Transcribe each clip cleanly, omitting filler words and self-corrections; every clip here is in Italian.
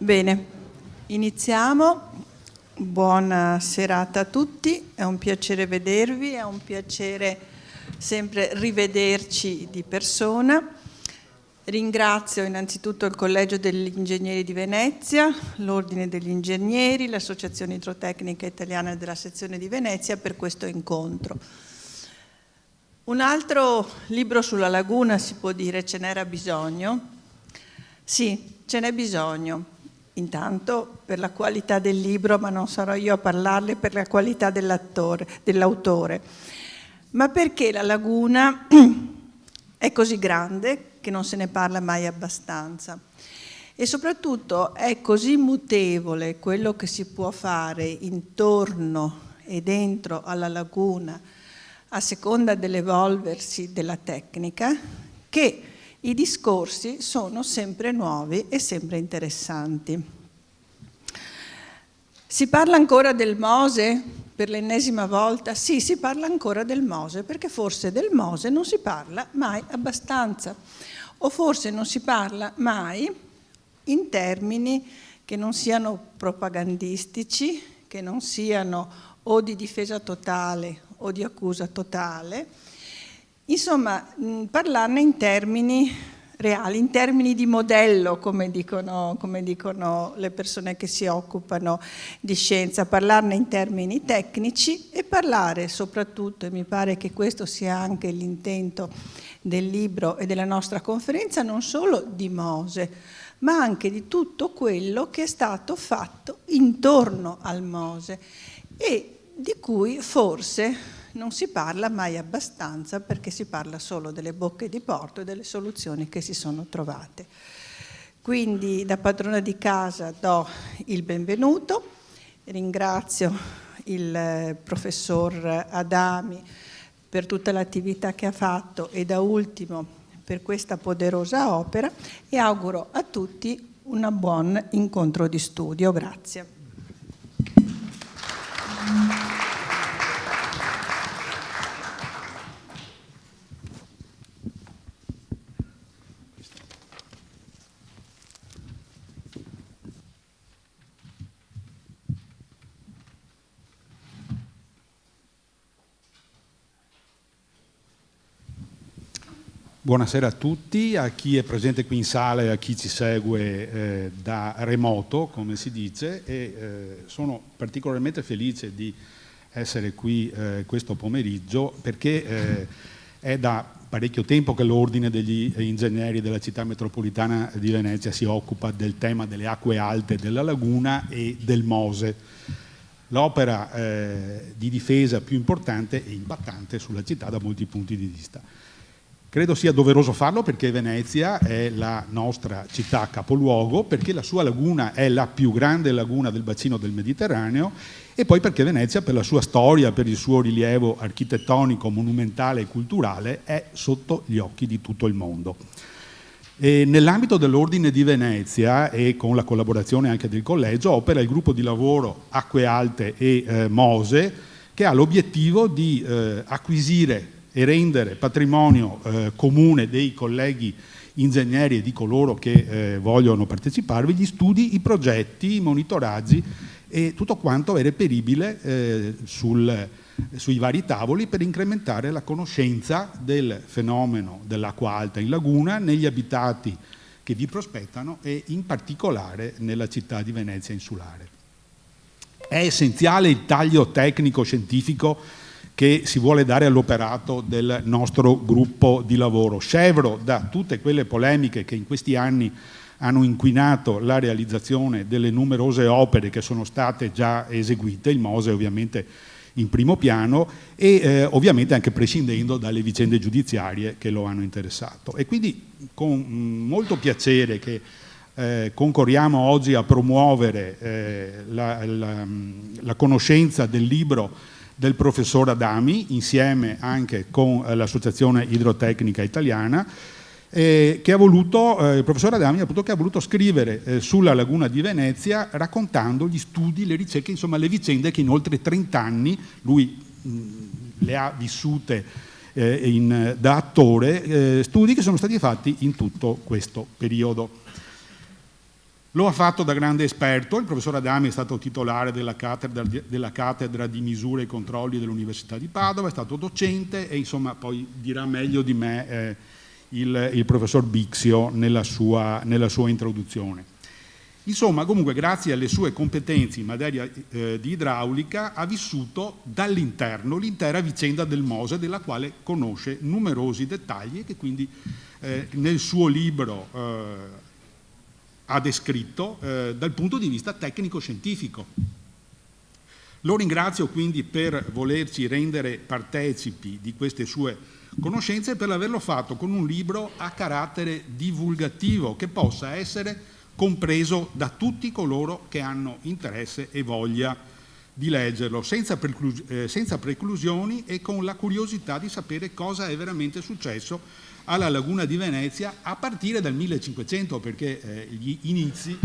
Bene, iniziamo. Buona serata a tutti, è un piacere vedervi, è un piacere sempre rivederci di persona. Ringrazio innanzitutto il Collegio degli Ingegneri di Venezia, l'Ordine degli Ingegneri, l'Associazione Idrotecnica Italiana della sezione di Venezia per questo incontro. Un altro libro sulla laguna, si può dire, ce n'era bisogno? Sì, ce n'è bisogno. Intanto per la qualità del libro, ma non sarò io a parlarle, per la qualità dell'autore, ma perché la laguna è così grande che non se ne parla mai abbastanza e soprattutto è così mutevole quello che si può fare intorno e dentro alla laguna a seconda dell'evolversi della tecnica che i discorsi sono sempre nuovi e sempre interessanti. Si parla ancora del Mose per l'ennesima volta? Sì, si parla ancora del Mose, perché forse del Mose non si parla mai abbastanza, o forse non si parla mai in termini che non siano propagandistici, che non siano o di difesa totale o di accusa totale. Insomma, parlarne in termini reali, in termini di modello, come dicono le persone che si occupano di scienza, parlarne in termini tecnici e parlare soprattutto, e mi pare che questo sia anche l'intento del libro e della nostra conferenza, non solo di Mose, ma anche di tutto quello che è stato fatto intorno al Mose e di cui forse non si parla mai abbastanza perché si parla solo delle bocche di porto e delle soluzioni che si sono trovate. Quindi da padrona di casa do il benvenuto, ringrazio il professor Adami per tutta l'attività che ha fatto e da ultimo per questa poderosa opera e auguro a tutti un buon incontro di studio. Grazie. Buonasera a tutti, a chi è presente qui in sala e a chi ci segue da remoto, come si dice, sono particolarmente felice di essere qui questo pomeriggio perché è da parecchio tempo che l'Ordine degli Ingegneri della Città Metropolitana di Venezia si occupa del tema delle acque alte della laguna e del Mose, l'opera di difesa più importante e impattante sulla città da molti punti di vista. Credo sia doveroso farlo perché Venezia è la nostra città capoluogo, perché la sua laguna è la più grande laguna del bacino del Mediterraneo e poi perché Venezia, per la sua storia, per il suo rilievo architettonico, monumentale e culturale, è sotto gli occhi di tutto il mondo. E nell'ambito dell'Ordine di Venezia e con la collaborazione anche del Collegio opera il gruppo di lavoro Acque Alte e Mose, che ha l'obiettivo di acquisire e rendere patrimonio comune dei colleghi ingegneri e di coloro che vogliono parteciparvi gli studi, i progetti, i monitoraggi e tutto quanto è reperibile sui vari tavoli per incrementare la conoscenza del fenomeno dell'acqua alta in laguna, negli abitati che vi prospettano e in particolare nella città di Venezia insulare. È essenziale il taglio tecnico-scientifico che si vuole dare all'operato del nostro gruppo di lavoro, scevro da tutte quelle polemiche che in questi anni hanno inquinato la realizzazione delle numerose opere che sono state già eseguite, il Mose ovviamente in primo piano e ovviamente anche prescindendo dalle vicende giudiziarie che lo hanno interessato. E quindi con molto piacere che concorriamo oggi a promuovere la conoscenza del libro del professor Adami, insieme anche con l'Associazione Idrotecnica Italiana, che ha voluto, il professor Adami ha voluto scrivere sulla laguna di Venezia raccontando gli studi, le ricerche, insomma le vicende che in oltre 30 anni lui le ha vissute da attore, studi che sono stati fatti in tutto questo periodo. Lo ha fatto da grande esperto. Il professor Adami è stato titolare della cattedra di misure e controlli dell'Università di Padova, è stato docente e insomma poi dirà meglio di me il professor Bixio nella sua introduzione. Insomma, comunque, grazie alle sue competenze in materia di idraulica, ha vissuto dall'interno l'intera vicenda del Mose, della quale conosce numerosi dettagli e che quindi nel suo libro ha descritto dal punto di vista tecnico-scientifico. Lo ringrazio quindi per volerci rendere partecipi di queste sue conoscenze e per averlo fatto con un libro a carattere divulgativo che possa essere compreso da tutti coloro che hanno interesse e voglia di leggerlo, senza preclusioni e con la curiosità di sapere cosa è veramente successo alla Laguna di Venezia a partire dal 1500, perché gli inizi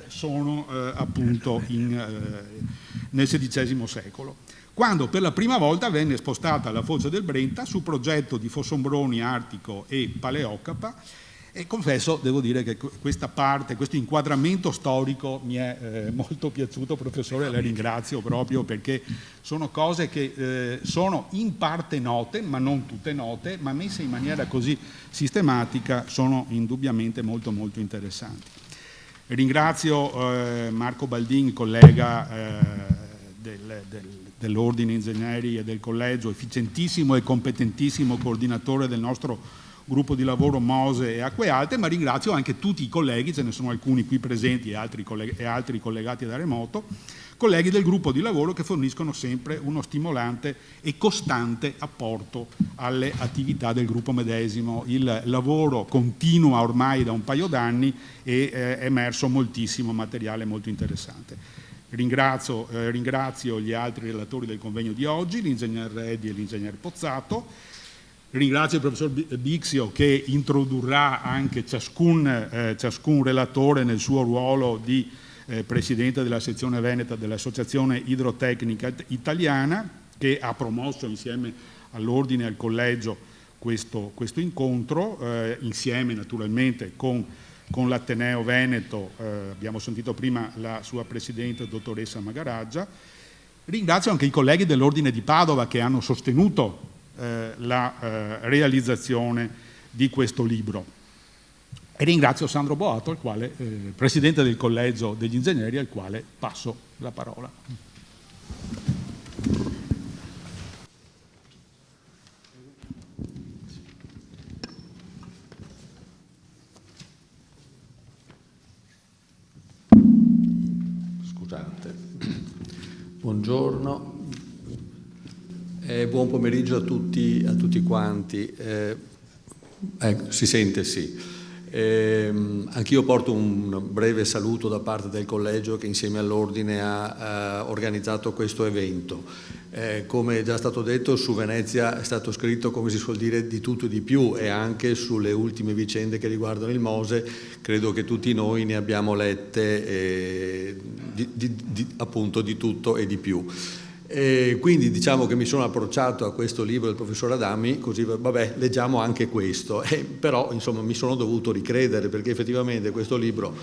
sono appunto nel XVI secolo, quando per la prima volta venne spostata la foce del Brenta su progetto di Fossombroni, Artico e Paleocapa. E confesso, devo dire che questa parte, questo inquadramento storico mi è molto piaciuto, professore, la ringrazio proprio perché sono cose che sono in parte note, ma non tutte note, ma messe in maniera così sistematica sono indubbiamente molto molto interessanti. Ringrazio Marco Baldin, collega dell'Ordine Ingegneri e del Collegio, efficientissimo e competentissimo coordinatore del nostro gruppo di lavoro Mose e Acque Alte, ma ringrazio anche tutti i colleghi, ce ne sono alcuni qui presenti e altri collegati da remoto, colleghi del gruppo di lavoro che forniscono sempre uno stimolante e costante apporto alle attività del gruppo medesimo. Il lavoro continua ormai da un paio d'anni e è emerso moltissimo materiale molto interessante. Ringrazio gli altri relatori del convegno di oggi, l'ingegner Reddi e l'ingegner Pozzato. Ringrazio il professor Bixio che introdurrà anche ciascun relatore nel suo ruolo di presidente della sezione veneta dell'Associazione Idrotecnica Italiana, che ha promosso insieme all'Ordine e al Collegio questo incontro, insieme naturalmente con l'Ateneo Veneto. Abbiamo sentito prima la sua presidente, dottoressa Magaraggia. Ringrazio anche i colleghi dell'Ordine di Padova che hanno sostenuto la realizzazione di questo libro. E ringrazio Sandro Boato, presidente del Collegio degli Ingegneri, al quale passo la parola. Scusate. Buongiorno. Buon pomeriggio a tutti quanti. Si sente, sì. Anch'io porto un breve saluto da parte del collegio che insieme all'Ordine ha organizzato questo evento. Come è già stato detto, su Venezia è stato scritto, come si suol dire, di tutto e di più, e anche sulle ultime vicende che riguardano il Mose credo che tutti noi ne abbiamo lette appunto di tutto e di più. Quindi diciamo che mi sono approcciato a questo libro del professor Adami, così vabbè, leggiamo anche questo, però insomma mi sono dovuto ricredere, perché effettivamente questo libro,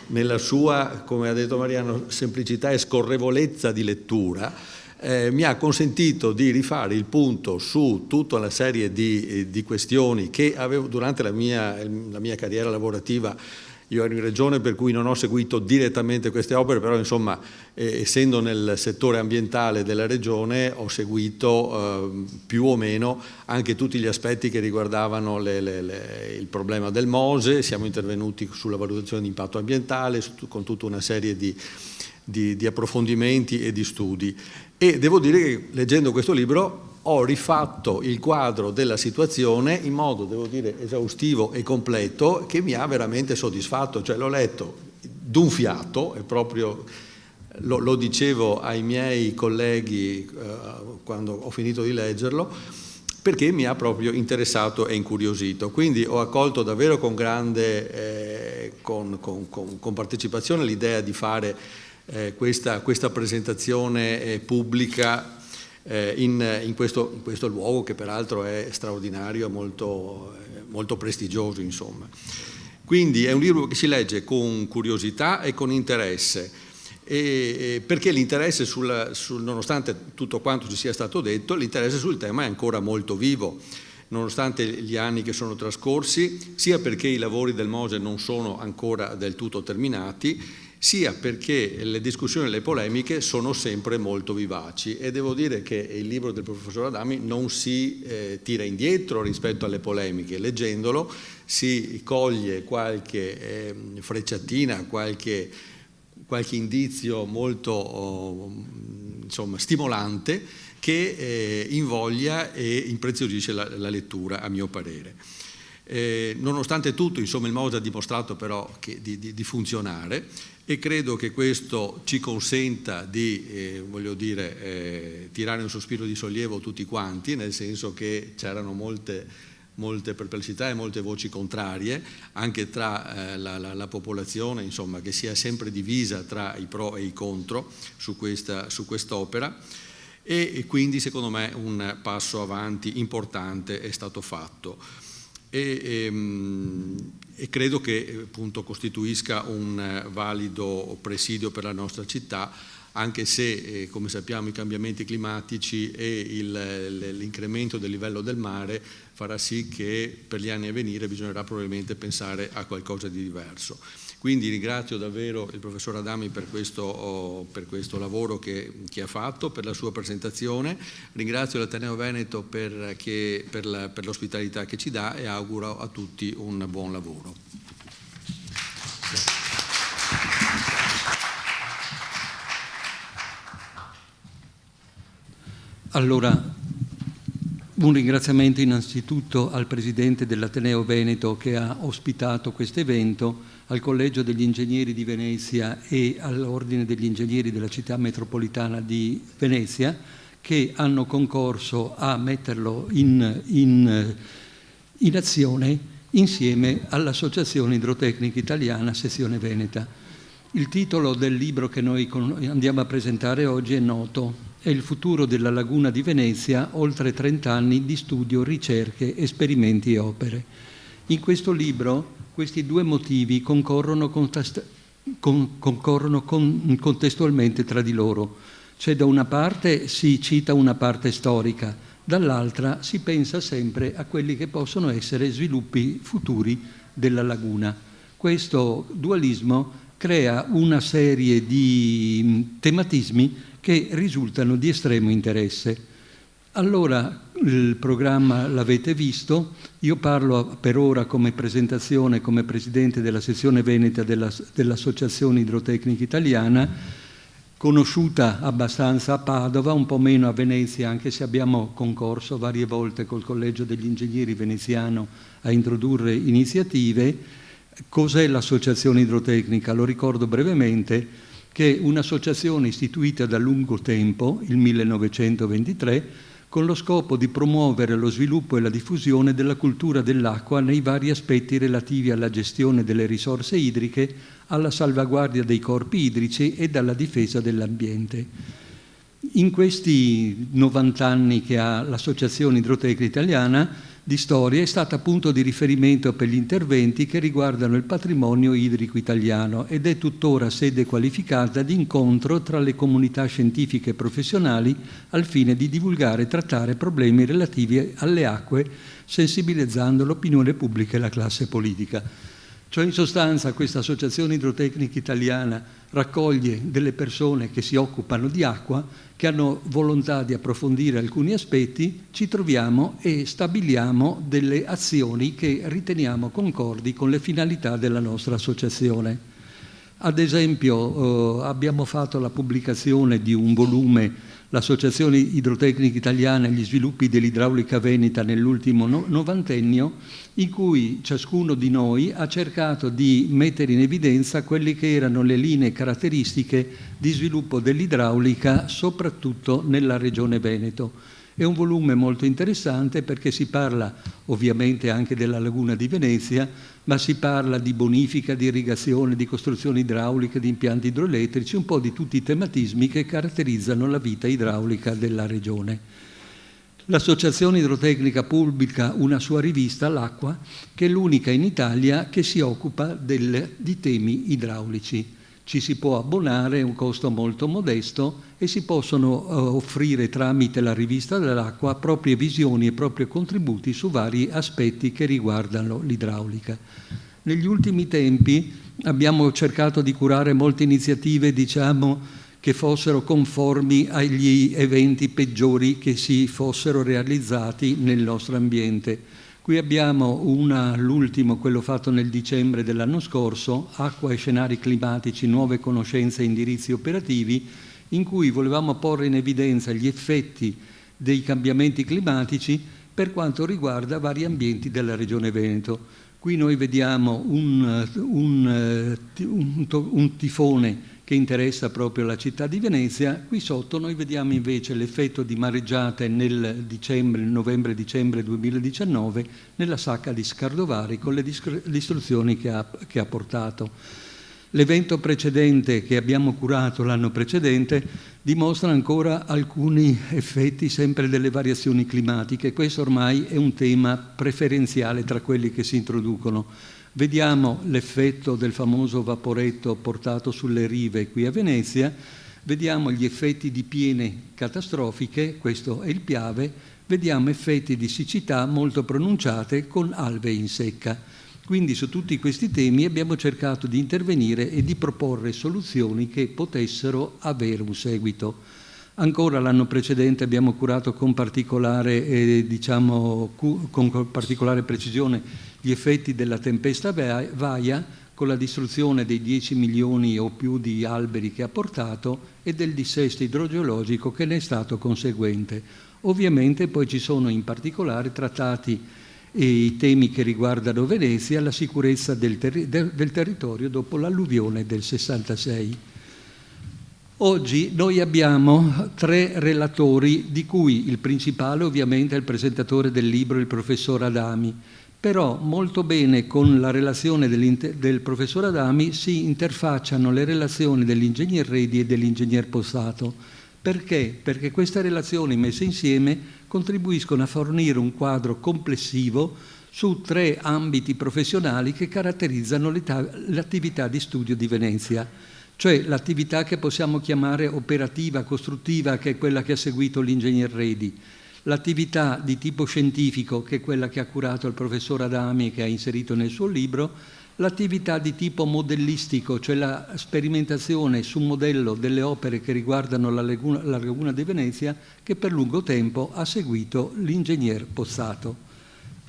nella sua, come ha detto Mariano, semplicità e scorrevolezza di lettura, mi ha consentito di rifare il punto su tutta una serie di questioni che avevo durante la mia carriera lavorativa. Io ero in regione, per cui non ho seguito direttamente queste opere, però insomma, essendo nel settore ambientale della regione, ho seguito più o meno anche tutti gli aspetti che riguardavano il problema del Mose. Siamo intervenuti sulla valutazione di impatto ambientale, con tutta una serie di approfondimenti e di studi. E devo dire che leggendo questo libro ho rifatto il quadro della situazione in modo, devo dire, esaustivo e completo, che mi ha veramente soddisfatto. Cioè l'ho letto d'un fiato, e proprio lo dicevo ai miei colleghi quando ho finito di leggerlo, perché mi ha proprio interessato e incuriosito. Quindi ho accolto davvero con grande con partecipazione l'idea di fare questa presentazione pubblica in questo luogo, che peraltro è straordinario, molto prestigioso, insomma. Quindi è un libro che si legge con curiosità e con interesse, perché l'interesse nonostante tutto quanto ci sia stato detto, l'interesse sul tema è ancora molto vivo, nonostante gli anni che sono trascorsi, sia perché i lavori del MOSE non sono ancora del tutto terminati, sia perché le discussioni e le polemiche sono sempre molto vivaci, e devo dire che il libro del professor Adami non si tira indietro rispetto alle polemiche. Leggendolo si coglie qualche frecciatina, qualche indizio molto stimolante che invoglia e impreziosisce la lettura, a mio parere. Nonostante tutto, insomma, il MOSE ha dimostrato però di funzionare, e credo che questo ci consenta di tirare un sospiro di sollievo tutti quanti, nel senso che c'erano molte perplessità e molte voci contrarie anche tra la popolazione, insomma, che si è sempre divisa tra i pro e i contro su quest'opera, e quindi secondo me un passo avanti importante è stato fatto. E credo che appunto costituisca un valido presidio per la nostra città, anche se come sappiamo i cambiamenti climatici e l'incremento del livello del mare farà sì che per gli anni a venire bisognerà probabilmente pensare a qualcosa di diverso. Quindi ringrazio davvero il professor Adami per questo lavoro che ha fatto, per la sua presentazione, ringrazio l'Ateneo Veneto per l'ospitalità che ci dà, e auguro a tutti un buon lavoro. Allora, un ringraziamento innanzitutto al Presidente dell'Ateneo Veneto che ha ospitato questo evento, al Collegio degli Ingegneri di Venezia e all'Ordine degli Ingegneri della Città Metropolitana di Venezia, che hanno concorso a metterlo in azione insieme all'Associazione Idrotecnica Italiana Sezione Veneta. Il titolo del libro che noi andiamo a presentare oggi è noto: è il futuro della laguna di Venezia, oltre 30 anni di studio, ricerche, esperimenti e opere. In questo libro questi due motivi concorrono contestualmente tra di loro. Cioè, da una parte si cita una parte storica, dall'altra si pensa sempre a quelli che possono essere sviluppi futuri della laguna. Questo dualismo crea una serie di tematismi che risultano di estremo interesse. Allora, il programma l'avete visto, io parlo per ora come presentazione, come Presidente della sezione Veneta dell'Associazione Idrotecnica Italiana, conosciuta abbastanza a Padova, un po' meno a Venezia, anche se abbiamo concorso varie volte col Collegio degli Ingegneri veneziano a introdurre iniziative. Cos'è l'Associazione Idrotecnica? Lo ricordo brevemente, che è un'associazione istituita da lungo tempo, il 1923, con lo scopo di promuovere lo sviluppo e la diffusione della cultura dell'acqua nei vari aspetti relativi alla gestione delle risorse idriche, alla salvaguardia dei corpi idrici e alla difesa dell'ambiente. In questi 90 anni che ha l'Associazione Idrotecnica Italiana di storia, è stata punto di riferimento per gli interventi che riguardano il patrimonio idrico italiano ed è tuttora sede qualificata di incontro tra le comunità scientifiche e professionali al fine di divulgare e trattare problemi relativi alle acque, sensibilizzando l'opinione pubblica e la classe politica. Cioè, in sostanza, questa Associazione Idrotecnica Italiana raccoglie delle persone che si occupano di acqua, che hanno volontà di approfondire alcuni aspetti, ci troviamo e stabiliamo delle azioni che riteniamo concordi con le finalità della nostra associazione. Ad esempio, abbiamo fatto la pubblicazione di un volume, l'Associazione Idrotecnica Italiana e gli sviluppi dell'idraulica veneta nell'ultimo novantennio, in cui ciascuno di noi ha cercato di mettere in evidenza quelle che erano le linee caratteristiche di sviluppo dell'idraulica, soprattutto nella regione Veneto. È un volume molto interessante perché si parla ovviamente anche della laguna di Venezia, ma si parla di bonifica, di irrigazione, di costruzione idraulica, di impianti idroelettrici, un po' di tutti i tematismi che caratterizzano la vita idraulica della regione. L'Associazione Idrotecnica pubblica una sua rivista, L'Acqua, che è l'unica in Italia che si occupa di temi idraulici. Ci si può abbonare, è un costo molto modesto, e si possono offrire tramite la rivista dell'Acqua proprie visioni e propri contributi su vari aspetti che riguardano l'idraulica. Negli ultimi tempi abbiamo cercato di curare molte iniziative, diciamo, che fossero conformi agli eventi peggiori che si fossero realizzati nel nostro ambiente. Qui abbiamo l'ultimo, quello fatto nel dicembre dell'anno scorso, Acqua e scenari climatici, nuove conoscenze e indirizzi operativi, in cui volevamo porre in evidenza gli effetti dei cambiamenti climatici per quanto riguarda vari ambienti della Regione Veneto. Qui noi vediamo un tifone che interessa proprio la città di Venezia. Qui sotto noi vediamo invece l'effetto di mareggiate nel novembre-dicembre 2019 nella Sacca di Scardovari, con le distruzioni che ha portato. L'evento precedente che abbiamo curato l'anno precedente dimostra ancora alcuni effetti sempre delle variazioni climatiche. Questo ormai è un tema preferenziale tra quelli che si introducono. Vediamo l'effetto del famoso vaporetto portato sulle rive qui a Venezia, vediamo gli effetti di piene catastrofiche, questo è il Piave, vediamo effetti di siccità molto pronunciate con alvei in secca. Quindi su tutti questi temi abbiamo cercato di intervenire e di proporre soluzioni che potessero avere un seguito. Ancora l'anno precedente abbiamo curato con particolare precisione gli effetti della tempesta Vaia, con la distruzione dei 10 milioni o più di alberi che ha portato e del dissesto idrogeologico che ne è stato conseguente. Ovviamente poi ci sono in particolare trattati i temi che riguardano Venezia, la sicurezza del territorio dopo l'alluvione del 66. Oggi noi abbiamo 3 relatori, di cui il principale ovviamente è il presentatore del libro, il professor Adami. Però molto bene con la relazione del professor Adami si interfacciano le relazioni dell'ingegner Redi e dell'ingegner Pozzato. Perché? Perché queste relazioni messe insieme contribuiscono a fornire un quadro complessivo su 3 ambiti professionali che caratterizzano l'attività di studio di Venezia, cioè l'attività che possiamo chiamare operativa, costruttiva, che è quella che ha seguito l'ingegner Redi, l'attività di tipo scientifico, che è quella che ha curato il professor Adami e che ha inserito nel suo libro, l'attività di tipo modellistico, cioè la sperimentazione su modello delle opere che riguardano la Laguna di Venezia, che per lungo tempo ha seguito l'ingegner Pozzato.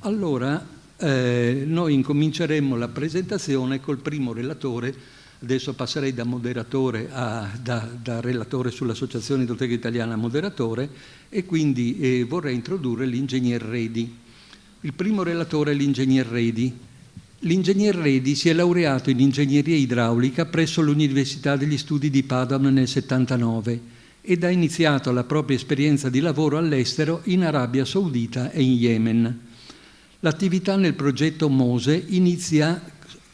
Allora, noi incominceremo la presentazione col primo relatore. Adesso passerei da moderatore da relatore sull'Associazione Idrotecnica Italiana a moderatore, e quindi vorrei introdurre l'ingegner Redi. Il primo relatore è l'ingegner Redi. L'ingegner Redi si è laureato in ingegneria idraulica presso l'Università degli Studi di Padova nel 1979 ed ha iniziato la propria esperienza di lavoro all'estero in Arabia Saudita e in Yemen. L'attività nel progetto MOSE inizia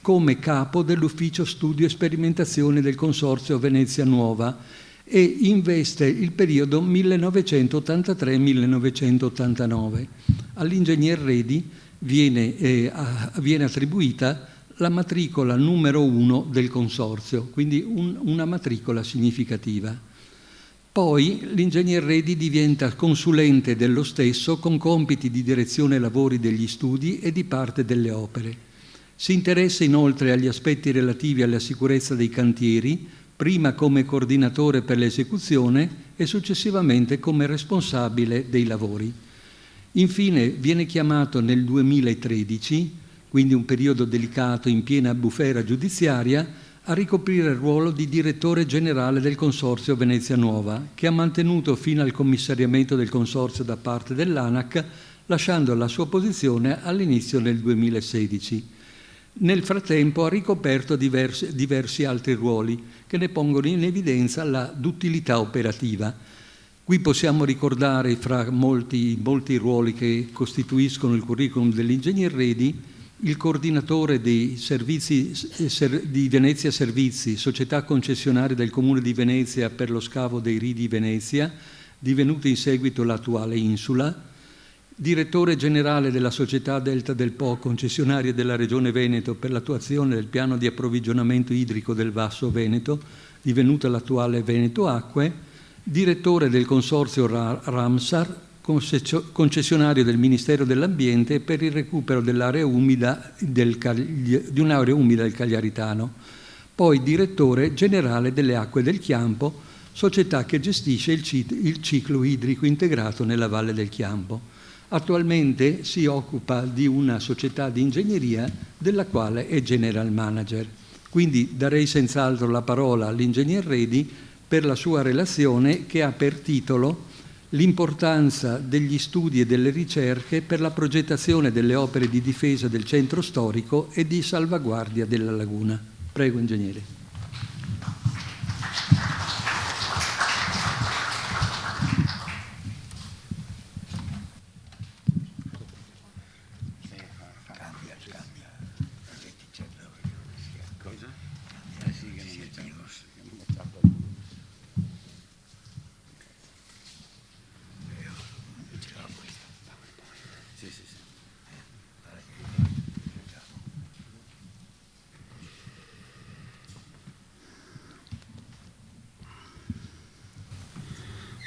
come capo dell'ufficio studio e sperimentazione del Consorzio Venezia Nuova e investe il periodo 1983-1989. All'ingegner Redi viene attribuita la matricola numero 1 del Consorzio, quindi una matricola significativa. Poi l'ingegner Redi diventa consulente dello stesso con compiti di direzione lavori degli studi e di parte delle opere. Si interessa inoltre agli aspetti relativi alla sicurezza dei cantieri, prima come coordinatore per l'esecuzione e successivamente come responsabile dei lavori. Infine viene chiamato nel 2013, quindi un periodo delicato in piena bufera giudiziaria, a ricoprire il ruolo di direttore generale del Consorzio Venezia Nuova, che ha mantenuto fino al commissariamento del Consorzio da parte dell'ANAC, lasciando la sua posizione all'inizio del 2016. Nel frattempo ha ricoperto diversi altri ruoli che ne pongono in evidenza la duttilità operativa. Qui possiamo ricordare, fra molti ruoli che costituiscono il curriculum dell'ingegner Redi, il coordinatore dei servizi di Venezia Servizi, società concessionaria del Comune di Venezia per lo scavo dei Ridi Venezia, divenuta in seguito l'attuale Insula, direttore generale della società Delta del Po, concessionaria della Regione Veneto per l'attuazione del piano di approvvigionamento idrico del Vasto Veneto, divenuta l'attuale Veneto Acque, direttore del consorzio Ramsar, concessionario del Ministero dell'Ambiente per il recupero dell'area umida di un'area umida del Cagliaritano, poi direttore generale delle Acque del Chiampo, società che gestisce il ciclo idrico integrato nella Valle del Chiampo. Attualmente si occupa di una società di ingegneria della quale è general manager. Quindi darei senz'altro la parola all'ingegner Redi per la sua relazione, che ha per titolo l'importanza degli studi e delle ricerche per la progettazione delle opere di difesa del centro storico e di salvaguardia della laguna. Prego, ingegnere.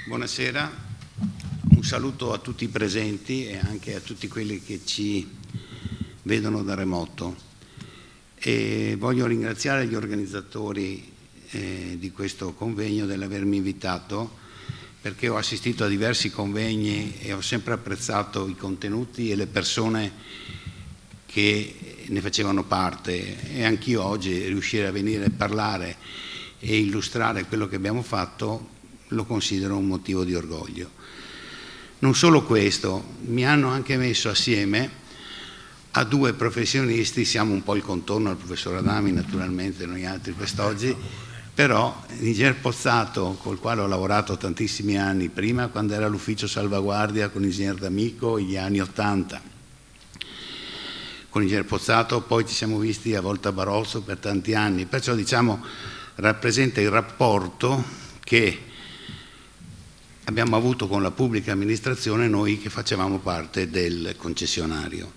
Buonasera, un saluto a tutti i presenti e anche a tutti quelli che ci vedono da remoto. E voglio ringraziare gli organizzatori di questo convegno dell'avermi invitato, perché ho assistito a diversi convegni e ho sempre apprezzato i contenuti e le persone che ne facevano parte, e anch'io oggi riuscire a venire a parlare e illustrare quello che abbiamo fatto lo considero un motivo di orgoglio. Non solo questo, mi hanno anche messo assieme a due professionisti, siamo un po' il contorno al professor Adami, naturalmente noi altri quest'oggi, però l'ingegner Pozzato, col quale ho lavorato tantissimi anni, prima quando era all'ufficio salvaguardia con l'ingegner D'Amico, negli anni '80, con l'ingegner Pozzato, poi ci siamo visti a Volta Barroso per tanti anni, perciò diciamo rappresenta il rapporto che abbiamo avuto con la pubblica amministrazione noi che facevamo parte del concessionario.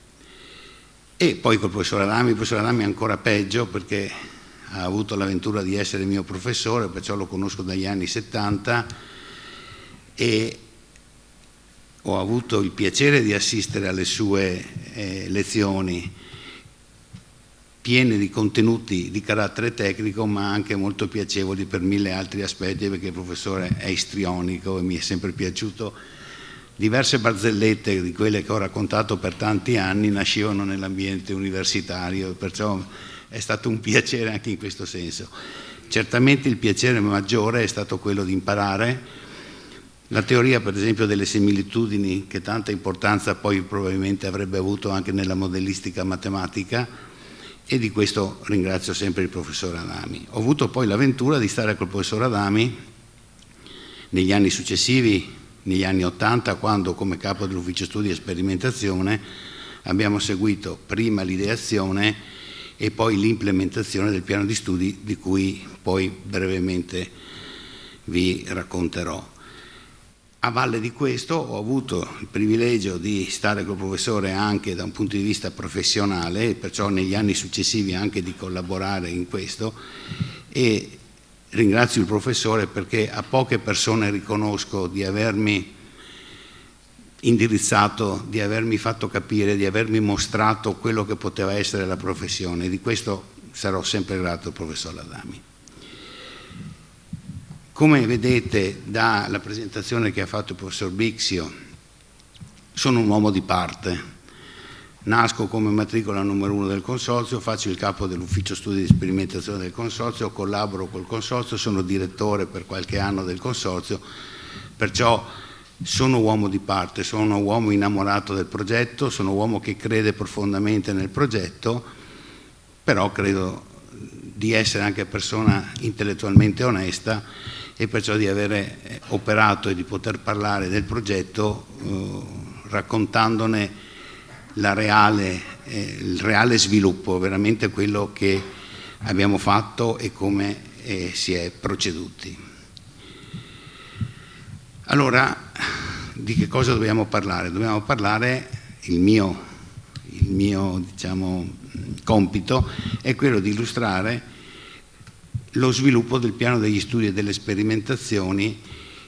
E poi col professor Adami è ancora peggio, perché ha avuto l'avventura di essere mio professore, perciò lo conosco dagli anni '70 e ho avuto il piacere di assistere alle sue lezioni piene di contenuti di carattere tecnico, ma anche molto piacevoli per mille altri aspetti, perché il professore è istrionico e mi è sempre piaciuto. Diverse barzellette di quelle che ho raccontato per tanti anni nascevano nell'ambiente universitario, perciò è stato un piacere anche in questo senso. Certamente il piacere maggiore è stato quello di imparare la teoria, per esempio, delle similitudini, che tanta importanza poi probabilmente avrebbe avuto anche nella modellistica matematica, e di questo ringrazio sempre il professor Adami. Ho avuto poi l'avventura di stare col professor Adami negli anni successivi, negli anni '80, quando come capo dell'ufficio studi e sperimentazione abbiamo seguito prima l'ideazione e poi l'implementazione del piano di studi, di cui poi brevemente vi racconterò. A valle di questo ho avuto il privilegio di stare col professore anche da un punto di vista professionale, e perciò negli anni successivi anche di collaborare in questo, e ringrazio il professore perché a poche persone riconosco di avermi indirizzato, di avermi fatto capire, di avermi mostrato quello che poteva essere la professione. Di questo sarò sempre grato al professor Adami. Come vedete dalla presentazione che ha fatto il professor Bixio, sono un uomo di parte. Nasco come matricola numero 1 del consorzio, faccio il capo dell'ufficio studi di sperimentazione del consorzio, collaboro col consorzio, sono direttore per qualche anno del consorzio, perciò sono uomo di parte, sono uomo innamorato del progetto, sono uomo che crede profondamente nel progetto, però credo di essere anche persona intellettualmente onesta, e perciò di avere operato e di poter parlare del progetto raccontandone il reale sviluppo, veramente quello che abbiamo fatto e come si è proceduti. Allora, di che cosa dobbiamo parlare? Dobbiamo parlare, il mio diciamo, compito è quello di illustrare lo sviluppo del piano degli studi e delle sperimentazioni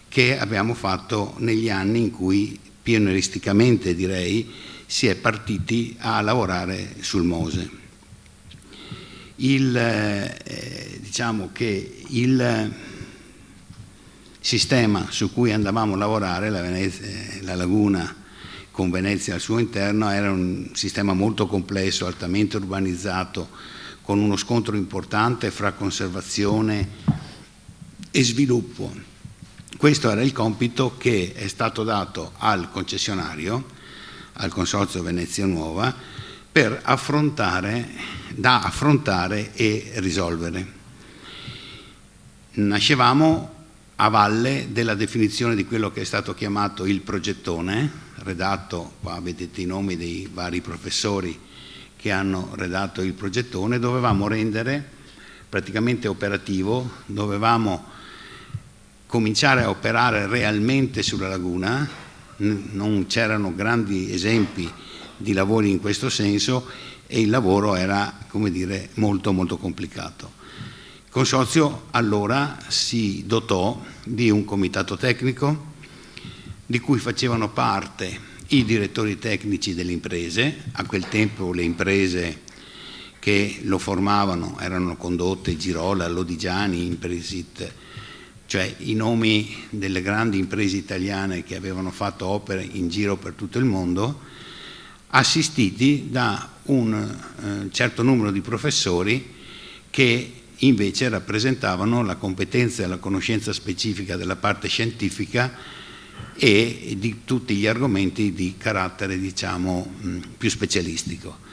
che abbiamo fatto negli anni in cui, pionieristicamente direi, si è partiti a lavorare sul MOSE. Diciamo che il sistema su cui andavamo a lavorare, la laguna con Venezia al suo interno, era un sistema molto complesso, altamente urbanizzato, con uno scontro importante fra conservazione e sviluppo. Questo era il compito che è stato dato al concessionario, al Consorzio Venezia Nuova, da affrontare e risolvere. Nascevamo a valle della definizione di quello che è stato chiamato il progettone, redatto, qua vedete i nomi dei vari professori che hanno redatto il progettone. Dovevamo rendere praticamente operativo, dovevamo cominciare a operare realmente sulla laguna, non c'erano grandi esempi di lavori in questo senso e il lavoro era, come dire, molto molto complicato. Il consorzio allora si dotò di un comitato tecnico di cui facevano parte i direttori tecnici delle imprese. A quel tempo le imprese che lo formavano erano Condotte, Girola, Lodigiani, Impresit, cioè i nomi delle grandi imprese italiane che avevano fatto opere in giro per tutto il mondo, assistiti da un certo numero di professori che invece rappresentavano la competenza e la conoscenza specifica della parte scientifica e di tutti gli argomenti di carattere, diciamo, più specialistico.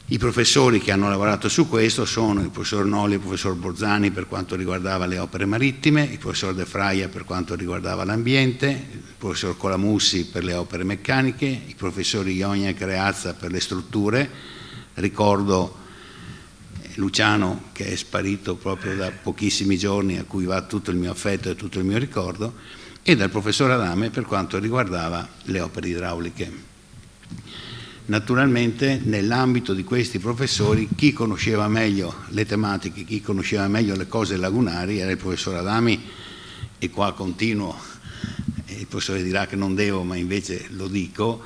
I professori che hanno lavorato su questo sono il professor Noli e il professor Borzani per quanto riguardava le opere marittime, il professor De Fraia per quanto riguardava l'ambiente, il professor Colamussi per le opere meccaniche, i professori Ionia e Creazza per le strutture. Ricordo Luciano, che è sparito proprio da pochissimi giorni, a cui va tutto il mio affetto e tutto il mio ricordo, e dal professor Adame per quanto riguardava le opere idrauliche. Naturalmente nell'ambito di questi professori chi conosceva meglio le tematiche, chi conosceva meglio le cose lagunari era il professor Adami, e qua continuo, il professore dirà che non devo ma invece lo dico,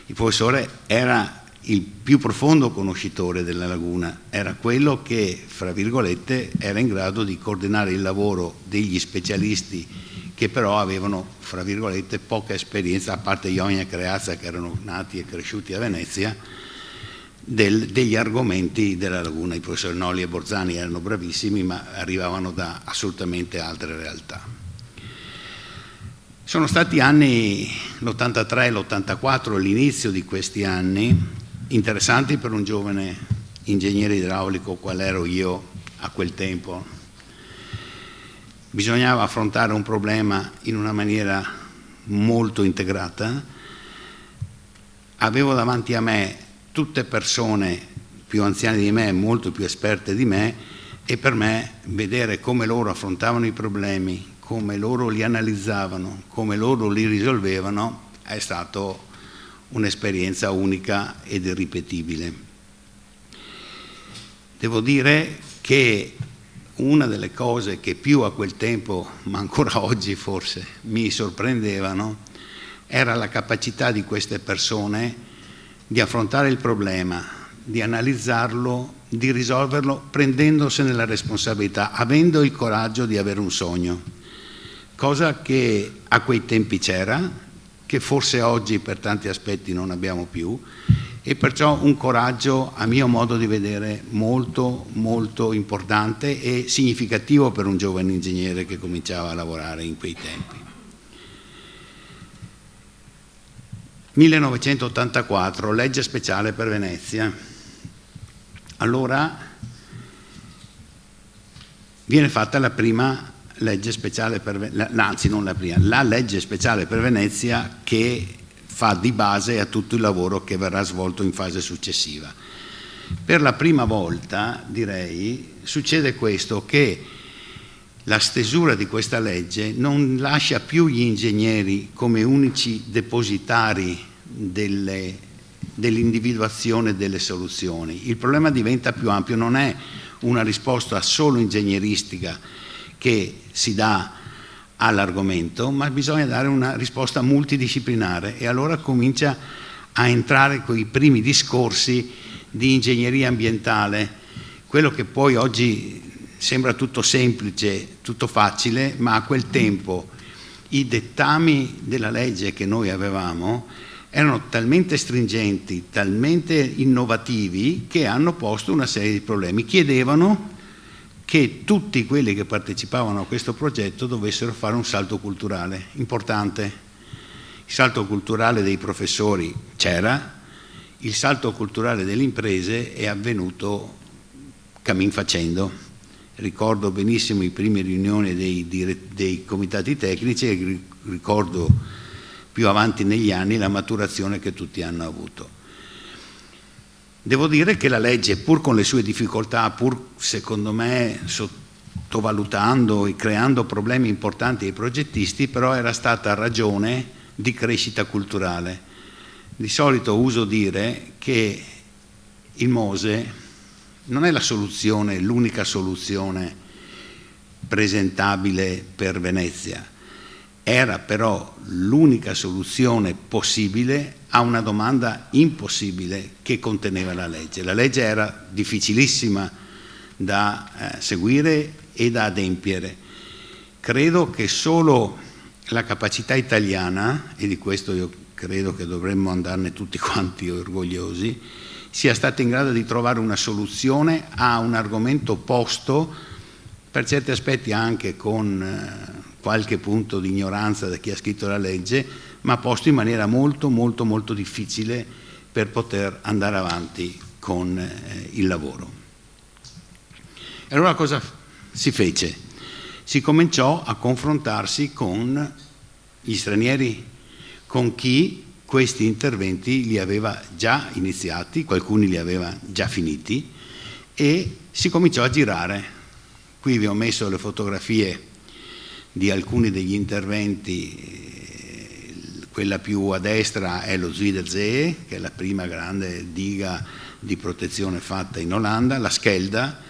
il professore era il più profondo conoscitore della laguna, era quello che, fra virgolette, era in grado di coordinare il lavoro degli specialisti che però avevano, fra virgolette, poca esperienza, a parte Ionia e Creazza che erano nati e cresciuti a Venezia, degli argomenti della laguna. I professori Noli e Borzani erano bravissimi, ma arrivavano da assolutamente altre realtà. Sono stati anni, l'83 e l'84, l'inizio di questi anni, interessanti per un giovane ingegnere idraulico qual ero io a quel tempo. Bisognava affrontare un problema in una maniera molto integrata. Avevo davanti a me tutte persone più anziane di me, molto più esperte di me, e per me vedere come loro affrontavano i problemi, come loro li analizzavano, come loro li risolvevano, è stato un'esperienza unica ed irripetibile. Devo dire che una delle cose che più a quel tempo, ma ancora oggi forse, mi sorprendevano, era la capacità di queste persone di affrontare il problema, di analizzarlo, di risolverlo, prendendosene la responsabilità, avendo il coraggio di avere un sogno, cosa che a quei tempi c'era, che forse oggi per tanti aspetti non abbiamo più, e perciò un coraggio, a mio modo di vedere, molto molto importante e significativo per un giovane ingegnere che cominciava a lavorare in quei tempi. 1984, legge speciale per Venezia. Allora viene fatta la prima legge speciale anzi non la prima, la legge speciale per Venezia che fa di base a tutto il lavoro che verrà svolto in fase successiva. Per la prima volta, direi, succede questo, che la stesura di questa legge non lascia più gli ingegneri come unici depositari dell'individuazione delle soluzioni. Il problema diventa più ampio, non è una risposta solo ingegneristica che si dà all'argomento, ma bisogna dare una risposta multidisciplinare, e allora comincia a entrare quei primi discorsi di ingegneria ambientale, quello che poi oggi sembra tutto semplice, tutto facile, ma a quel tempo i dettami della legge che noi avevamo erano talmente stringenti, talmente innovativi, che hanno posto una serie di problemi. Chiedevano che tutti quelli che partecipavano a questo progetto dovessero fare un salto culturale importante. Il salto culturale dei professori c'era, il salto culturale delle imprese è avvenuto cammin facendo. Ricordo benissimo i primi riunioni dei comitati tecnici e ricordo più avanti negli anni la maturazione che tutti hanno avuto. Devo dire che la legge, pur con le sue difficoltà, pur secondo me sottovalutando e creando problemi importanti ai progettisti, però era stata ragione di crescita culturale. Di solito uso dire che il MOSE non è la soluzione, l'unica soluzione presentabile per Venezia, era però l'unica soluzione possibile a una domanda impossibile che conteneva la legge. La legge era difficilissima da seguire e da adempiere. Credo che solo la capacità italiana, e di questo io credo che dovremmo andarne tutti quanti orgogliosi, sia stata in grado di trovare una soluzione a un argomento posto, per certi aspetti anche con qualche punto di ignoranza da chi ha scritto la legge, ma posto in maniera molto molto molto difficile per poter andare avanti con il lavoro. E allora cosa si fece? Si cominciò a confrontarsi con gli stranieri, con chi questi interventi li aveva già iniziati, qualcuno li aveva già finiti, e si cominciò a girare. Qui vi ho messo le fotografie di alcuni degli interventi. Quella più a destra è lo Zuiderzee, che è la prima grande diga di protezione fatta in Olanda, la Schelda,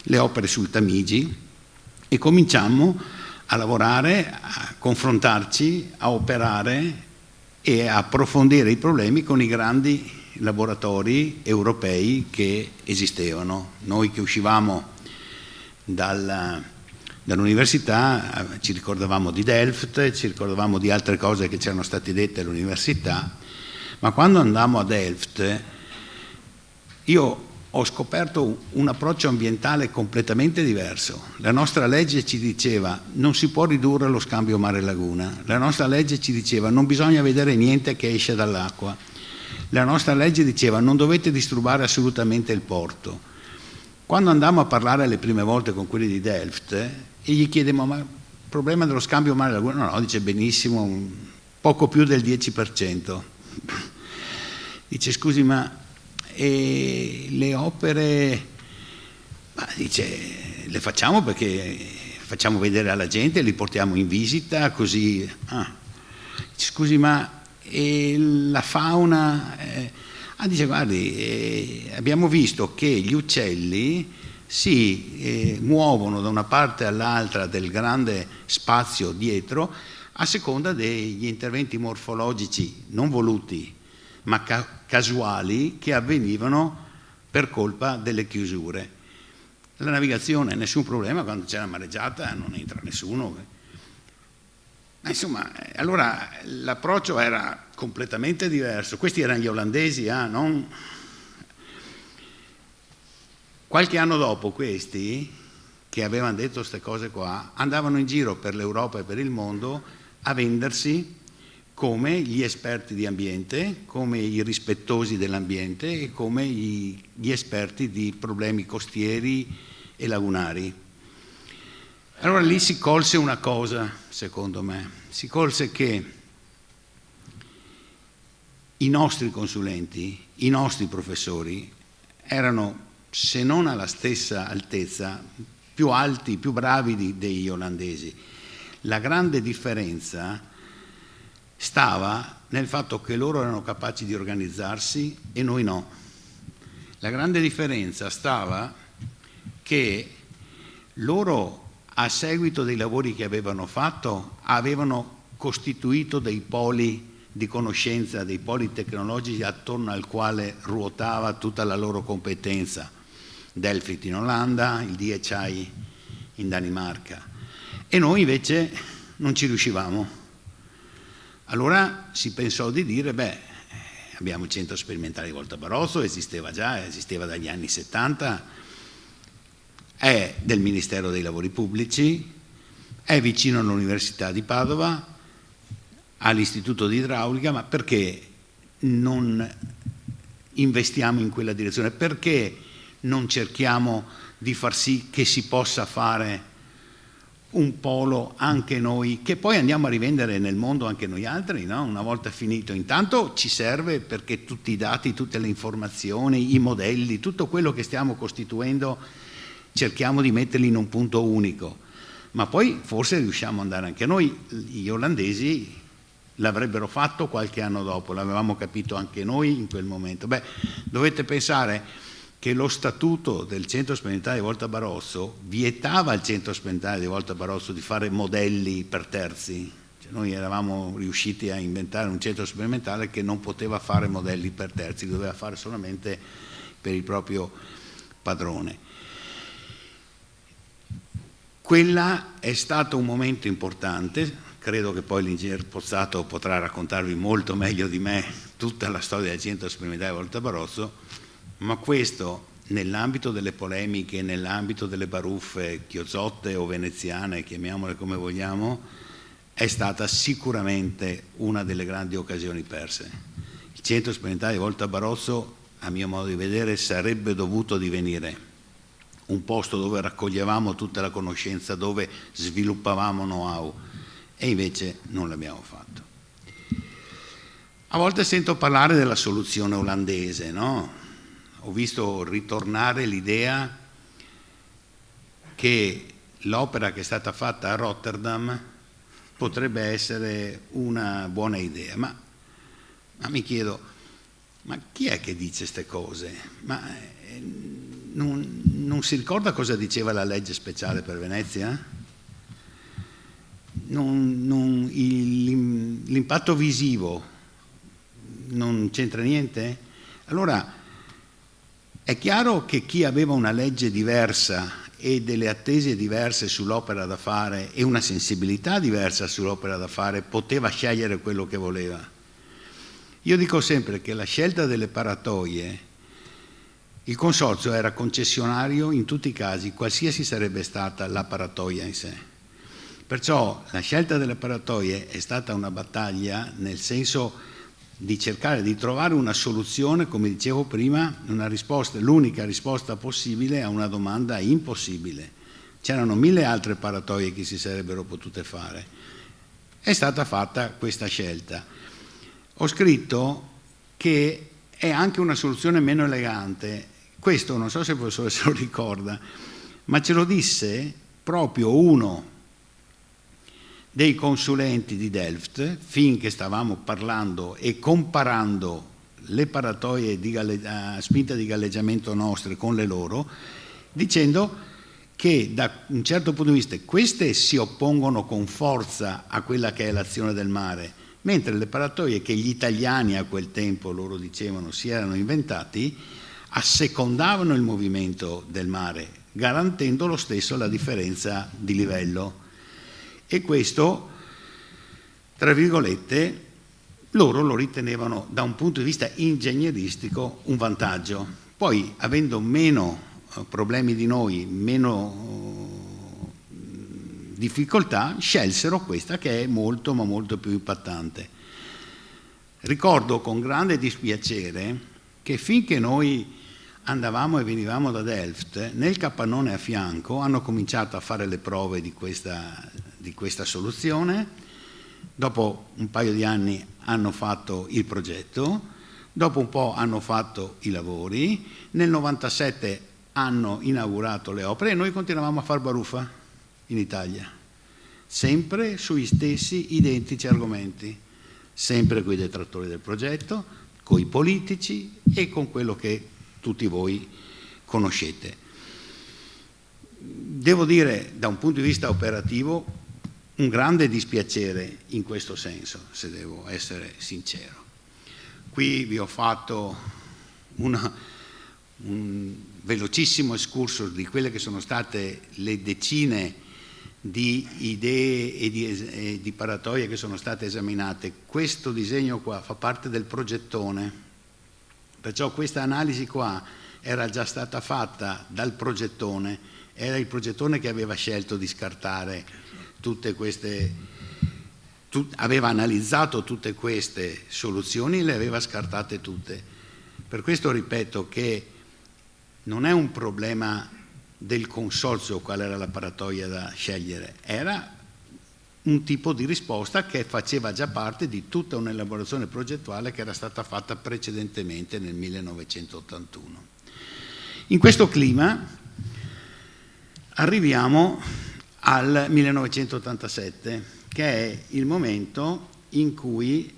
le opere sul Tamigi, e cominciammo a lavorare, a confrontarci, a operare e a approfondire i problemi con i grandi laboratori europei che esistevano. Noi che uscivamo dall'università ci ricordavamo di Delft, ci ricordavamo di altre cose che c'erano state dette all'università, ma quando andammo a Delft io ho scoperto un approccio ambientale completamente diverso. La nostra legge ci diceva non si può ridurre lo scambio mare-laguna, la nostra legge ci diceva non bisogna vedere niente che esce dall'acqua, la nostra legge diceva non dovete disturbare assolutamente il porto. Quando andammo a parlare le prime volte con quelli di Delft e gli chiedemmo ma il problema dello scambio mare-laguna? No, dice benissimo, poco più del 10%. Dice scusi ma e le opere, dice, le facciamo perché facciamo vedere alla gente, li portiamo in visita, così. Dice, scusi, ma la fauna? Dice, guardi, abbiamo visto che gli uccelli si muovono da una parte all'altra del grande spazio dietro a seconda degli interventi morfologici non voluti, ma casuali che avvenivano per colpa delle chiusure. La navigazione, nessun problema, quando c'è la mareggiata non entra nessuno. Ma insomma, allora l'approccio era completamente diverso. Questi erano gli olandesi, non... Qualche anno dopo questi, che avevano detto queste cose qua, andavano in giro per l'Europa e per il mondo a vendersi come gli esperti di ambiente, come i rispettosi dell'ambiente e come gli esperti di problemi costieri e lagunari. Allora lì si colse una cosa, secondo me, si colse che i nostri consulenti, i nostri professori erano, se non alla stessa altezza, più alti, più bravi degli olandesi. La grande differenza stava nel fatto che loro erano capaci di organizzarsi e noi no. La grande differenza stava che loro, a seguito dei lavori che avevano fatto, avevano costituito dei poli di conoscenza, dei poli tecnologici attorno al quale ruotava tutta la loro competenza. Delft in Olanda, il DHI in Danimarca. E noi invece non ci riuscivamo. Allora si pensò di dire, abbiamo il centro sperimentale di Volta Barroso, esisteva dagli anni 70, è del Ministero dei Lavori Pubblici, è vicino all'Università di Padova, all'Istituto di Idraulica, ma perché non investiamo in quella direzione? Perché non cerchiamo di far sì che si possa fare un polo anche noi, che poi andiamo a rivendere nel mondo anche noi altri, no? Una volta finito. Intanto ci serve perché tutti i dati, tutte le informazioni, i modelli, tutto quello che stiamo costituendo cerchiamo di metterli in un punto unico, ma poi forse riusciamo ad andare anche noi. Gli olandesi l'avrebbero fatto qualche anno dopo, l'avevamo capito anche noi in quel momento. Dovete pensare che lo statuto del centro sperimentale di Volta Barroso vietava al centro sperimentale di Volta Barroso di fare modelli per terzi. Noi eravamo riusciti a inventare un centro sperimentale che non poteva fare modelli per terzi, doveva fare solamente per il proprio padrone. Quella è stato un momento importante. Credo che poi l'ingegner Pozzato potrà raccontarvi molto meglio di me tutta la storia del centro sperimentale di Volta Barroso, ma questo, nell'ambito delle polemiche, nell'ambito delle baruffe chiozzotte o veneziane, chiamiamole come vogliamo, è stata sicuramente una delle grandi occasioni perse. Il centro sperimentale di Volta Barroso, a mio modo di vedere, sarebbe dovuto divenire un posto dove raccoglievamo tutta la conoscenza, dove sviluppavamo know-how, e invece non l'abbiamo fatto. A volte sento parlare della soluzione olandese, no? Ho visto ritornare l'idea che l'opera che è stata fatta a Rotterdam potrebbe essere una buona idea, ma mi chiedo, ma chi è che dice queste cose? Non si ricorda cosa diceva la legge speciale per Venezia? L'impatto visivo non c'entra niente? Allora, è chiaro che chi aveva una legge diversa e delle attese diverse sull'opera da fare e una sensibilità diversa sull'opera da fare poteva scegliere quello che voleva. Io dico sempre che la scelta delle paratoie, il consorzio era concessionario in tutti i casi, qualsiasi sarebbe stata la paratoia in sé. Perciò la scelta delle paratoie è stata una battaglia nel senso di cercare di trovare una soluzione, come dicevo prima, una risposta, l'unica risposta possibile a una domanda impossibile. C'erano 1000 altre paratoie che si sarebbero potute fare. È stata fatta questa scelta. Ho scritto che è anche una soluzione meno elegante. Questo non so se il professore se lo ricorda, ma ce lo disse proprio uno dei consulenti di Delft, finché stavamo parlando e comparando le paratoie a spinta di galleggiamento nostre con le loro, dicendo che da un certo punto di vista queste si oppongono con forza a quella che è l'azione del mare, mentre le paratoie che gli italiani a quel tempo, loro dicevano, si erano inventati, assecondavano il movimento del mare, garantendo lo stesso la differenza di livello. E questo, tra virgolette, loro lo ritenevano da un punto di vista ingegneristico un vantaggio. Poi, avendo meno problemi di noi, meno difficoltà, scelsero questa che è molto ma molto più impattante. Ricordo con grande dispiacere che finché noi andavamo e venivamo da Delft, nel capannone a fianco hanno cominciato a fare le prove di questa soluzione, dopo un paio di anni hanno fatto il progetto, dopo un po' hanno fatto i lavori, nel 97 hanno inaugurato le opere e noi continuavamo a far baruffa in Italia, sempre sui stessi identici argomenti, sempre con i detrattori del progetto, con i politici e con quello che tutti voi conoscete. Devo dire, da un punto di vista operativo, un grande dispiacere in questo senso, se devo essere sincero. Qui vi ho fatto un velocissimo excursus di quelle che sono state le decine di idee e di paratoie che sono state esaminate. Questo disegno qua fa parte del progettone, perciò questa analisi qua era già stata fatta dal progettone, era il progettone che aveva scelto di scartare tutte queste, aveva analizzato tutte queste soluzioni e le aveva scartate tutte. Per questo ripeto che non è un problema del consorzio qual era la paratoia da scegliere, era un tipo di risposta che faceva già parte di tutta un'elaborazione progettuale che era stata fatta precedentemente nel 1981. In questo clima arriviamo al 1987, che è il momento in cui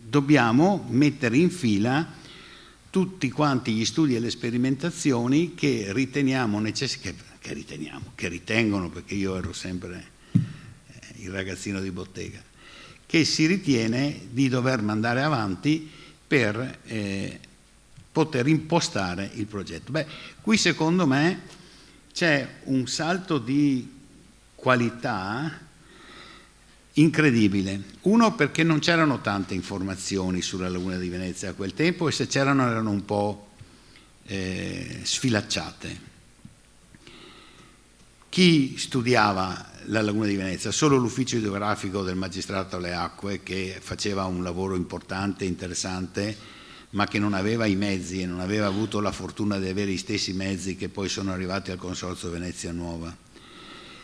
dobbiamo mettere in fila tutti quanti gli studi e le sperimentazioni che riteniamo che ritengono, perché io ero sempre il ragazzino di bottega, che si ritiene di dover mandare avanti per poter impostare il progetto. Beh, qui secondo me c'è un salto di qualità incredibile. Uno, perché non c'erano tante informazioni sulla Laguna di Venezia a quel tempo e se c'erano erano un po' sfilacciate. Chi studiava la Laguna di Venezia? Solo l'ufficio idrografico del magistrato alle acque, che faceva un lavoro importante, interessante, ma che non aveva i mezzi e non aveva avuto la fortuna di avere gli stessi mezzi che poi sono arrivati al Consorzio Venezia Nuova.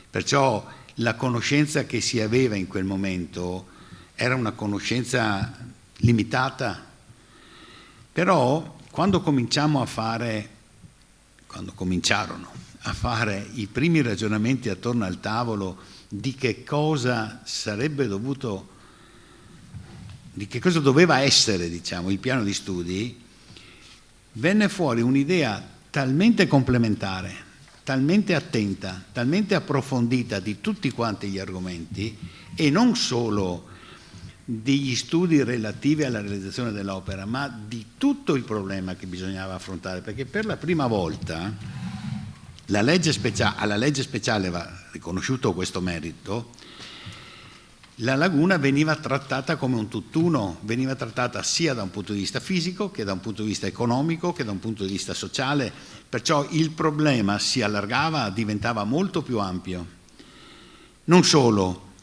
Perciò la conoscenza che si aveva in quel momento era una conoscenza limitata, però quando cominciarono a fare i primi ragionamenti attorno al tavolo di che cosa doveva essere, diciamo, il piano di studi, venne fuori un'idea talmente complementare, talmente attenta, talmente approfondita di tutti quanti gli argomenti e non solo degli studi relativi alla realizzazione dell'opera, ma di tutto il problema che bisognava affrontare, perché per la prima volta alla legge speciale va riconosciuto questo merito. La laguna veniva trattata come un tutt'uno, veniva trattata sia da un punto di vista fisico che da un punto di vista economico che da un punto di vista sociale, perciò il problema si allargava, diventava molto più ampio. Non solo,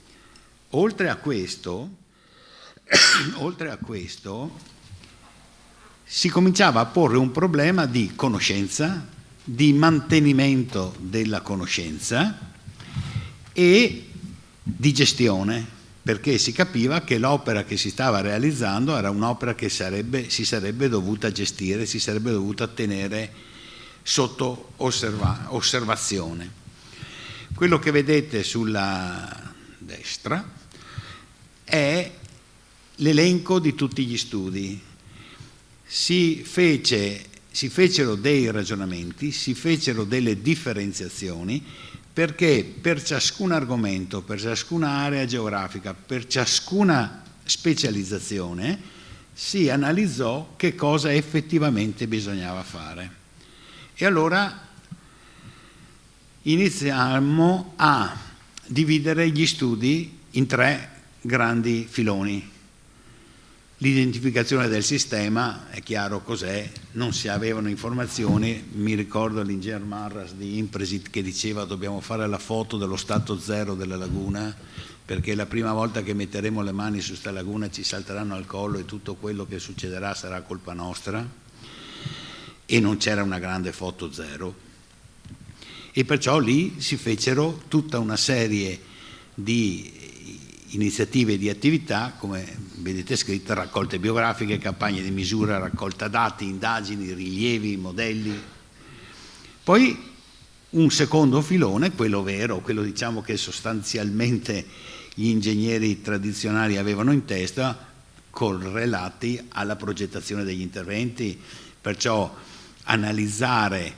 oltre a questo si cominciava a porre un problema di conoscenza, di mantenimento della conoscenza e di gestione, perché si capiva che l'opera che si stava realizzando era un'opera che si sarebbe dovuta gestire, si sarebbe dovuta tenere sotto osservazione. Quello che vedete sulla destra è l'elenco di tutti gli studi. Si fecero dei ragionamenti, si fecero delle differenziazioni, perché per ciascun argomento, per ciascuna area geografica, per ciascuna specializzazione si analizzò che cosa effettivamente bisognava fare. E allora iniziamo a dividere gli studi in 3 grandi filoni. L'identificazione del sistema, è chiaro cos'è, non si avevano informazioni, mi ricordo l'ingegner Marras di Impresit che diceva dobbiamo fare la foto dello stato zero della laguna, perché la prima volta che metteremo le mani su sta laguna ci salteranno al collo e tutto quello che succederà sarà colpa nostra, e non c'era una grande foto zero. E perciò lì si fecero tutta una serie di iniziative di attività, come vedete scritte, raccolte biografiche, campagne di misura, raccolta dati, indagini, rilievi, modelli, Poi un secondo filone, quello vero, quello diciamo che sostanzialmente gli ingegneri tradizionali avevano in testa, correlati alla progettazione degli interventi, perciò analizzare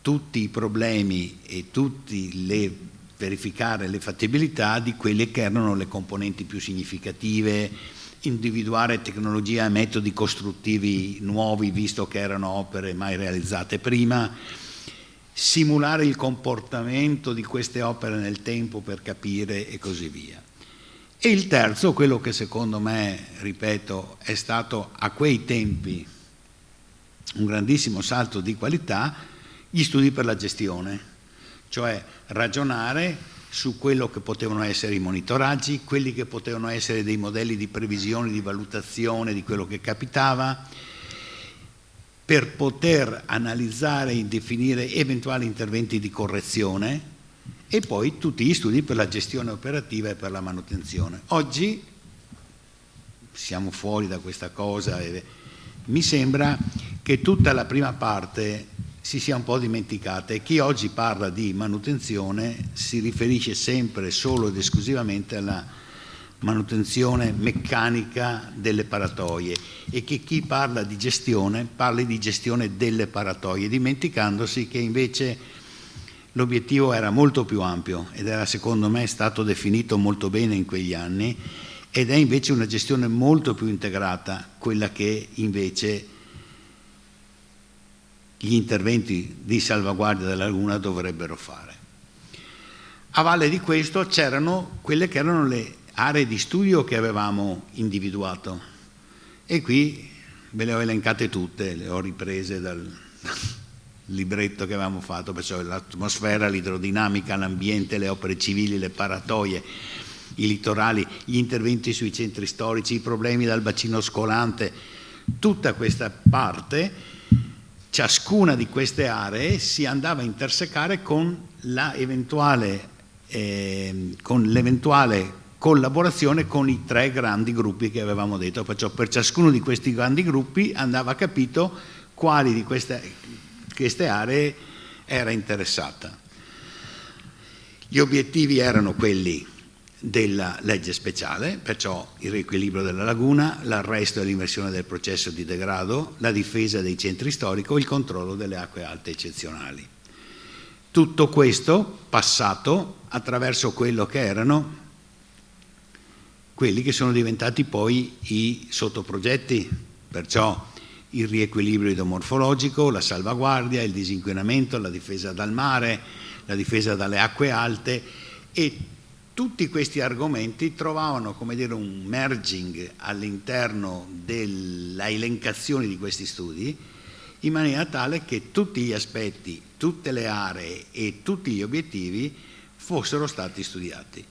tutti i problemi e verificare le fattibilità di quelle che erano le componenti più significative, individuare tecnologie e metodi costruttivi nuovi, visto che erano opere mai realizzate prima, simulare il comportamento di queste opere nel tempo per capire e così via. E il terzo, quello che secondo me, ripeto, è stato a quei tempi un grandissimo salto di qualità, gli studi per la gestione, cioè ragionare su quello che potevano essere i monitoraggi, quelli che potevano essere dei modelli di previsione, di valutazione di quello che capitava, per poter analizzare e definire eventuali interventi di correzione, e poi tutti gli studi per la gestione operativa e per la manutenzione. Oggi siamo fuori da questa cosa e mi sembra che tutta la prima parte si sia un po' dimenticata, e chi oggi parla di manutenzione si riferisce sempre solo ed esclusivamente alla manutenzione meccanica delle paratoie, e che chi parla di gestione parli di gestione delle paratoie, dimenticandosi che invece l'obiettivo era molto più ampio ed era, secondo me, stato definito molto bene in quegli anni, ed è invece una gestione molto più integrata quella che invece gli interventi di salvaguardia della laguna dovrebbero fare. A valle di questo c'erano quelle che erano le aree di studio che avevamo individuato, e qui ve le ho elencate tutte, le ho riprese dal libretto che avevamo fatto, perciò l'atmosfera, l'idrodinamica, l'ambiente, le opere civili, le paratoie, i litorali, gli interventi sui centri storici, i problemi dal bacino scolante, tutta questa parte, ciascuna di queste aree si andava a intersecare con l'eventuale collaborazione con i 3 grandi gruppi che avevamo detto, perciò per ciascuno di questi grandi gruppi andava capito quali di queste aree era interessata. Gli obiettivi erano quelli della legge speciale, perciò il riequilibrio della laguna, l'arresto e l'inversione del processo di degrado, la difesa dei centri storici, il controllo delle acque alte eccezionali. Tutto questo passato attraverso quello che erano quelli che sono diventati poi i sottoprogetti, perciò il riequilibrio idromorfologico, la salvaguardia, il disinquinamento, la difesa dal mare, la difesa dalle acque alte, e tutti questi argomenti trovavano, come dire, un merging all'interno della elencazione di questi studi, in maniera tale che tutti gli aspetti, tutte le aree e tutti gli obiettivi fossero stati studiati.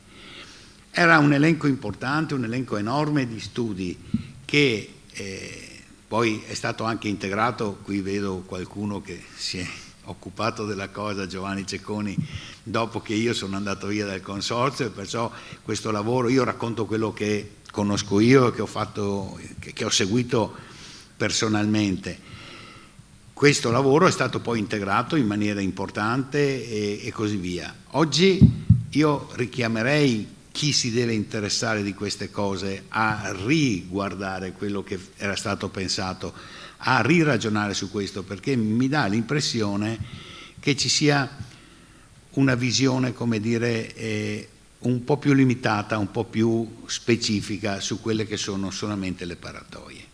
Era un elenco importante, un elenco enorme di studi che poi è stato anche integrato. Qui vedo qualcuno che si è occupato della cosa, Giovanni Cecconi, dopo che io sono andato via dal consorzio, e perciò questo lavoro, io racconto quello che conosco io e che ho fatto, che ho seguito personalmente. Questo lavoro è stato poi integrato in maniera importante e così via. Oggi io richiamerei chi si deve interessare di queste cose a riguardare quello che era stato pensato, a riragionare su questo, perché mi dà l'impressione che ci sia una visione, come dire, un po' più limitata, un po' più specifica su quelle che sono solamente le paratoie.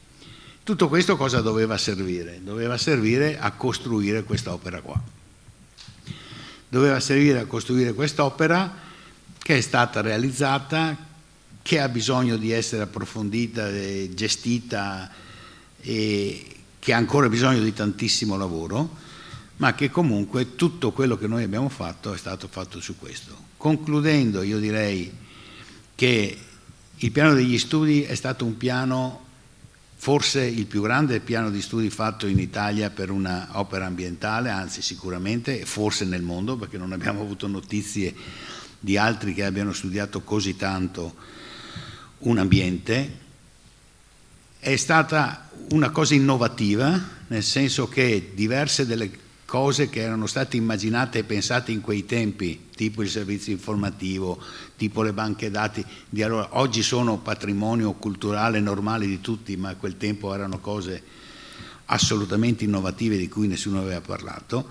Tutto questo cosa doveva servire? Doveva servire a costruire quest'opera qua. Doveva servire a costruire quest'opera che è stata realizzata, che ha bisogno di essere approfondita e gestita, e che ha ancora bisogno di tantissimo lavoro, ma che comunque tutto quello che noi abbiamo fatto è stato fatto su questo. Concludendo, io direi che il piano degli studi è stato un piano, forse il più grande piano di studi fatto in Italia per una opera ambientale, anzi sicuramente, forse nel mondo, perché non abbiamo avuto notizie di altri che abbiano studiato così tanto un ambiente. È stata una cosa innovativa, nel senso che diverse delle cose che erano state immaginate e pensate in quei tempi, tipo il servizio informativo, tipo le banche dati di allora, oggi sono patrimonio culturale normale di tutti, ma a quel tempo erano cose assolutamente innovative di cui nessuno aveva parlato,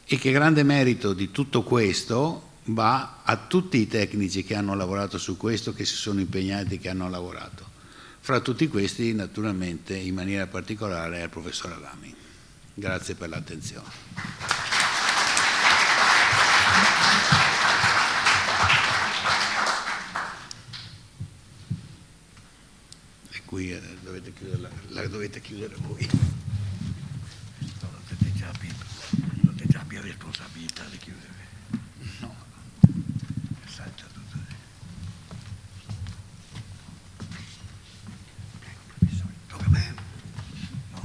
e che grande merito di tutto questo va a tutti i tecnici che hanno lavorato su questo, che si sono impegnati, che hanno lavorato. Fra tutti questi, naturalmente, in maniera particolare, al professor Adami. Grazie per l'attenzione. E qui dovete chiudere la dovete chiudere voi. Non te già abbia responsabilità di chiudere. No. Salta tutto. Tocca a me. No.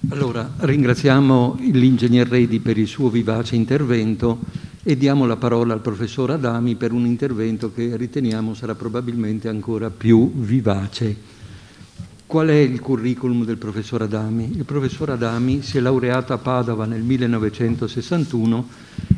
Allora, ringraziamo l'ingegner Redi per il suo vivace intervento e diamo la parola al professor Adami per un intervento che riteniamo sarà probabilmente ancora più vivace. Qual è il curriculum del professor Adami? Il professor Adami si è laureato a Padova nel 1961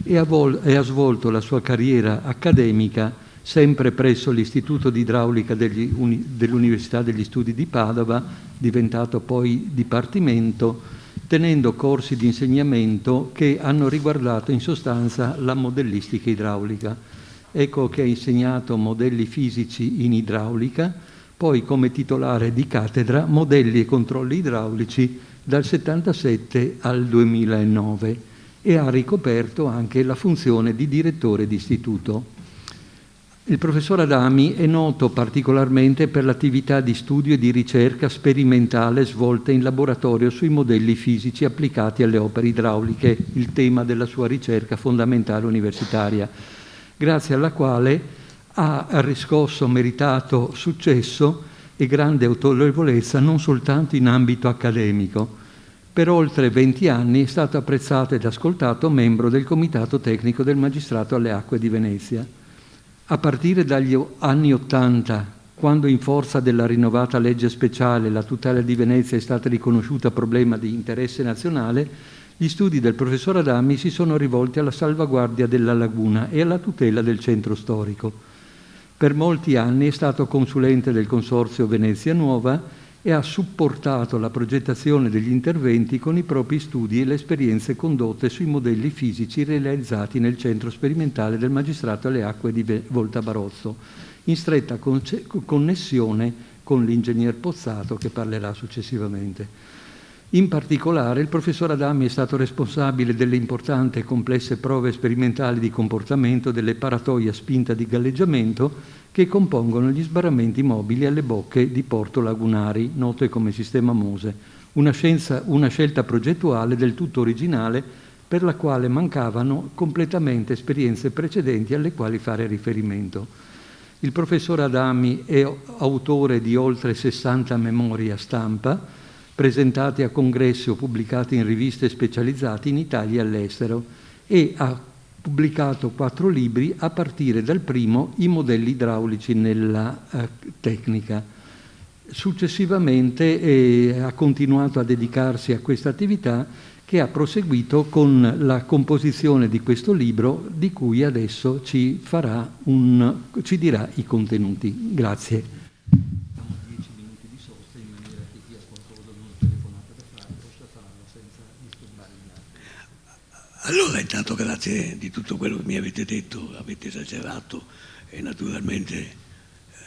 e ha svolto la sua carriera accademica sempre presso l'Istituto di Idraulica dell'Università degli Studi di Padova, diventato poi dipartimento, tenendo corsi di insegnamento che hanno riguardato in sostanza la modellistica idraulica. Ecco che ha insegnato modelli fisici in idraulica, poi come titolare di cattedra modelli e controlli idraulici dal 1977 al 2009 e ha ricoperto anche la funzione di direttore d'istituto. Il professor Adami è noto particolarmente per l'attività di studio e di ricerca sperimentale svolta in laboratorio sui modelli fisici applicati alle opere idrauliche, il tema della sua ricerca fondamentale universitaria, grazie alla quale ha riscosso meritato successo e grande autorevolezza non soltanto in ambito accademico. Per oltre 20 anni è stato apprezzato ed ascoltato membro del Comitato Tecnico del Magistrato alle Acque di Venezia. A partire dagli anni '80, quando in forza della rinnovata legge speciale la tutela di Venezia è stata riconosciuta problema di interesse nazionale, gli studi del professor Adami si sono rivolti alla salvaguardia della laguna e alla tutela del centro storico. Per molti anni è stato consulente del Consorzio Venezia Nuova e ha supportato la progettazione degli interventi con i propri studi e le esperienze condotte sui modelli fisici realizzati nel centro sperimentale del Magistrato alle Acque di Voltabarozzo, in stretta connessione con l'ingegner Pozzato che parlerà successivamente. In particolare il professor Adami è stato responsabile delle importanti e complesse prove sperimentali di comportamento delle paratoie a spinta di galleggiamento che compongono gli sbarramenti mobili alle bocche di Porto Lagunari, note come sistema Mose, una scelta progettuale del tutto originale per la quale mancavano completamente esperienze precedenti alle quali fare riferimento. Il professor Adami è autore di oltre 60 memorie a stampa, presentate a congressi o pubblicate in riviste specializzate in Italia e all'estero, e ha pubblicato 4 libri, a partire dal primo, I modelli idraulici nella tecnica. Successivamente ha continuato a dedicarsi a questa attività, che ha proseguito con la composizione di questo libro, di cui adesso ci dirà i contenuti. Grazie. Allora, intanto grazie di tutto quello che mi avete detto, avete esagerato e naturalmente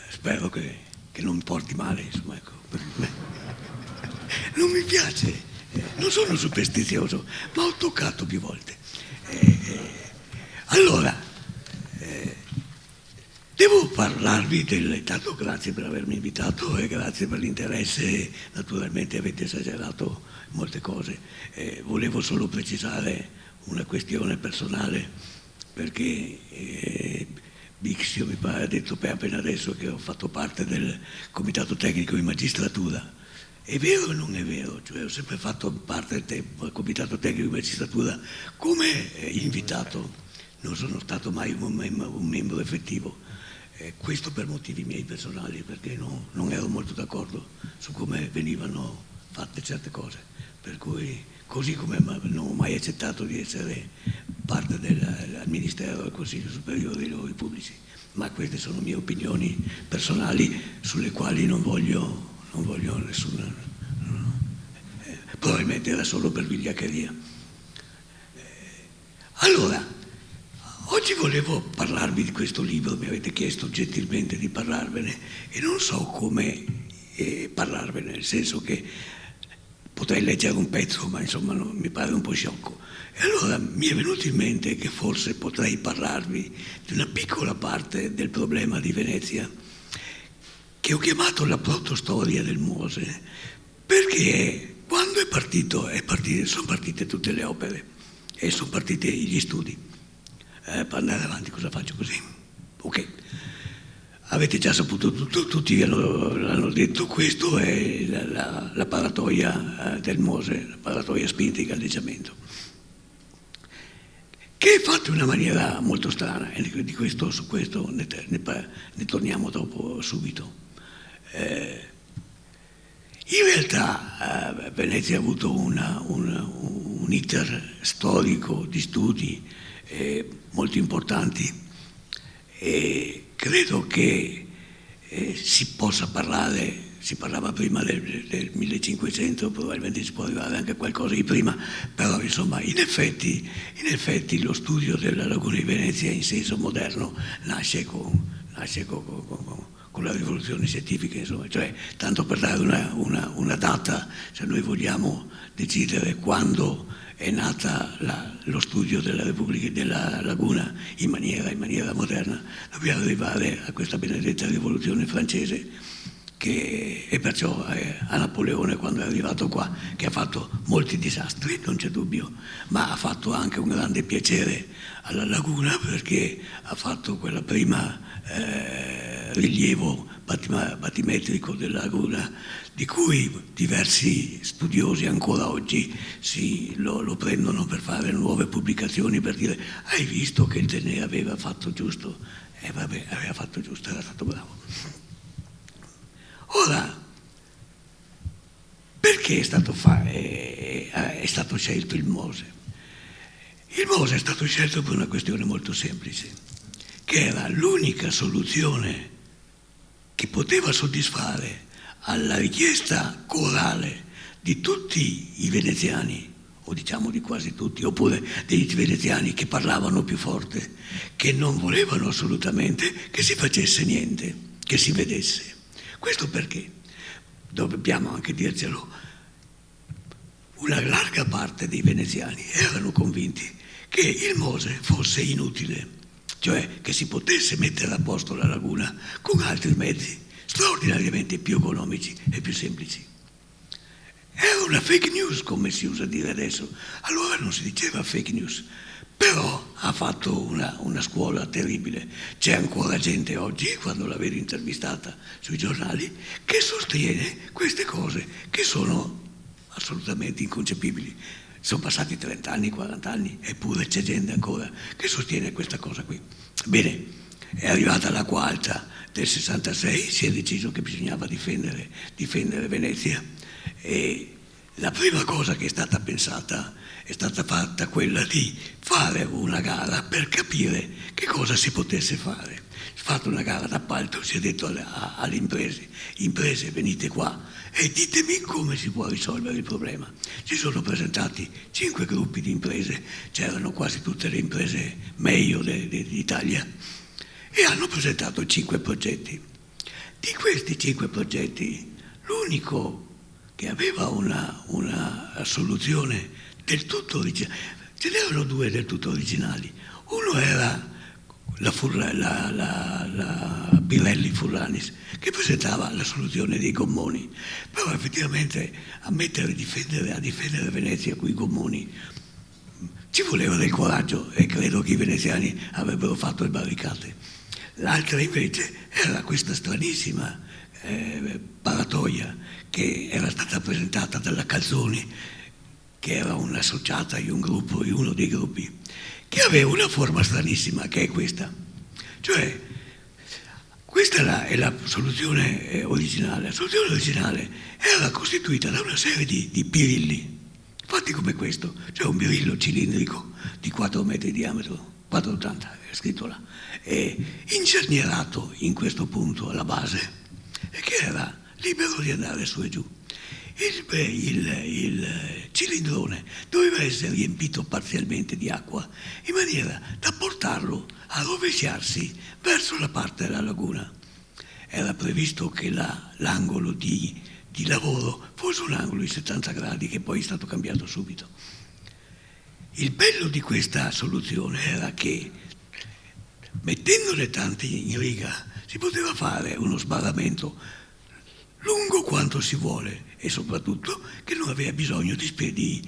spero che non mi porti male, insomma, ecco. Non mi piace, non sono superstizioso, ma ho toccato più volte. Allora, devo parlarvi intanto grazie per avermi invitato e grazie per l'interesse, naturalmente avete esagerato molte cose. Volevo solo precisare una questione personale, perché Bixio, mi pare, ha detto appena adesso che ho fatto parte del comitato tecnico di magistratura. È vero o non è vero? Cioè, ho sempre fatto parte del comitato tecnico di magistratura come invitato, non sono stato mai un membro effettivo. Questo per motivi miei personali, perché non ero molto d'accordo su come venivano fatte certe cose, per cui così come non ho mai accettato di essere parte del Ministero del Consiglio Superiore dei Lavori Pubblici, ma queste sono mie opinioni personali sulle quali non voglio nessuna, probabilmente era solo per vigliaccheria. Allora, oggi volevo parlarvi di questo libro, mi avete chiesto gentilmente di parlarvene e non so come parlarvene, nel senso che potrei leggere un pezzo, ma insomma mi pare un po' sciocco. E allora mi è venuto in mente che forse potrei parlarvi di una piccola parte del problema di Venezia, che ho chiamato la protostoria del Mose, perché quando sono partite tutte le opere e sono partiti gli studi. Per andare avanti cosa faccio così? Ok. Avete già saputo tutto, tutti l'hanno detto, questo è la paratoia del Mose, la paratoia spinta di galleggiamento, che è fatta in una maniera molto strana, e su questo ne torniamo dopo subito. In realtà Venezia ha avuto un iter storico di studi molto importanti e credo che si parlava prima del 1500, probabilmente si può arrivare anche a qualcosa di prima, però insomma in effetti lo studio della laguna di Venezia in senso moderno nasce con la rivoluzione scientifica, insomma, cioè tanto per dare una data, se noi vogliamo decidere quando è nata lo studio della Repubblica della Laguna in maniera moderna, dobbiamo arrivare a questa benedetta rivoluzione francese, e perciò a Napoleone, quando è arrivato qua, che ha fatto molti disastri, non c'è dubbio, ma ha fatto anche un grande piacere alla laguna, perché ha fatto quella prima rilievo batimetrico della laguna, di cui diversi studiosi ancora oggi lo prendono per fare nuove pubblicazioni, per dire: hai visto che il Tenè aveva fatto giusto? Vabbè, aveva fatto giusto, era stato bravo. Ora, perché è stato scelto il Mose? Il Mose è stato scelto per una questione molto semplice, che era l'unica soluzione che poteva soddisfare alla richiesta corale di tutti i veneziani, o diciamo di quasi tutti, oppure dei veneziani che parlavano più forte, che non volevano assolutamente che si facesse niente, che si vedesse. Questo perché, dobbiamo anche dircelo, una larga parte dei veneziani erano convinti che il Mose fosse inutile, cioè che si potesse mettere a posto la laguna con altri mezzi straordinariamente più economici e più semplici. Era una fake news, come si usa dire adesso. Allora non si diceva fake news, però ha fatto una scuola terribile. C'è ancora gente oggi, quando la vedo intervistata sui giornali, che sostiene queste cose che sono assolutamente inconcepibili. Sono passati 30 anni, 40 anni, eppure c'è gente ancora che sostiene questa cosa qui. Bene, è arrivata l'acqua alta del 66, si è deciso che bisognava difendere Venezia, e la prima cosa che è stata pensata è stata fatta quella di fare una gara per capire che cosa si potesse fare. Si è fatta una gara d'appalto, si è detto alle imprese venite qua e ditemi come si può risolvere il problema. Si sono presentati 5 gruppi di imprese, c'erano quasi tutte le imprese meglio d'Italia, e hanno presentato 5 progetti. Di questi 5 progetti, l'unico che aveva una soluzione del tutto originale, ce n'erano 2 del tutto originali. Uno era la Pirelli Furlanis, che presentava la soluzione dei gommoni, però effettivamente a difendere Venezia con i gommoni ci voleva del coraggio, e credo che i veneziani avrebbero fatto le barricate. L'altra invece era questa stranissima paratoia che era stata presentata dalla Calzoni, che era un'associata in un gruppo, in uno dei gruppi, che aveva una forma stranissima, che è questa. Cioè, questa è la soluzione originale. La soluzione originale era costituita da una serie di birilli, fatti come questo, cioè un birillo cilindrico di 4 metri di diametro, 4,80 è scritto là, e incernierato in questo punto alla base, e che era libero di andare su e giù. Il cilindrone doveva essere riempito parzialmente di acqua in maniera da portarlo a rovesciarsi verso la parte della laguna. Era previsto che l'angolo di lavoro fosse un angolo di 70 gradi che poi è stato cambiato subito. Il bello di questa soluzione era che mettendole tante in riga si poteva fare uno sbarramento lungo quanto si vuole e soprattutto che non aveva bisogno di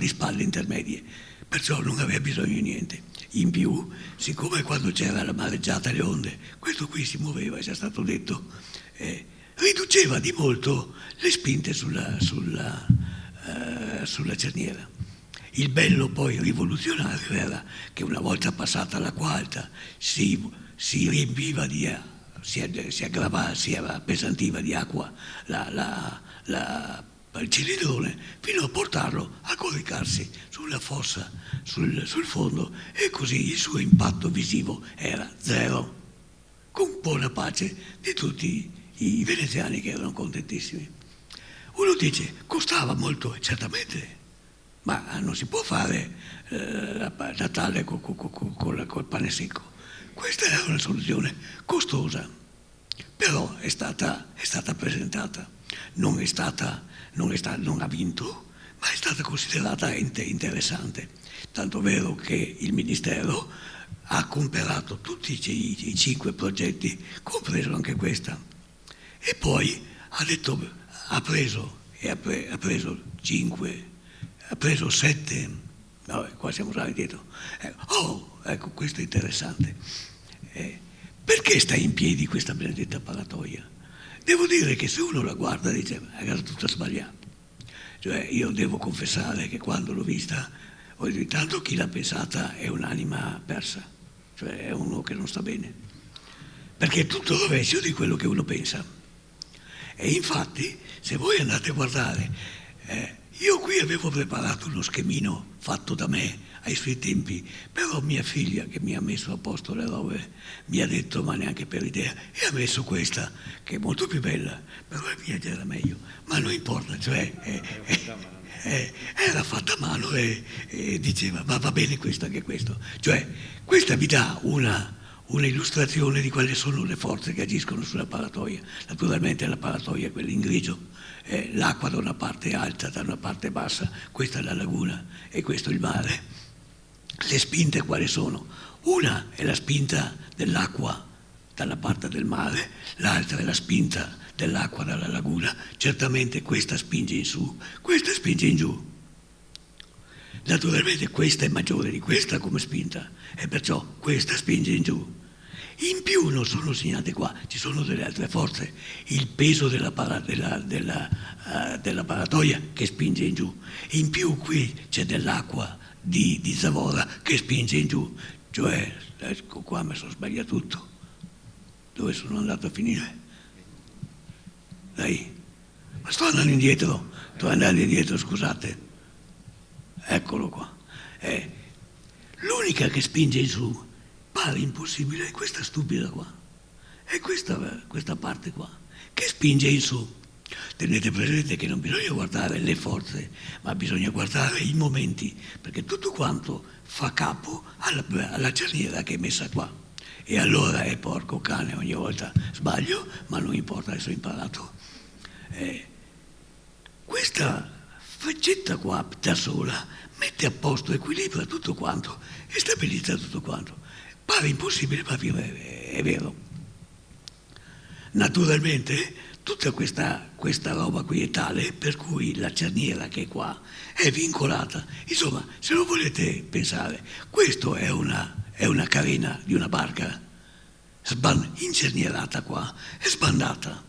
spalle intermedie, perciò non aveva bisogno di niente. In più, siccome quando c'era la mareggiata, le onde, questo qui si muoveva, è già stato detto, riduceva di molto le spinte sulla cerniera. Il bello poi rivoluzionario era che una volta passata l'acqua alta si riempiva si appesantiva di acqua il cilindrone fino a portarlo a coricarsi sulla fossa, sul fondo, e così il suo impatto visivo era zero, con buona pace di tutti i veneziani che erano contentissimi. Uno dice, costava molto, certamente, ma non si può fare Natale col pane secco. Questa era una soluzione costosa, però è stata presentata, non ha vinto, ma è stata considerata interessante, tanto vero che il Ministero ha comprato tutti i 5 progetti, compreso anche questa, e poi ha preso 7, no, qua siamo già indietro. Ecco, questo è interessante. Perché sta in piedi questa benedetta paratoia? Devo dire che se uno la guarda dice, era tutta sbagliata. Cioè, io devo confessare che quando l'ho vista, ho detto, intanto chi l'ha pensata è un'anima persa, cioè è uno che non sta bene. Perché è tutto rovescio di quello che uno pensa. E infatti, se voi andate a guardare, io qui avevo preparato uno schemino fatto da me ai suoi tempi, però mia figlia, che mi ha messo a posto le robe, mi ha detto, ma neanche per idea, e ha messo questa, che è molto più bella, però la mia era meglio, ma non importa, cioè era fatta a mano e diceva, ma va bene questa che questo, cioè questa vi dà una illustrazione di quali sono le forze che agiscono sulla paratoia. Naturalmente la paratoia è quella in grigio, l'acqua da una parte alta, da una parte bassa, questa è la laguna e questo è il mare. Le spinte quali sono? Una è la spinta dell'acqua dalla parte del mare, l'altra è la spinta dell'acqua dalla laguna. Certamente questa spinge in su, questa spinge in giù. Naturalmente questa è maggiore di questa come spinta e perciò questa spinge in giù. In più non sono segnate qua, ci sono delle altre forze, il peso della paratoia che spinge in giù. In più qui c'è dell'acqua di Zavora che spinge in giù, cioè, ecco qua mi sono sbagliato tutto. Dove sono andato a finire? Dai, ma sto andando indietro, scusate. Eccolo qua. L'unica che spinge in su pare impossibile è questa stupida qua. È questa parte qua che spinge in su. Tenete presente che non bisogna guardare le forze, ma bisogna guardare i momenti, perché tutto quanto fa capo alla cerniera che è messa qua. E allora porco cane, ogni volta sbaglio, ma non importa, adesso ho imparato. Questa freccetta qua da sola mette a posto, equilibra tutto quanto e stabilizza tutto quanto. Pare impossibile, ma è vero. Naturalmente tutta questa roba qui è tale per cui la cerniera che è qua è vincolata. Insomma, se lo volete pensare, questo è una carena di una barca, incernierata qua, è sbandata.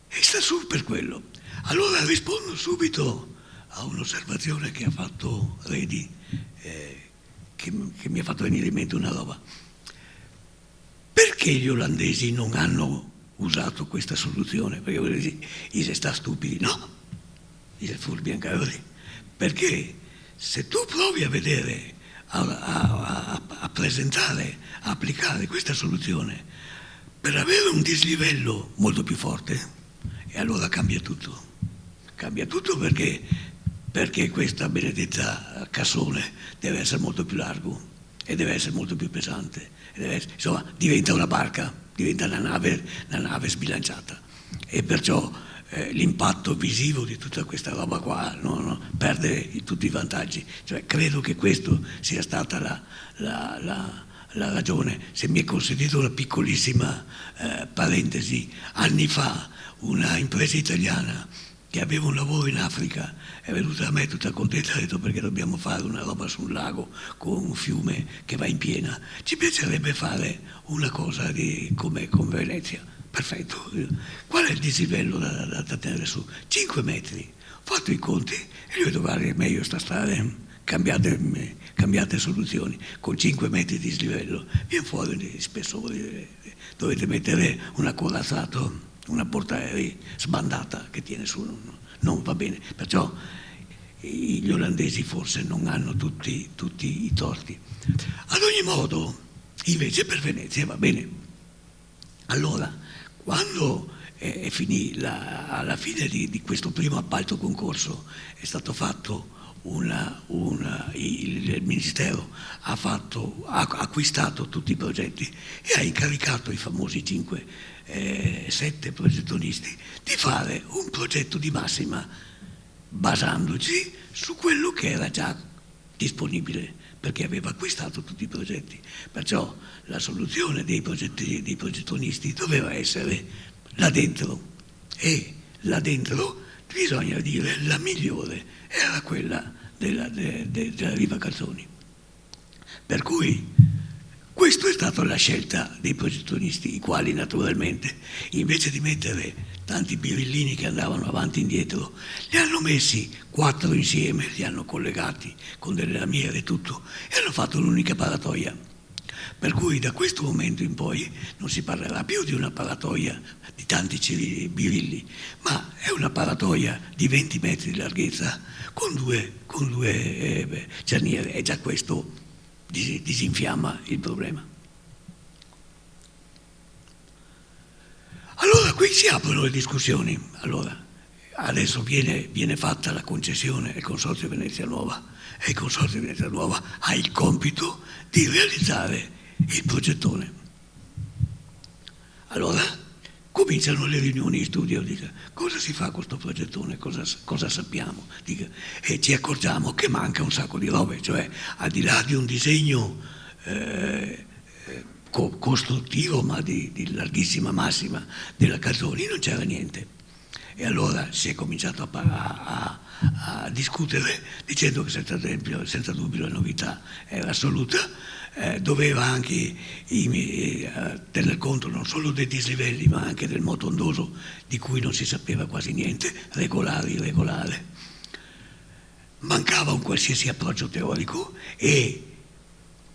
E sta su per quello. Allora rispondo subito a un'osservazione che ha fatto Redi, che mi ha fatto venire in mente una roba. Perché gli olandesi non hanno usato questa soluzione? Perché voglio dire, sta stupidi? No, i furbi anche così. Perché se tu provi a vedere, a presentare, a applicare questa soluzione per avere un dislivello molto più forte, e allora cambia tutto. Cambia tutto perché questa benedetta cassone deve essere molto più largo e deve essere molto più pesante. Insomma, diventa una barca, diventa una nave sbilanciata. E perciò l'impatto visivo di tutta questa roba qua perde tutti i vantaggi. Cioè, credo che questo sia stata la ragione. Se mi è consentito una piccolissima parentesi, anni fa una impresa italiana che aveva un lavoro in Africa è venuta a me tutta contenta, ha detto perché dobbiamo fare una roba sul lago con un fiume che va in piena, ci piacerebbe fare una cosa come Venezia. Perfetto, qual è il dislivello da tenere su? 5 metri, ho fatto i conti e gli ho detto guarda è meglio sta strada, cambiate soluzioni, con 5 metri di dislivello viene fuori di spessore, dovete mettere un accorazzato, una portaerei sbandata che tiene su, non va bene. Perciò gli olandesi forse non hanno tutti i torti. Ad ogni modo, invece per Venezia va bene. Allora, quando finì alla fine di questo primo appalto concorso, è stato fatto il Ministero ha acquistato tutti i progetti e ha incaricato i famosi 7 progettonisti di fare un progetto di massima basandoci su quello che era già disponibile, perché aveva acquistato tutti i progetti. Perciò la soluzione dei progettonisti doveva essere là dentro, e là dentro bisogna dire la migliore era quella della Riva Calzoni. Per cui questa è stata la scelta dei progettonisti, i quali naturalmente invece di mettere tanti birillini che andavano avanti e indietro, li hanno messi 4 insieme, li hanno collegati con delle lamiere e tutto, e hanno fatto un'unica paratoia. Per cui da questo momento in poi non si parlerà più di una paratoia di tanti birilli, ma è una paratoia di 20 metri di larghezza con due cerniere, e già questo disinfiamma il problema. Allora qui si aprono le discussioni. Allora, adesso viene fatta la concessione al Consorzio Venezia Nuova, e il Consorzio Venezia Nuova ha il compito di realizzare il progettone. Allora cominciano le riunioni in studio, dice, cosa si fa con questo progettone, cosa sappiamo, dice, e ci accorgiamo che manca un sacco di robe, cioè al di là di un disegno costruttivo ma di larghissima massima della Calzoni non c'era niente. E allora si è cominciato a discutere dicendo che senza dubbio la novità era assoluta, doveva anche tener conto non solo dei dislivelli ma anche del moto ondoso di cui non si sapeva quasi niente, regolare, irregolare. Mancava un qualsiasi approccio teorico, e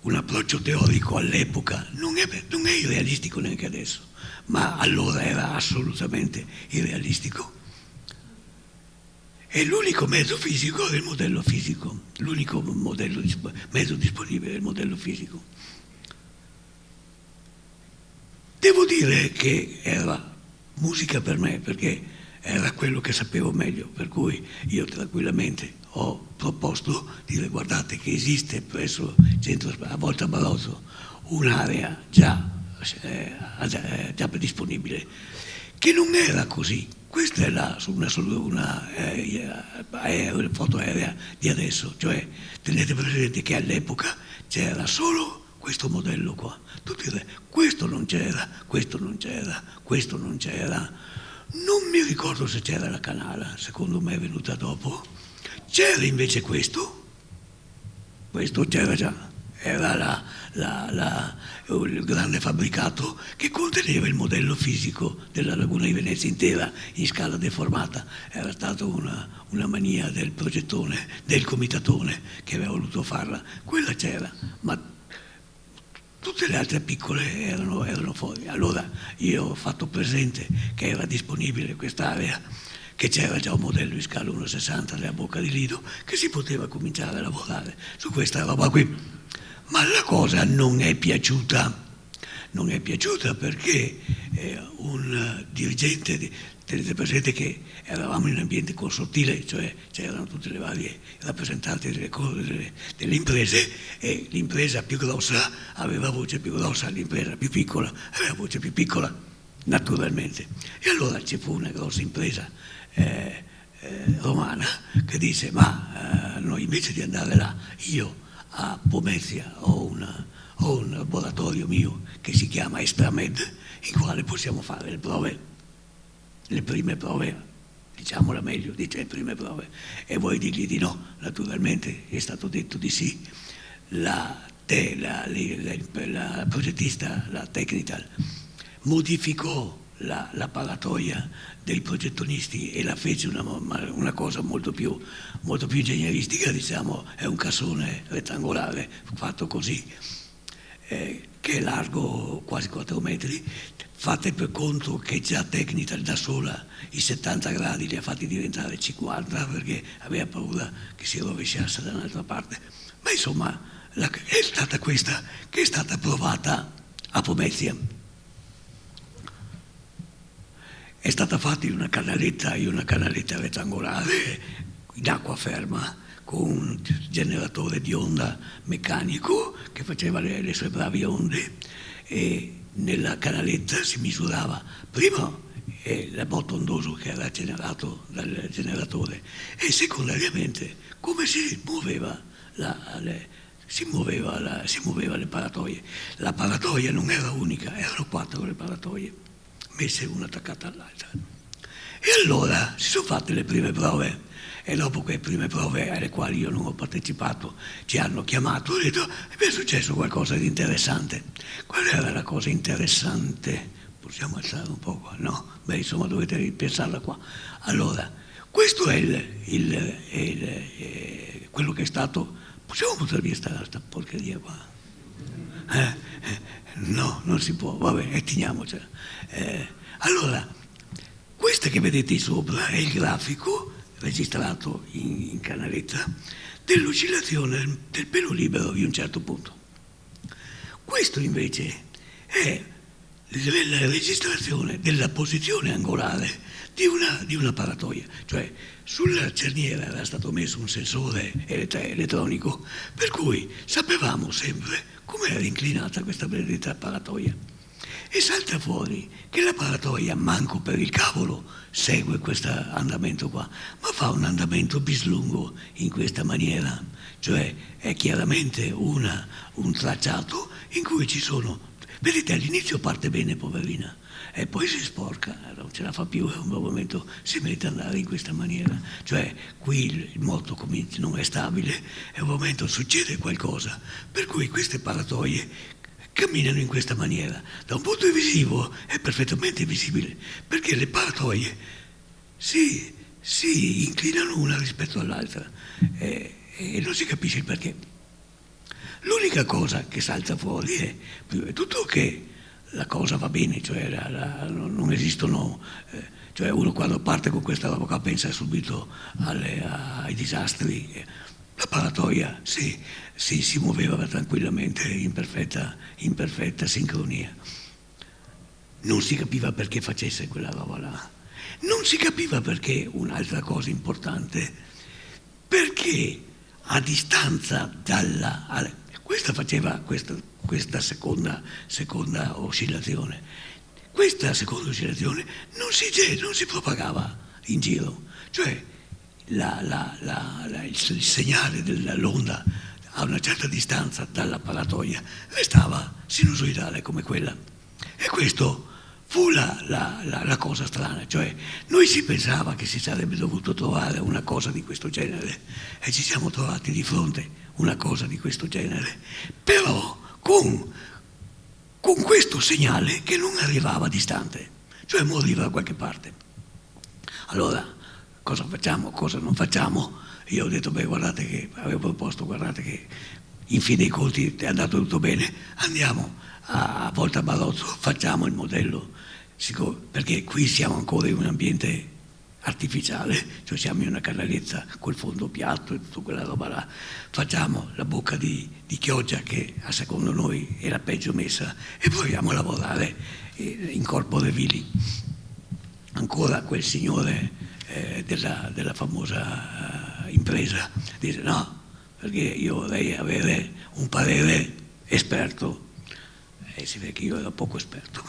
un approccio teorico all'epoca non è irrealistico neanche adesso, ma allora era assolutamente irrealistico. E l'unico mezzo fisico era il modello fisico, l'unico mezzo disponibile è il modello fisico. Devo dire che era musica per me, perché era quello che sapevo meglio, per cui io tranquillamente ho proposto di dire guardate che esiste presso il centro a Volta Barozzo un'area già disponibile, che non era così. Questa è una foto aerea di adesso, cioè tenete presente che all'epoca c'era solo questo modello qua, questo non c'era, questo non c'era, questo non c'era, non mi ricordo se c'era la Canala, secondo me è venuta dopo, c'era invece questo c'era già, era il grande fabbricato che conteneva il modello fisico della laguna di Venezia intera in scala deformata. Era stata una mania del progettone, del comitatone che aveva voluto farla. Quella c'era, ma tutte le altre piccole erano fuori. Allora io ho fatto presente che era disponibile quest'area, che c'era già un modello in scala 1,60 della Bocca di Lido, che si poteva cominciare a lavorare su questa roba qui. Ma la cosa non è piaciuta perché un dirigente, tenete presente che eravamo in un ambiente consortile, cioè c'erano tutte le varie rappresentanti delle imprese, e l'impresa più grossa aveva voce più grossa, l'impresa più piccola aveva voce più piccola, naturalmente. E allora ci fu una grossa impresa romana che disse: ma noi invece di andare là, io a Pomezia ho un laboratorio mio che si chiama Estramed, in quale possiamo fare le prime prove, diciamola meglio, dice le prime prove, e voi digli di no. Naturalmente è stato detto di sì. La progettista, la Technital, modificò la paratoia dei progettonisti e la fece una cosa molto più ingegneristica, diciamo. È un cassone rettangolare fatto così, che è largo quasi 4 metri. Fate per conto che già Technital da sola i 70 gradi li ha fatti diventare 50, perché aveva paura che si rovesciasse da un'altra parte. Ma insomma è stata questa che è stata provata a Pomezia. È stata fatta in una canaletta rettangolare in acqua ferma, con un generatore di onda meccanico che faceva le sue bravi onde, e nella canaletta si misurava prima il botto ondoso che era generato dal generatore, e secondariamente come si muoveva le paratoie. La paratoia non era unica, erano 4 le paratoie messe una attaccata all'altra. E allora si sono fatte le prime prove, e dopo quelle prime prove alle quali io non ho partecipato ci hanno chiamato e ho detto: è successo qualcosa di interessante. Qual era la cosa interessante? Possiamo alzare un po' qua? No? Beh, insomma, dovete ripensarla qua. Allora, questo è quello che è stato. Possiamo buttare via sta porcheria qua? No, non si può, vabbè, teniamocela. Allora, questa che vedete sopra è il grafico registrato in canaletta dell'oscillazione del pelo libero di un certo punto. Questo invece è la registrazione della posizione angolare di una paratoia, cioè sulla cerniera era stato messo un sensore elettronico, per cui sapevamo sempre come era inclinata questa benedetta paratoia. E salta fuori che la paratoia, manco per il cavolo, segue questo andamento qua, ma fa un andamento bislungo in questa maniera, cioè è chiaramente un tracciato in cui ci sono, vedete, all'inizio parte bene, poverina, e poi si sporca, non ce la fa più, e a un momento si mette ad andare in questa maniera, cioè qui il moto non è stabile, e a un momento succede qualcosa, per cui queste paratoie camminano in questa maniera. Da un punto visivo è perfettamente visibile, perché le paratoie si inclinano una rispetto all'altra, e non si capisce il perché. L'unica cosa che salta fuori è prima di tutto che la cosa va bene, cioè non esistono, cioè uno quando parte con questa roba qua pensa subito ai disastri. La paratoia si muoveva tranquillamente in perfetta sincronia. Non si capiva perché facesse quella roba là. Non si capiva perché, un'altra cosa importante, perché a distanza questa faceva questa seconda oscillazione. Questa seconda oscillazione non si propagava in giro, cioè il segnale dell'onda a una certa distanza dalla paratoia restava sinusoidale come quella. E questo fu la cosa strana, cioè noi si pensava che si sarebbe dovuto trovare una cosa di questo genere, e ci siamo trovati di fronte una cosa di questo genere, però con questo segnale che non arrivava distante, cioè moriva da qualche parte. Allora, cosa facciamo, cosa non facciamo? Io ho detto, guardate che, avevo proposto, guardate che in fin dei conti è andato tutto bene, andiamo a Volta Barozzo, facciamo il modello, perché qui siamo ancora in un ambiente artificiale, cioè siamo in una canalezza col fondo piatto e tutta quella roba là, facciamo la bocca di Chioggia che a secondo noi era peggio messa e proviamo a lavorare in corpore vili. Ancora quel signore della famosa impresa dice no, perché io vorrei avere un parere esperto, e si vede che io ero poco esperto,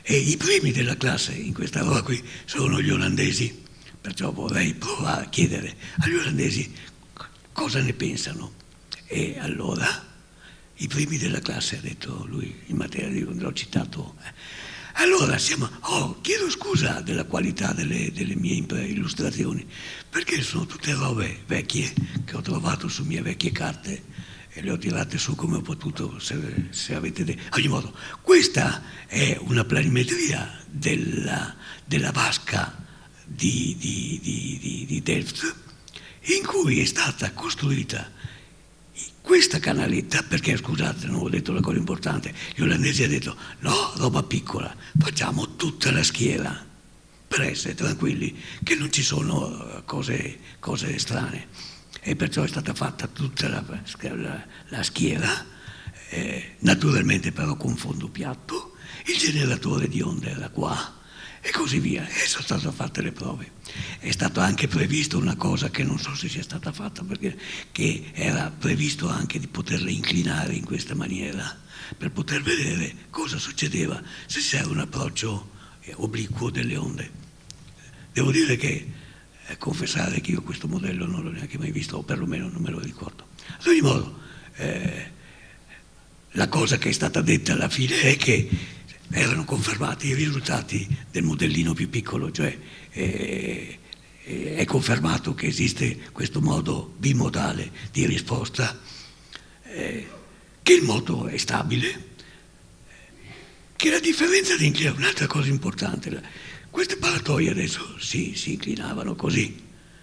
e i primi della classe in questa roba qui sono gli olandesi, perciò vorrei provare a chiedere agli olandesi cosa ne pensano. E allora i primi della classe, ha detto lui in materia di, l'ho citato, allora chiedo scusa della qualità delle mie illustrazioni, perché sono tutte robe vecchie che ho trovato su mie vecchie carte e le ho tirate su come ho potuto, se avete ogni modo, questa è una planimetria della vasca di Delft, in cui è stata costruita questa canaletta, perché scusate, non ho detto la cosa importante, gli olandesi hanno detto no, roba piccola, facciamo tutta la schiera per essere tranquilli che non ci sono cose strane. E perciò è stata fatta tutta la schiera, naturalmente però con fondo piatto, il generatore di onde era qua e così via, e sono state fatte le prove. È stato anche previsto una cosa che non so se sia stata fatta, perché che era previsto anche di poterle inclinare in questa maniera, per poter vedere cosa succedeva se c'era un approccio obliquo delle onde. Devo dire che confessare che io questo modello non l'ho neanche mai visto, o perlomeno non me lo ricordo. Ad ogni modo, la cosa che è stata detta alla fine è che erano confermati i risultati del modellino più piccolo, cioè è confermato che esiste questo modo bimodale di risposta, che il moto è stabile, che la differenza di inclinazione, un'altra cosa importante, queste paratoie adesso si inclinavano così,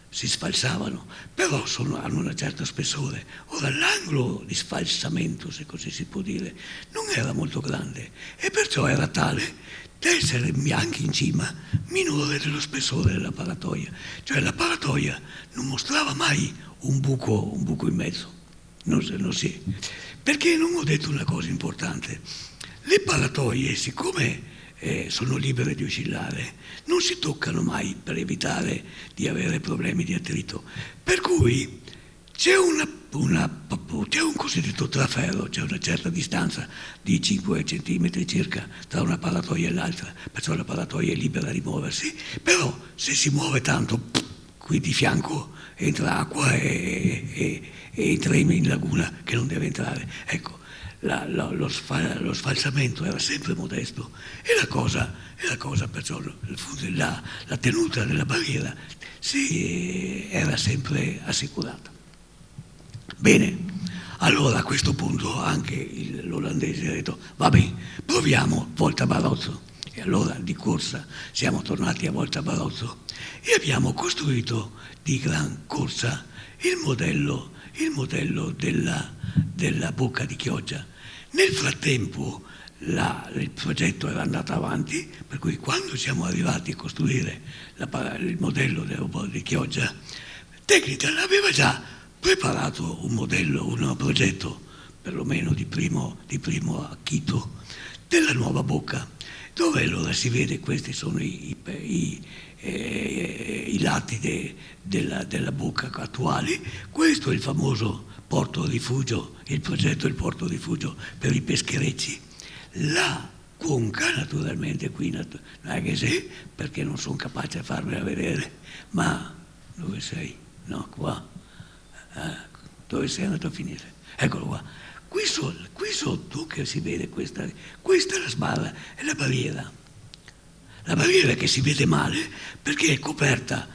si sfalsavano, però hanno una certa spessore. Ora l'angolo di sfalsamento, se così si può dire, non era molto grande e perciò era tale da essere anche in cima minore dello spessore della paratoia. Cioè la paratoia non mostrava mai un buco in mezzo, perché non ho detto una cosa importante. Le paratoie, siccome sono libere di oscillare, non si toccano mai per evitare di avere problemi di attrito, per cui c'è un cosiddetto traferro, c'è una certa distanza di 5 centimetri circa tra una paratoia e l'altra, perciò la paratoia è libera di muoversi, però se si muove tanto qui di fianco entra acqua e entra in laguna che non deve entrare. Ecco, lo sfalsamento era sempre modesto e la cosa perciò la tenuta della barriera era sempre assicurata. Bene, allora a questo punto anche l'olandese ha detto va bene, proviamo Volta Barozzo, e allora di corsa siamo tornati a Volta Barozzo e abbiamo costruito di gran corsa il modello della bocca di Chioggia. Nel frattempo il progetto era andato avanti, per cui quando siamo arrivati a costruire il modello della bocca di Chioggia, Technitel aveva già preparato un modello, un progetto perlomeno di primo acchito della nuova bocca, dove allora si vede questi sono i lati della bocca attuali. Questo è il famoso porto rifugio, il progetto del porto rifugio per i pescherecci. La conca, naturalmente, qui non è che sei, perché non sono capace a farmela vedere, ma dove sei? No, qua. Dove sei andato a finire? Eccolo qua. Qui sotto che si vede questa è la sbarra, è la barriera. La barriera che si vede male perché è coperta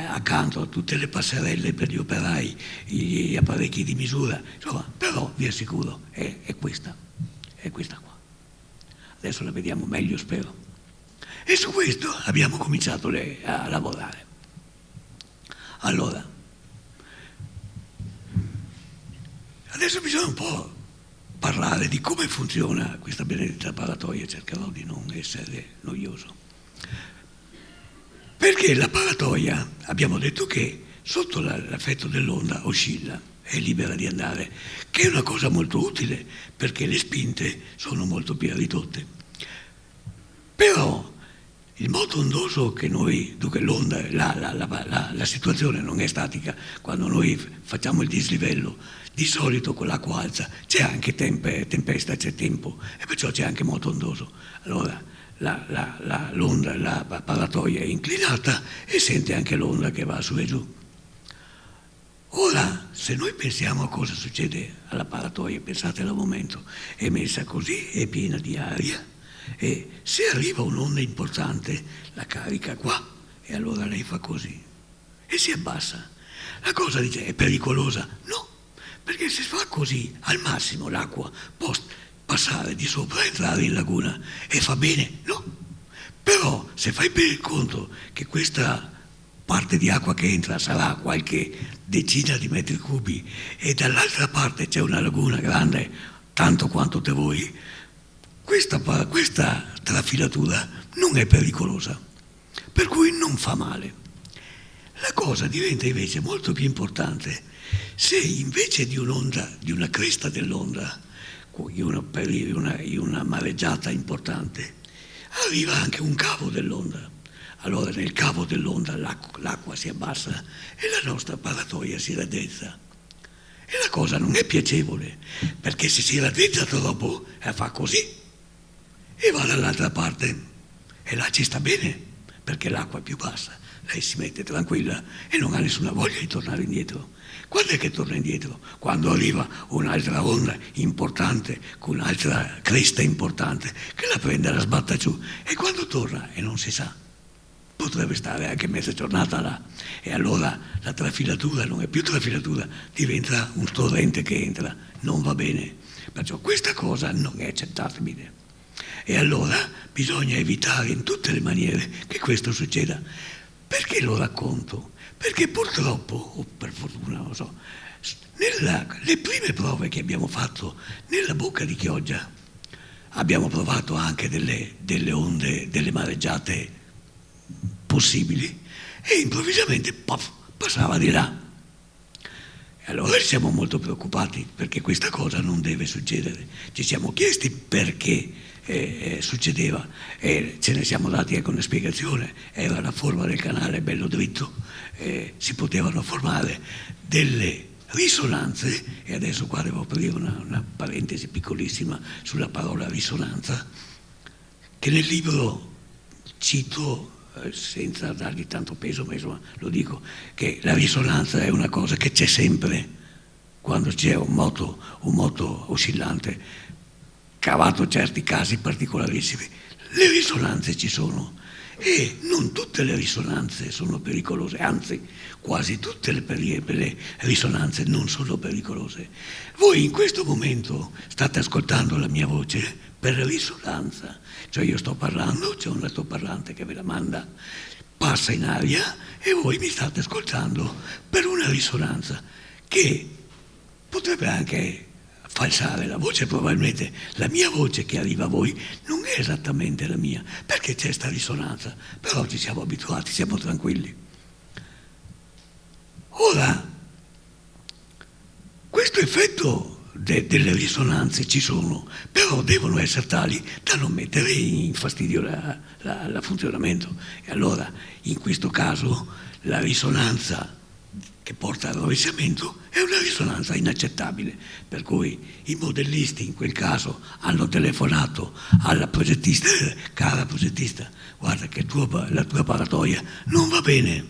accanto a tutte le passerelle per gli operai, gli apparecchi di misura, insomma, però vi assicuro è questa qua. Adesso la vediamo meglio, spero. E su questo abbiamo cominciato a lavorare. Allora, adesso bisogna un po' parlare di come funziona questa benedetta paratoia, cercherò di non essere noioso. Perché la paratoia, abbiamo detto che sotto l'effetto dell'onda oscilla, è libera di andare, che è una cosa molto utile perché le spinte sono molto più ridotte. Però il moto ondoso che noi, dunque l'onda, la situazione non è statica, quando noi facciamo il dislivello, di solito con l'acqua alza c'è anche tempesta, c'è tempo e perciò c'è anche moto ondoso. Allora l'onda, la paratoia è inclinata e sente anche l'onda che va su e giù. Ora, se noi pensiamo a cosa succede alla paratoia, pensate al momento, è messa così, è piena di aria e se arriva un'onda importante la carica qua e allora lei fa così e si abbassa. La cosa dice è pericolosa? No, perché se fa così al massimo l'acqua può passare di sopra e entrare in laguna e fa bene? No, però se fai per il conto che questa parte di acqua che entra sarà qualche decina di metri cubi e dall'altra parte c'è una laguna grande tanto quanto te vuoi, questa trafilatura non è pericolosa, per cui non fa male. La cosa diventa invece molto più importante se invece di un'onda, di una cresta dell'onda, in una mareggiata importante, arriva anche un cavo dell'onda. Allora nel cavo dell'onda l'acqua si abbassa e la nostra paratoia si raddrizza. E la cosa non è piacevole, perché se si raddrizza troppo fa così e va dall'altra parte e là ci sta bene, perché l'acqua è più bassa. Lei si mette tranquilla e non ha nessuna voglia di tornare indietro. Quando è che torna indietro? Quando arriva un'altra onda importante, con un'altra cresta importante, che la prende e la sbatta giù. E quando torna, e non si sa, potrebbe stare anche mezza giornata là. E allora la trafilatura non è più trafilatura, diventa un torrente che entra. Non va bene. Perciò questa cosa non è accettabile. E allora bisogna evitare in tutte le maniere che questo succeda. Perché lo racconto? Perché purtroppo, o per fortuna, non lo so, le prime prove che abbiamo fatto nella bocca di Chioggia abbiamo provato anche delle onde, delle mareggiate possibili e improvvisamente passava di là. E allora ci siamo molto preoccupati perché questa cosa non deve succedere. Ci siamo chiesti perché succedeva e ce ne siamo dati anche una spiegazione. Era la forma del canale bello dritto, si potevano formare delle risonanze e adesso qua devo aprire una parentesi piccolissima sulla parola risonanza che nel libro cito senza dargli tanto peso, ma insomma lo dico, che la risonanza è una cosa che c'è sempre quando c'è un moto oscillante, cavato certi casi particolarissimi. Le risonanze ci sono e non tutte le risonanze sono pericolose, anzi quasi tutte le risonanze non sono pericolose. Voi in questo momento state ascoltando la mia voce per risonanza, cioè io sto parlando, c'è un altoparlante che ve la manda, passa in aria e voi mi state ascoltando per una risonanza che potrebbe anche falsare la voce. Probabilmente la mia voce che arriva a voi non è esattamente la mia, perché c'è sta risonanza, però ci siamo abituati, siamo tranquilli. Ora, questo effetto delle risonanze ci sono, però devono essere tali da non mettere in fastidio il funzionamento. E allora, in questo caso, la risonanza che porta al rovesciamento è una risonanza inaccettabile, per cui i modellisti in quel caso hanno telefonato alla progettista: cara progettista, guarda che la tua paratoia non va bene,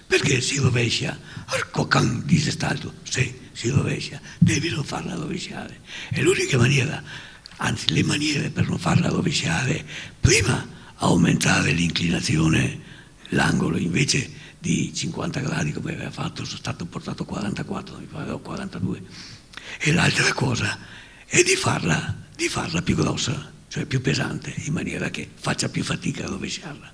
perché si rovescia. Arcocan dice stato, sì, si rovescia, devi non farla rovesciare. È l'unica maniera, anzi le maniere per non farla rovesciare: prima aumentare l'inclinazione, l'angolo, invece di 50 gradi come aveva fatto, sono stato portato a 44, mi pare, o 42. E l'altra cosa è di farla più grossa, cioè più pesante, in maniera che faccia più fatica a rovesciarla.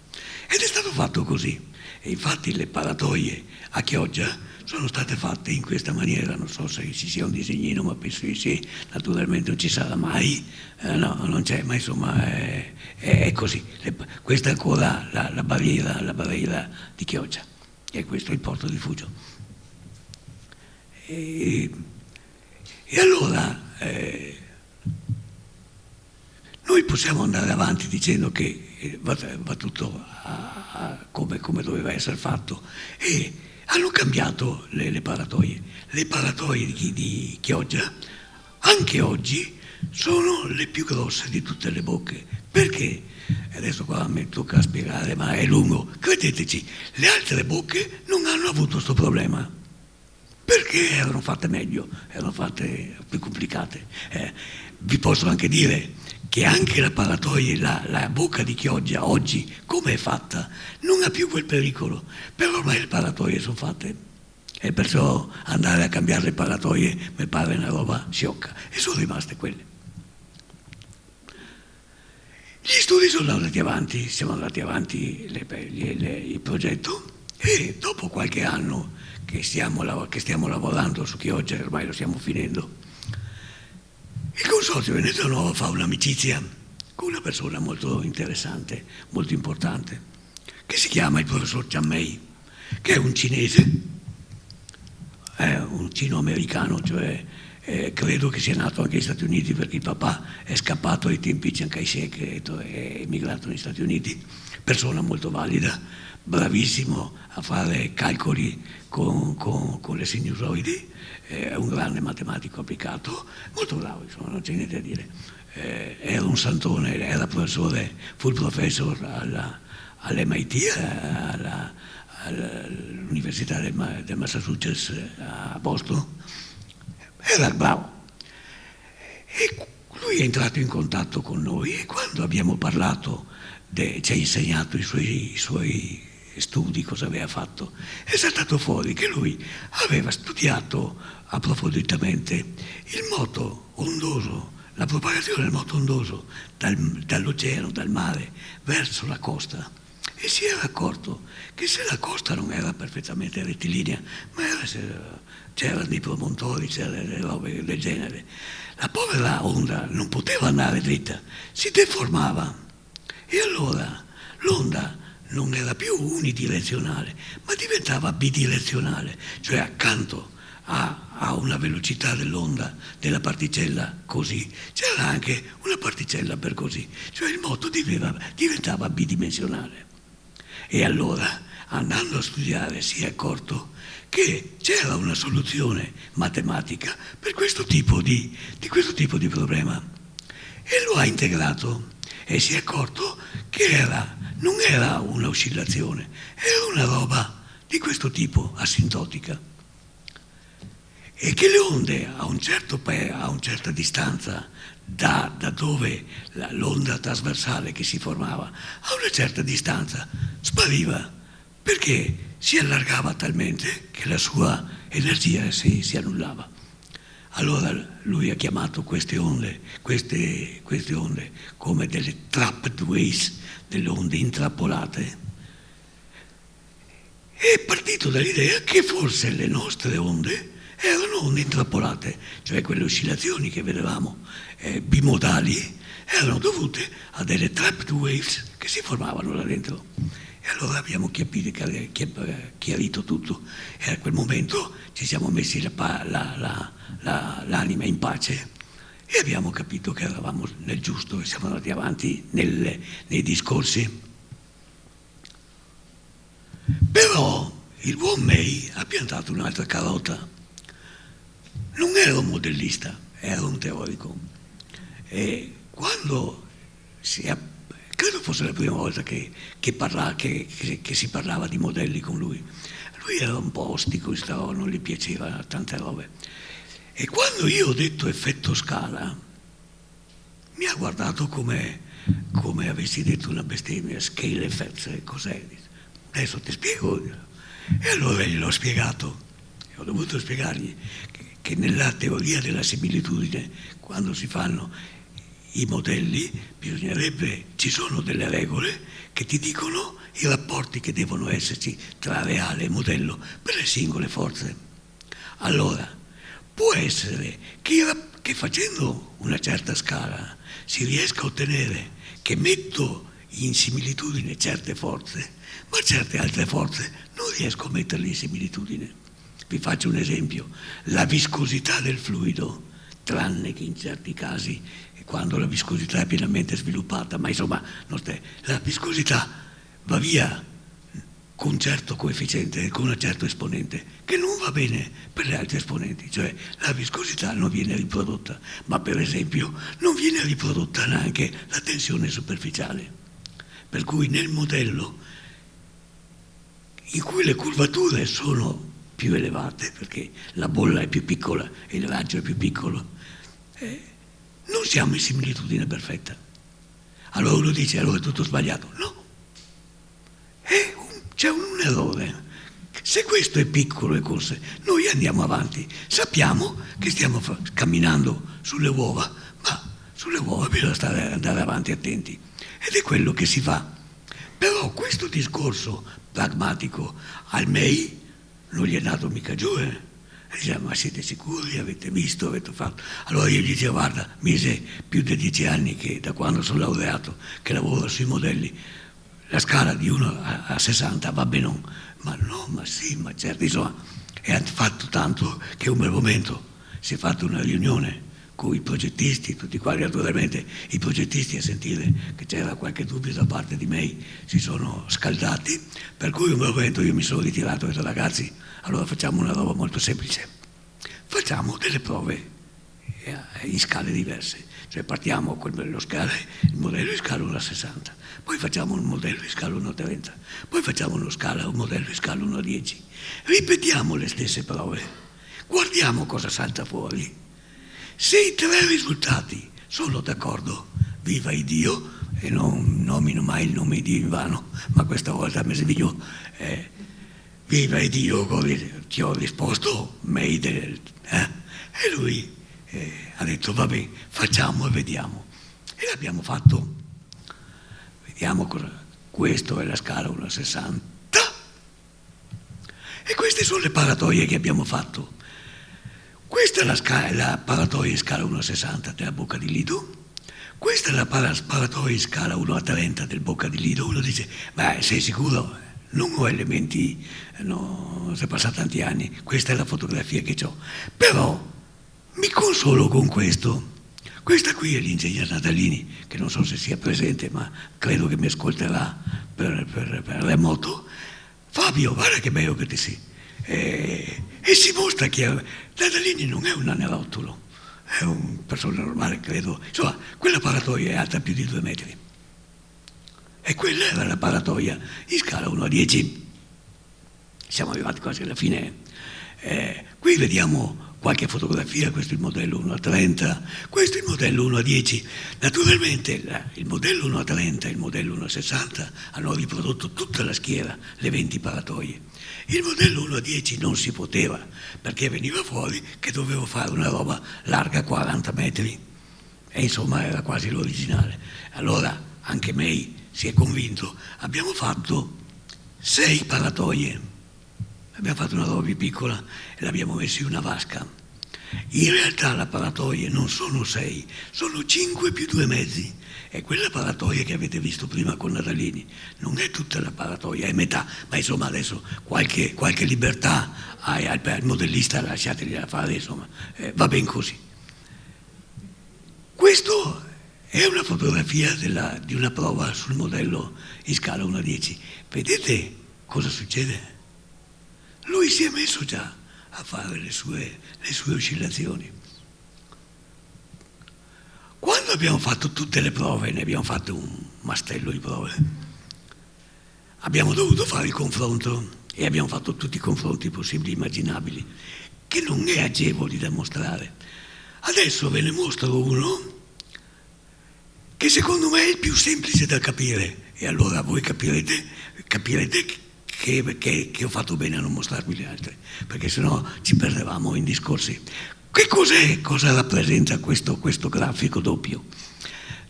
Ed è stato fatto così. E infatti le paratoie a Chioggia sono state fatte in questa maniera. Non so se ci sia un disegnino, ma penso di sì. Naturalmente non ci sarà mai, no, non c'è, ma insomma è così. Questa è ancora la barriera di Chioggia, e questo è il porto di rifugio. E allora noi possiamo andare avanti dicendo che va tutto come doveva essere fatto, e hanno cambiato le paratoie. Le paratoie di Chioggia anche oggi sono le più grosse di tutte le bocche. Perché? Adesso qua mi tocca spiegare, ma è lungo. Credeteci, le altre bocche non hanno avuto questo problema, perché erano fatte meglio, erano fatte più complicate. Vi posso anche dire che anche la paratoia, la bocca di Chioggia oggi, come è fatta, non ha più quel pericolo, però ormai le paratoie sono fatte, e perciò andare a cambiare le paratoie mi pare una roba sciocca, e sono rimaste quelle. Gli studi sono andati avanti, siamo andati avanti il progetto, e dopo qualche anno che stiamo lavorando su Chioggia, ormai lo stiamo finendo, il Consorzio Venezia Nuova fa un'amicizia con una persona molto interessante, molto importante, che si chiama il professor Chiammei, che è un cinese, è un cino-americano, cioè credo che sia nato anche negli Stati Uniti, perché il papà è scappato ai tempi di Chiang Kai-shek e è emigrato negli Stati Uniti. Persona molto valida, bravissimo a fare calcoli con le sinusoidi, è un grande matematico applicato, molto bravo, insomma, non c'è niente da dire. Era un santone, era professore, fu il professor all'MIT, all'Università del Massachusetts a Boston. Era bravo. E lui è entrato in contatto con noi, e quando abbiamo parlato, ci ha insegnato i suoi studi, cosa aveva fatto, è saltato fuori che lui aveva studiato approfonditamente il moto ondoso, la propagazione del moto ondoso dall'oceano, dal mare, verso la costa, e si era accorto che se la costa non era perfettamente rettilinea, ma c'erano dei promontori, c'erano delle robe del genere, la povera onda non poteva andare dritta, si deformava, e allora l'onda non era più unidirezionale, ma diventava bidirezionale, cioè accanto a una velocità dell'onda, della particella così, c'era anche una particella per così, cioè il moto diventava bidimensionale. E allora, andando a studiare, si è accorto che c'era una soluzione matematica per questo tipo di problema, e lo ha integrato, e si è accorto che non era una oscillazione, era una roba di questo tipo, asintotica, e che le onde a una certa distanza da dove l'onda trasversale che si formava, a una certa distanza spariva, perché si allargava talmente che la sua energia si annullava. Allora lui ha chiamato queste onde come delle trapped waves, delle onde intrappolate. È partito dall'idea che forse le nostre onde erano onde intrappolate, cioè quelle oscillazioni che vedevamo bimodali erano dovute a delle trapped waves che si formavano là dentro. E allora abbiamo chiarito tutto, e a quel momento ci siamo messi l'anima in pace, e abbiamo capito che eravamo nel giusto, e siamo andati avanti nei discorsi. Però il buon May ha piantato un'altra carota. Non era un modellista, era un teorico, e quando credo fosse la prima volta che si parlava di modelli con lui era un po' ostico, non gli piaceva tante robe, e quando io ho detto effetto scala mi ha guardato come avessi detto una bestemmia, scale effects, cos'è? Adesso ti spiego. E allora gliel'ho spiegato, e ho dovuto spiegargli che nella teoria della similitudine, quando si fanno i modelli, ci sono delle regole che ti dicono i rapporti che devono esserci tra reale e modello per le singole forze. Allora, può essere che facendo una certa scala si riesca a ottenere che metto in similitudine certe forze, ma certe altre forze non riesco a metterle in similitudine. Vi faccio un esempio: la viscosità del fluido, tranne che in certi casi, quando la viscosità è pienamente sviluppata, ma insomma la viscosità va via con un certo coefficiente, con un certo esponente, che non va bene per le altre esponenti, cioè la viscosità non viene riprodotta, ma per esempio non viene riprodotta neanche la tensione superficiale. Per cui nel modello, in cui le curvature sono più elevate, perché la bolla è più piccola e il raggio è più piccolo, non siamo in similitudine perfetta. Allora uno dice, allora è tutto sbagliato. No, c'è un errore. Se questo è piccolo e cose, noi andiamo avanti, sappiamo che stiamo camminando sulle uova, ma sulle uova bisogna andare avanti attenti, ed è quello che si fa. Però questo discorso pragmatico al MEI non gli è dato mica giù, E diceva, ma siete sicuri, avete visto, avete fatto? Allora io gli dicevo, guarda, Mise, più di 10 anni che da quando sono laureato che lavoro sui modelli, la scala di 1 a 60 va bene, ma no, ma sì, ma certo, insomma, e hanno fatto tanto che un bel momento si è fatta una riunione con i progettisti, tutti quali naturalmente i progettisti, a sentire che c'era qualche dubbio da parte di me, si sono scaldati, per cui un bel momento io mi sono ritirato e ho detto, ragazzi, allora facciamo una roba molto semplice, facciamo delle prove in scale diverse, cioè partiamo con il modello in scala 1 a 60, poi facciamo un modello in scala 1 a 30, poi facciamo un modello in scala 1 a 10, ripetiamo le stesse prove, guardiamo cosa salta fuori. Se i 3 risultati sono d'accordo, viva il Dio, e non nomino mai il nome di Dio in vano, ma questa volta mi svegno, viva il Dio, ti ho risposto, e lui ha detto, va bene, facciamo e vediamo. E l'abbiamo fatto, vediamo cosa, questo è la scala 1 a 60, e queste sono le paratoie che abbiamo fatto. Questa è la paratoia in scala 1 a 60 della Bocca di Lido, questa è la paratoia in scala 1 a 30 del Bocca di Lido. Uno dice, ma sei sicuro? Non ho elementi, no, sono passati tanti anni, questa è la fotografia che ho. Però mi consolo con questo. Questa qui è l'ingegner Nadalini, che non so se sia presente, ma credo che mi ascolterà per remoto. Fabio, guarda che bello che ti sei. E si mostra che Nadalini non è un anerottolo, è un persona normale, credo. Insomma, quella paratoia è alta più di 2 metri. E quella era la paratoia in scala 1 a 10. Siamo arrivati quasi alla fine. Qui vediamo qualche fotografia, questo è il modello 1 a 30, questo è il modello 1 a 10. Naturalmente il modello 1 a 30 e il modello 1 a 60 hanno riprodotto tutta la schiera, le 20 paratoie. Il modello 1 a 10 non si poteva, perché veniva fuori che dovevo fare una roba larga 40 metri, e insomma era quasi l'originale. Allora anche May si è convinto, abbiamo fatto 6 paratoie, abbiamo fatto una roba più piccola e l'abbiamo messa in una vasca. In realtà le paratoie non sono 6, sono 5 più 2 mezzi. E quella paratoia che avete visto prima con Nadalini non è tutta la paratoia, è metà, ma insomma adesso qualche libertà al modellista lasciategliela fare, insomma, va ben così. Questo è una fotografia di una prova sul modello in scala 1 a 10. Vedete cosa succede? Lui si è messo già a fare le sue oscillazioni. Quando abbiamo fatto tutte le prove, ne abbiamo fatto un mastello di prove, abbiamo dovuto fare il confronto e abbiamo fatto tutti i confronti possibili e immaginabili, che non è agevole da mostrare. Adesso ve ne mostro uno che secondo me è il più semplice da capire, e allora voi capirete che ho fatto bene a non mostrarvi le altre, perché sennò ci perdevamo in discorsi. Che cos'è? Cosa rappresenta questo grafico doppio?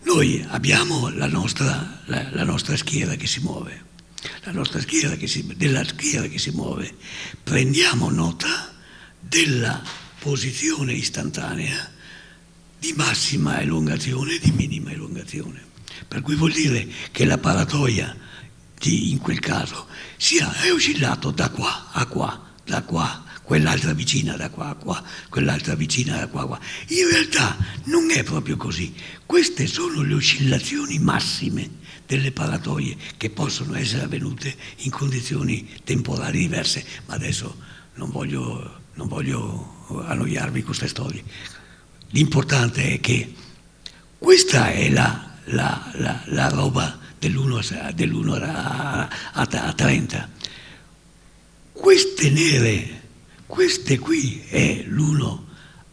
Noi abbiamo la nostra schiera che si muove, della schiera che si muove, prendiamo nota della posizione istantanea di massima elongazione e di minima elongazione. Per cui vuol dire che la paratoia in quel caso è oscillato da qua a qua, da qua, quell'altra vicina da qua a qua, quell'altra vicina da qua a qua. In realtà non è proprio così. Queste sono le oscillazioni massime delle paratoie che possono essere avvenute in condizioni temporali diverse, ma adesso non voglio annoiarvi con queste storie. L'importante è che questa è la roba dell'1 a 30. Queste nere, queste qui è l'1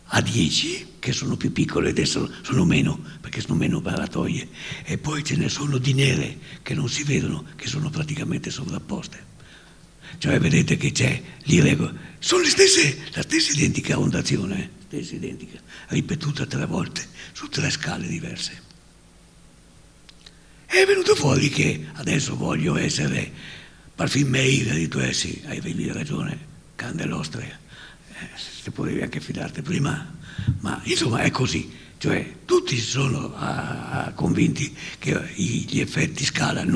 a 10, che sono più piccole, adesso sono meno, perché sono meno paratoie, e poi ce ne sono di nere che non si vedono, che sono praticamente sovrapposte. Cioè vedete che c'è sono la stessa identica ondazione, stessa identica, ripetuta 3 volte su 3 scale diverse. È venuto fuori che adesso voglio essere Parfin Meir, ha detto sì, avevi ragione, Candelostre, se potevi anche fidarti prima, ma insomma è così, cioè tutti sono convinti che gli effetti scala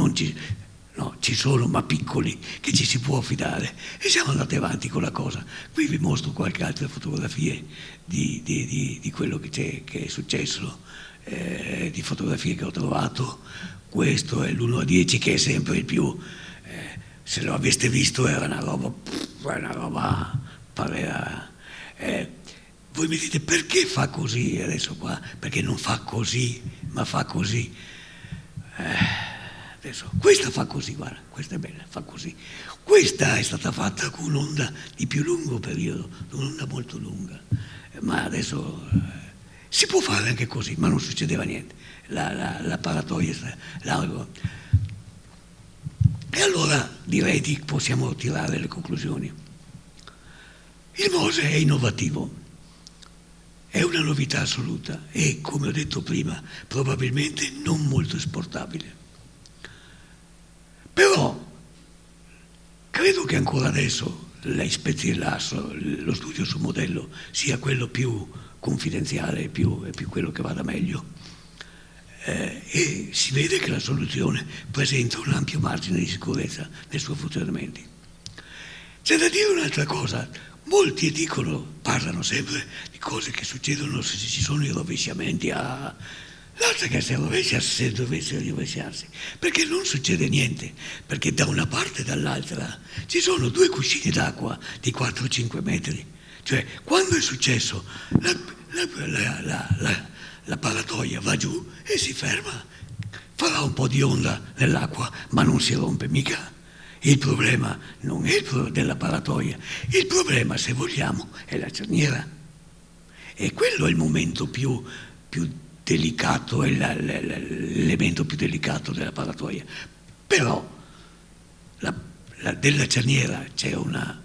ci sono, ma piccoli, che ci si può fidare, e siamo andati avanti con la cosa. Qui vi mostro qualche altra fotografie di quello che è successo, di fotografie che ho trovato. Questo è l'1 a 10, che è sempre il più, se lo aveste visto era una roba pareva. Voi mi dite perché fa così adesso qua? Perché non fa così, ma fa così. Adesso, questa fa così, guarda, questa è bella, fa così. Questa è stata fatta con un'onda di più lungo periodo, un'onda molto lunga. Ma adesso si può fare anche così, ma non succedeva niente. La paratoia è largo. E allora direi che possiamo tirare le conclusioni. Il MOSE è innovativo, è una novità assoluta e, come ho detto prima, probabilmente non molto esportabile. Però credo che ancora adesso lo studio sul modello sia quello più confidenziale, più quello che vada meglio. E si vede che la soluzione presenta un ampio margine di sicurezza nel suo funzionamento. C'è da dire un'altra cosa: molti parlano sempre di cose che succedono se ci sono i rovesciamenti l'altra che si rovescia se dovesse rovesciarsi, perché non succede niente, perché da una parte e dall'altra ci sono 2 cuscini d'acqua di 4-5 metri, cioè quando è successo la paratoia va giù e si ferma, farà un po' di onda nell'acqua, ma non si rompe mica. Il problema non è della paratoia, il problema, se vogliamo, è la cerniera. E quello è il momento più delicato, è l'elemento più delicato della paratoia. Però delle cerniere c'è una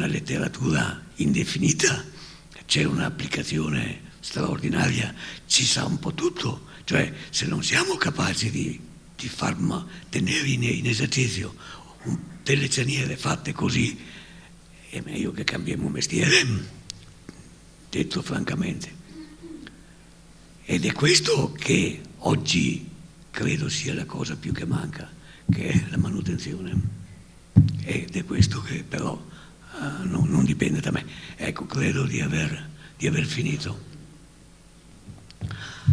letteratura indefinita, c'è un'applicazione straordinaria, ci sa un po' tutto, cioè se non siamo capaci di tenere in esercizio delle cerniere fatte così, è meglio che cambiamo mestiere, detto francamente. Ed è questo che oggi credo sia la cosa più che manca, che è la manutenzione. Ed è questo che però non dipende da me. Ecco, credo di aver finito.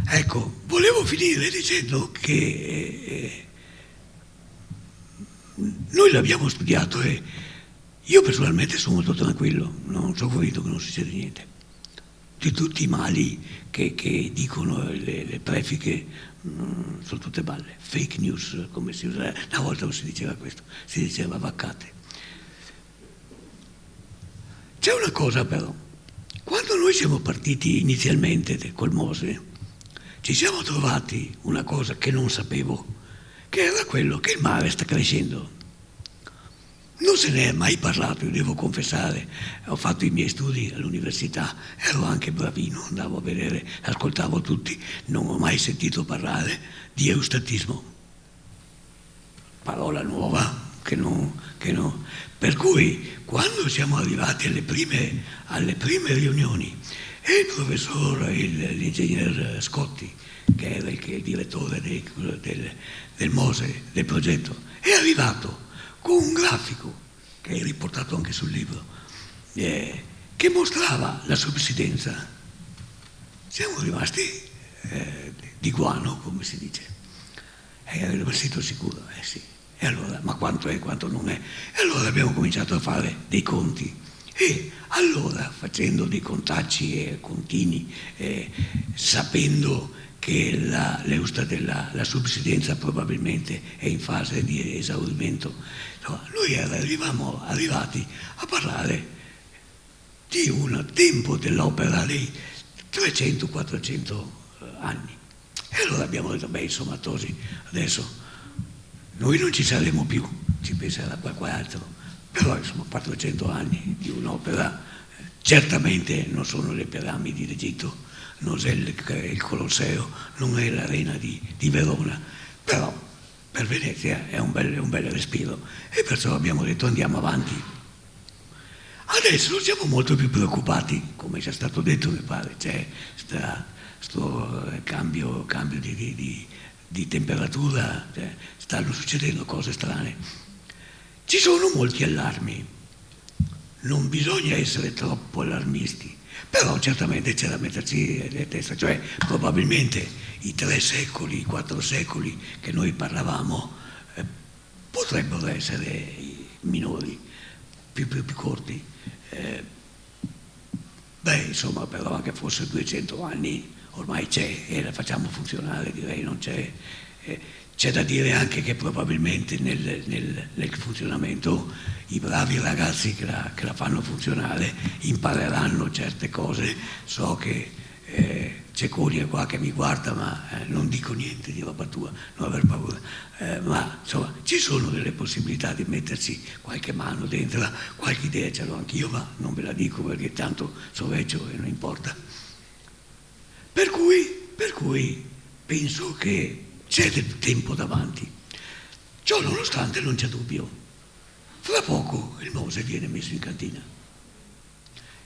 Ecco, volevo finire dicendo che noi l'abbiamo studiato e io personalmente sono molto tranquillo, non sono convinto che non succeda niente. Di tutti i mali che dicono le prefighe sono tutte balle, fake news, come si usa. Una volta non si diceva questo, si diceva vaccate. C'è una cosa però, quando noi siamo partiti inizialmente col MOSE, ci siamo trovati una cosa che non sapevo, che era quello che il mare sta crescendo. Non se ne è mai parlato, io devo confessare, ho fatto i miei studi all'università, ero anche bravino, andavo a vedere, ascoltavo tutti, non ho mai sentito parlare di eustatismo. Parola nuova che no. Per cui quando siamo arrivati alle prime riunioni e il professore, l'ingegner Scotti, che era il direttore del MOSE, del progetto, è arrivato con un grafico che è riportato anche sul libro, che mostrava la subsidenza. Siamo rimasti di guano, come si dice. Ero vestito sicuro, sì. E allora, ma quanto è, quanto non è? E allora abbiamo cominciato a fare dei conti. E allora, facendo dei contacci e contini, sapendo che la subsidenza probabilmente è in fase di esaurimento, noi eravamo arrivati a parlare di un tempo dell'opera di 300-400 anni. E allora abbiamo detto, beh, insomma, Tosi, adesso noi non ci saremo più, ci penserà qualcun altro, però insomma 400 anni di un'opera, certamente non sono le piramidi d'Egitto, non è il Colosseo, non è l'arena di Verona, però per Venezia è un bel respiro e perciò abbiamo detto andiamo avanti. Adesso siamo molto più preoccupati, come ci è stato detto mi pare, c'è questo cambio di temperatura, stanno succedendo cose strane. Ci sono molti allarmi, non bisogna essere troppo allarmisti, però certamente c'è da metterci le teste, cioè probabilmente i 3 secoli, i 4 secoli che noi parlavamo potrebbero essere minori, più corti. Insomma, però anche fosse 200 anni ormai c'è e la facciamo funzionare, direi non c'è. C'è da dire anche che probabilmente nel funzionamento i bravi ragazzi che la fanno funzionare impareranno certe cose. So che c'è Conia qua che mi guarda, ma non dico niente di roba tua, non aver paura. Ma insomma ci sono delle possibilità di metterci qualche mano dentro, qualche idea ce l'ho anch'io, ma non ve la dico perché tanto sono vecchio e non importa. Per cui penso che c'è del tempo davanti. Ciò nonostante non c'è dubbio. Fra poco il MOSE viene messo in cantina.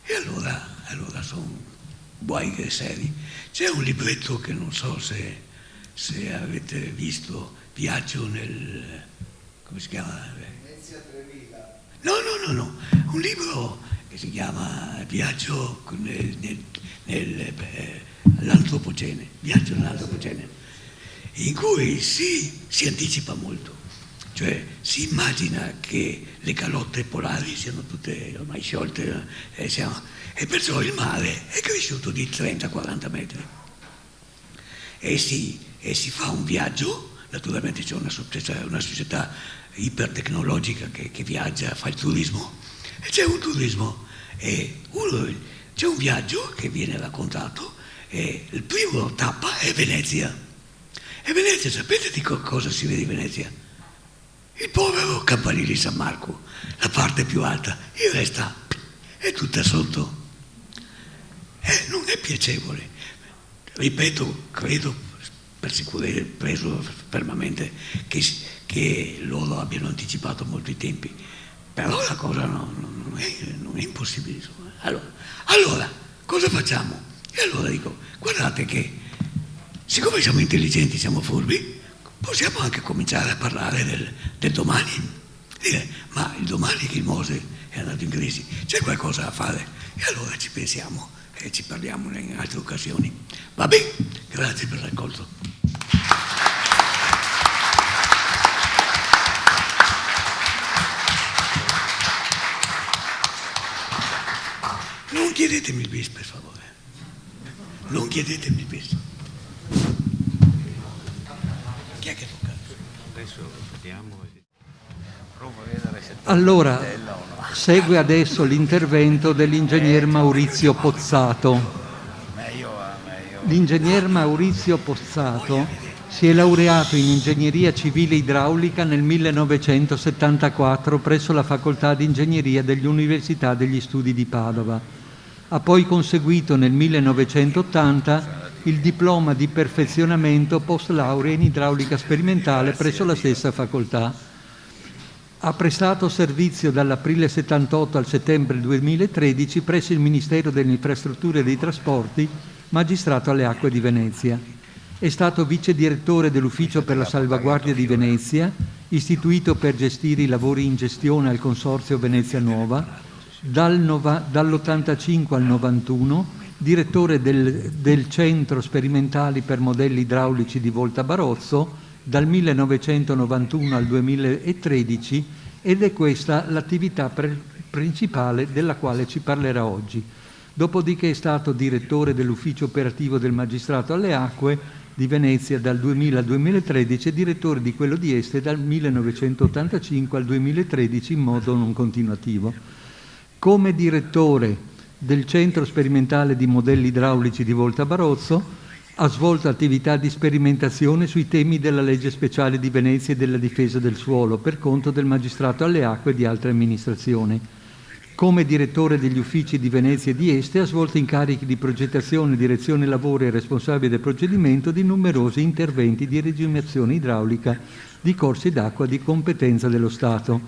E allora sono guai seri. C'è un libretto che non so se avete visto, Viaggio nel... come si chiama? No. Un libro che si chiama Viaggio nell'antropocene. Viaggio nell'antropocene, in cui si anticipa molto, cioè si immagina che le calotte polari siano tutte ormai sciolte e perciò il mare è cresciuto di 30-40 metri e si fa un viaggio. Naturalmente c'è una società ipertecnologica che viaggia, fa il turismo e c'è un turismo e c'è un viaggio che viene raccontato e il primo tappa è Venezia. E Venezia, sapete di cosa si vede in Venezia? Il povero campanile di San Marco, la parte più alta, il resto è tutta sotto. Non è piacevole. Ripeto, credo per sicurezza, preso fermamente, che loro abbiano anticipato molto i tempi. Però la cosa non è impossibile. Insomma. Allora, cosa facciamo? E allora dico, guardate che siccome siamo intelligenti, siamo furbi, possiamo anche cominciare a parlare del domani. Dire, ma il domani che il MOSE è andato in crisi, c'è qualcosa da fare? E allora ci pensiamo e ci parliamo in altre occasioni. Va bene, grazie per l'ascolto. Non chiedetemi il bis, per favore. Non chiedetemi il bis. Chi è che tocca? Adesso vediamo. Provo a vedere se... Allora, segue adesso l'intervento dell'ingegner Maurizio Pozzato. Meglio L'ingegner Maurizio Pozzato si è laureato in ingegneria civile idraulica nel 1974 presso la Facoltà di Ingegneria dell'Università degli Studi di Padova. Ha poi conseguito nel 1980 il diploma di perfezionamento post laurea in idraulica sperimentale presso la stessa facoltà. Ha prestato servizio dall'aprile 78 al settembre 2013 presso il Ministero delle Infrastrutture e dei Trasporti, magistrato alle acque di Venezia. È stato vice direttore dell'Ufficio per la salvaguardia di Venezia, istituito per gestire i lavori in gestione al Consorzio Venezia Nuova, dall'85 al 91, direttore del Centro Sperimentali per Modelli Idraulici di Volta Barozzo, dal 1991 al 2013, ed è questa l'attività principale della quale ci parlerà oggi. Dopodiché è stato direttore dell'ufficio operativo del magistrato alle acque di Venezia dal 2000 al 2013 e direttore di quello di Este dal 1985 al 2013 in modo non continuativo. Come direttore del Centro Sperimentale di Modelli Idraulici di Volta Barozzo ha svolto attività di sperimentazione sui temi della legge speciale di Venezia e della difesa del suolo per conto del magistrato alle acque e di altre amministrazioni. Come direttore degli uffici di Venezia e di Este ha svolto incarichi di progettazione, direzione lavori e responsabile del procedimento di numerosi interventi di regimazione idraulica di corsi d'acqua di competenza dello Stato,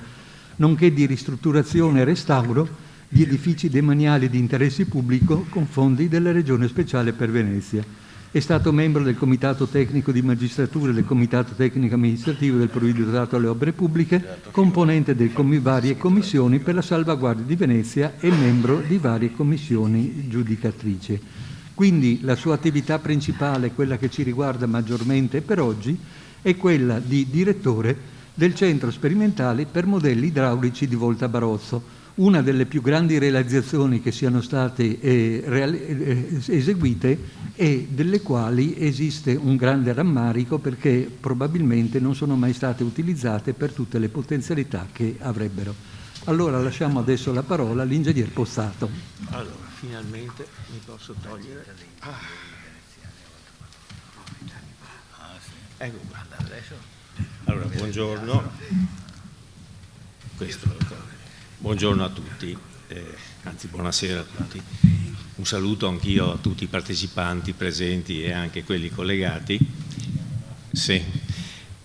nonché di ristrutturazione e restauro di edifici demaniali di interesse pubblico con fondi della Regione Speciale per Venezia. È stato membro del Comitato Tecnico di Magistratura e del Comitato Tecnico Amministrativo del Provveditorato alle Opere Pubbliche, componente di varie commissioni per la salvaguardia di Venezia e membro di varie commissioni giudicatrici. Quindi la sua attività principale, quella che ci riguarda maggiormente per oggi, è quella di direttore del Centro Sperimentale per Modelli Idraulici di Volta Barozzo, una delle più grandi realizzazioni che siano state eseguite e delle quali esiste un grande rammarico perché probabilmente non sono mai state utilizzate per tutte le potenzialità che avrebbero. Allora lasciamo adesso la parola all'ingegner Pozzato. Allora, finalmente mi posso togliere. Ecco qua. Allora, buongiorno. Buongiorno a tutti, anzi buonasera a tutti. Un saluto anch'io a tutti i partecipanti presenti e anche quelli collegati. Sì.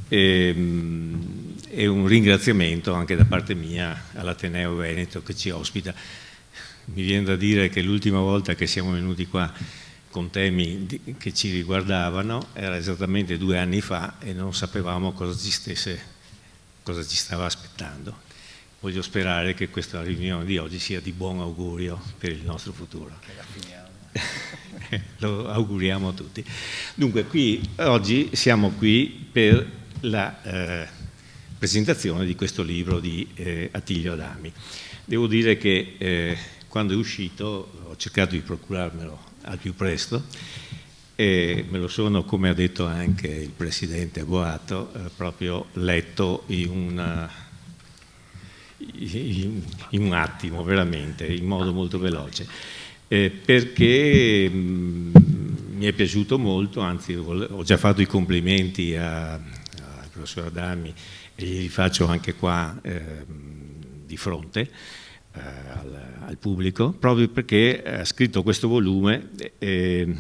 E un ringraziamento anche da parte mia all'Ateneo Veneto che ci ospita. Mi viene da dire che l'ultima volta che siamo venuti qua con temi che ci riguardavano era esattamente 2 anni fa e non sapevamo cosa ci stava aspettando. Voglio sperare che questa riunione di oggi sia di buon augurio per il nostro futuro. Lo auguriamo a tutti. Dunque, oggi siamo qui per la presentazione di questo libro di Attilio Adami. Devo dire che quando è uscito ho cercato di procurarmelo al più presto e me lo sono, come ha detto anche il Presidente Boato, proprio letto in un attimo, veramente, in modo molto veloce, perché mi è piaciuto molto, anzi ho già fatto i complimenti al professor Adami e li faccio anche qua di fronte al pubblico, proprio perché ha scritto questo volume che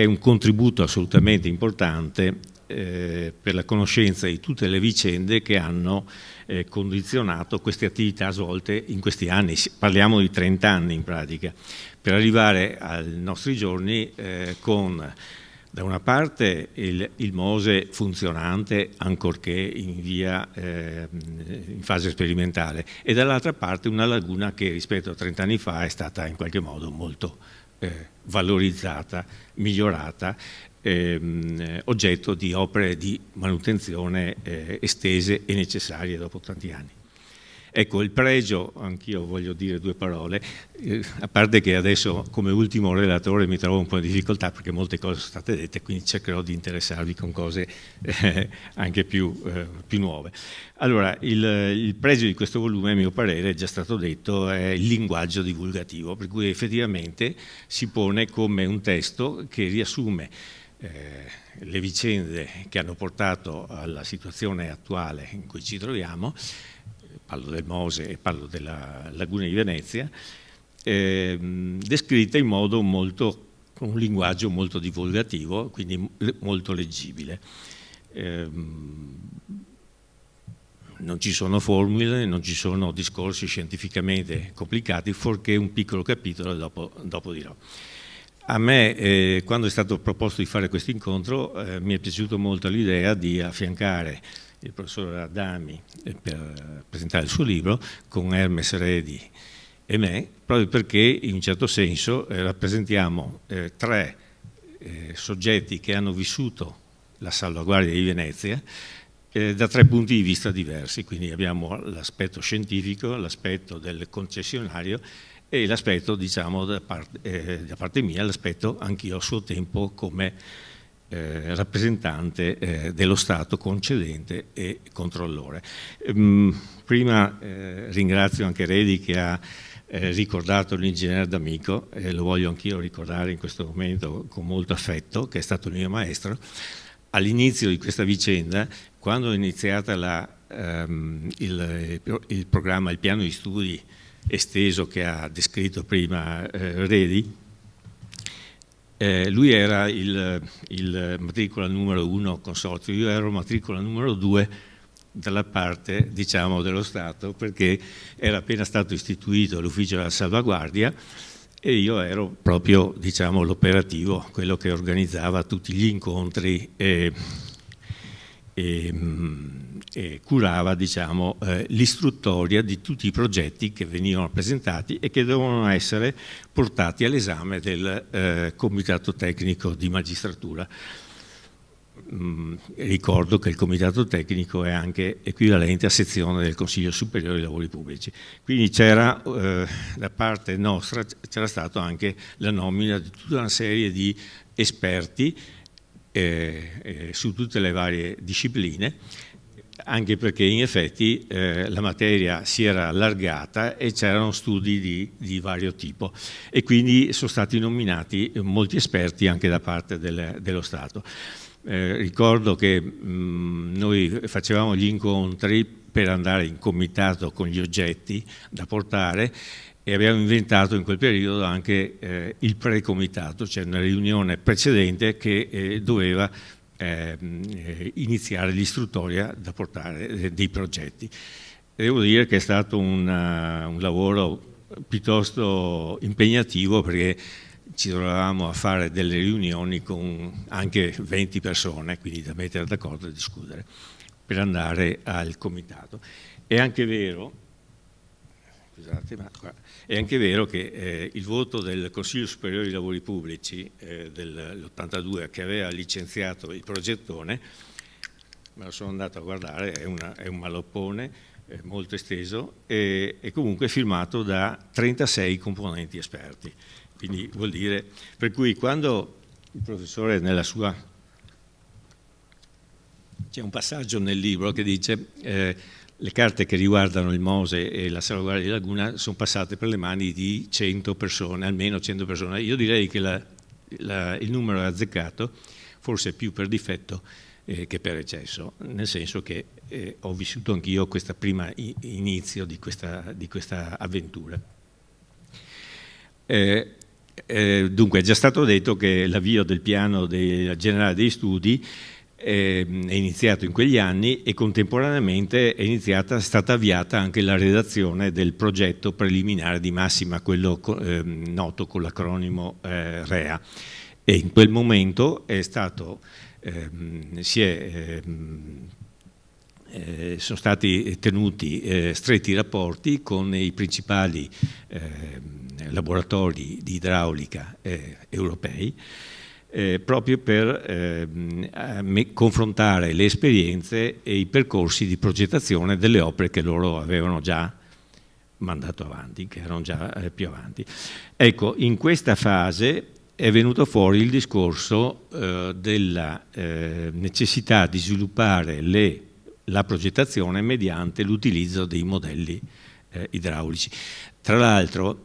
è un contributo assolutamente importante per la conoscenza di tutte le vicende che hanno condizionato queste attività svolte in questi anni. Parliamo di 30 anni in pratica, per arrivare ai nostri giorni con da una parte il Mose funzionante ancorché in fase sperimentale e dall'altra parte una laguna che rispetto a 30 anni fa è stata in qualche modo molto valorizzata, migliorata, oggetto di opere di manutenzione estese e necessarie dopo tanti anni. Ecco, il pregio, anch'io voglio dire due parole, a parte che adesso come ultimo relatore mi trovo un po' in difficoltà perché molte cose sono state dette, quindi cercherò di interessarvi con cose anche più nuove. Allora, il pregio di questo volume, a mio parere, è già stato detto, è il linguaggio divulgativo, per cui effettivamente si pone come un testo che riassume le vicende che hanno portato alla situazione attuale in cui ci troviamo, parlo del Mose e parlo della Laguna di Venezia, descritta in modo con un linguaggio molto divulgativo, quindi molto leggibile. Non ci sono formule, non ci sono discorsi scientificamente complicati, fuorché un piccolo capitolo, dopo dirò. A me, quando è stato proposto di fare questo incontro, mi è piaciuta molto l'idea di affiancare il professor Adami per presentare il suo libro con Hermes Redi e me, proprio perché in un certo senso rappresentiamo tre soggetti che hanno vissuto la salvaguardia di Venezia da tre punti di vista diversi, quindi abbiamo l'aspetto scientifico, l'aspetto del concessionario e l'aspetto, diciamo, da parte mia, l'aspetto anch'io a suo tempo come rappresentante dello Stato concedente e controllore. Prima ringrazio anche Redi che ha ricordato l'ingegnere D'Amico, lo voglio anch'io ricordare in questo momento con molto affetto, che è stato il mio maestro. All'inizio di questa vicenda, quando è iniziata il programma, il piano di studi esteso che ha descritto prima Redi, lui era il matricola numero 1 consorzio, io ero matricola numero 2 dalla parte, diciamo, dello Stato, perché era appena stato istituito l'ufficio della salvaguardia e io ero proprio, diciamo, l'operativo, quello che organizzava tutti gli incontri e curava, diciamo, l'istruttoria di tutti i progetti che venivano presentati e che dovevano essere portati all'esame del Comitato Tecnico di Magistratura. Ricordo che il Comitato Tecnico è anche equivalente a sezione del Consiglio Superiore dei Lavori Pubblici. Quindi c'era, da parte nostra, c'era stata anche la nomina di tutta una serie di esperti su tutte le varie discipline, anche perché in effetti la materia si era allargata e c'erano studi di vario tipo e quindi sono stati nominati molti esperti anche da parte dello Stato. Ricordo che noi facevamo gli incontri per andare in comitato con gli oggetti da portare e abbiamo inventato in quel periodo anche il pre-comitato, cioè una riunione precedente che doveva iniziare l'istruttoria da portare dei progetti. Devo dire che è stato un lavoro piuttosto impegnativo perché ci trovavamo a fare delle riunioni con anche 20 persone, quindi da mettere d'accordo e discutere per andare al comitato. È anche vero, scusate, è anche vero che il voto del Consiglio Superiore dei Lavori Pubblici dell'82 che aveva licenziato il progettone, me lo sono andato a guardare, è un maloppone molto esteso e comunque firmato da 36 componenti esperti. Quindi vuol dire, per cui quando il professore nella sua, c'è un passaggio nel libro che dice le carte che riguardano il Mose e la salvaguardia di Laguna sono passate per le mani di 100 persone, almeno 100 persone. Io direi che il numero è azzeccato, forse più per difetto che per eccesso, nel senso che ho vissuto anch'io questa prima inizio di questa avventura. Dunque è già stato detto che l'avvio del piano generale dei studi è iniziato in quegli anni e contemporaneamente è stata avviata anche la redazione del progetto preliminare di massima, quello noto con l'acronimo REA, e in quel momento sono stati tenuti stretti rapporti con i principali laboratori di idraulica europei proprio per confrontare le esperienze e i percorsi di progettazione delle opere che loro avevano già mandato avanti, che erano già più avanti. Ecco, in questa fase è venuto fuori il discorso della necessità di sviluppare la progettazione mediante l'utilizzo dei modelli idraulici. Tra l'altro,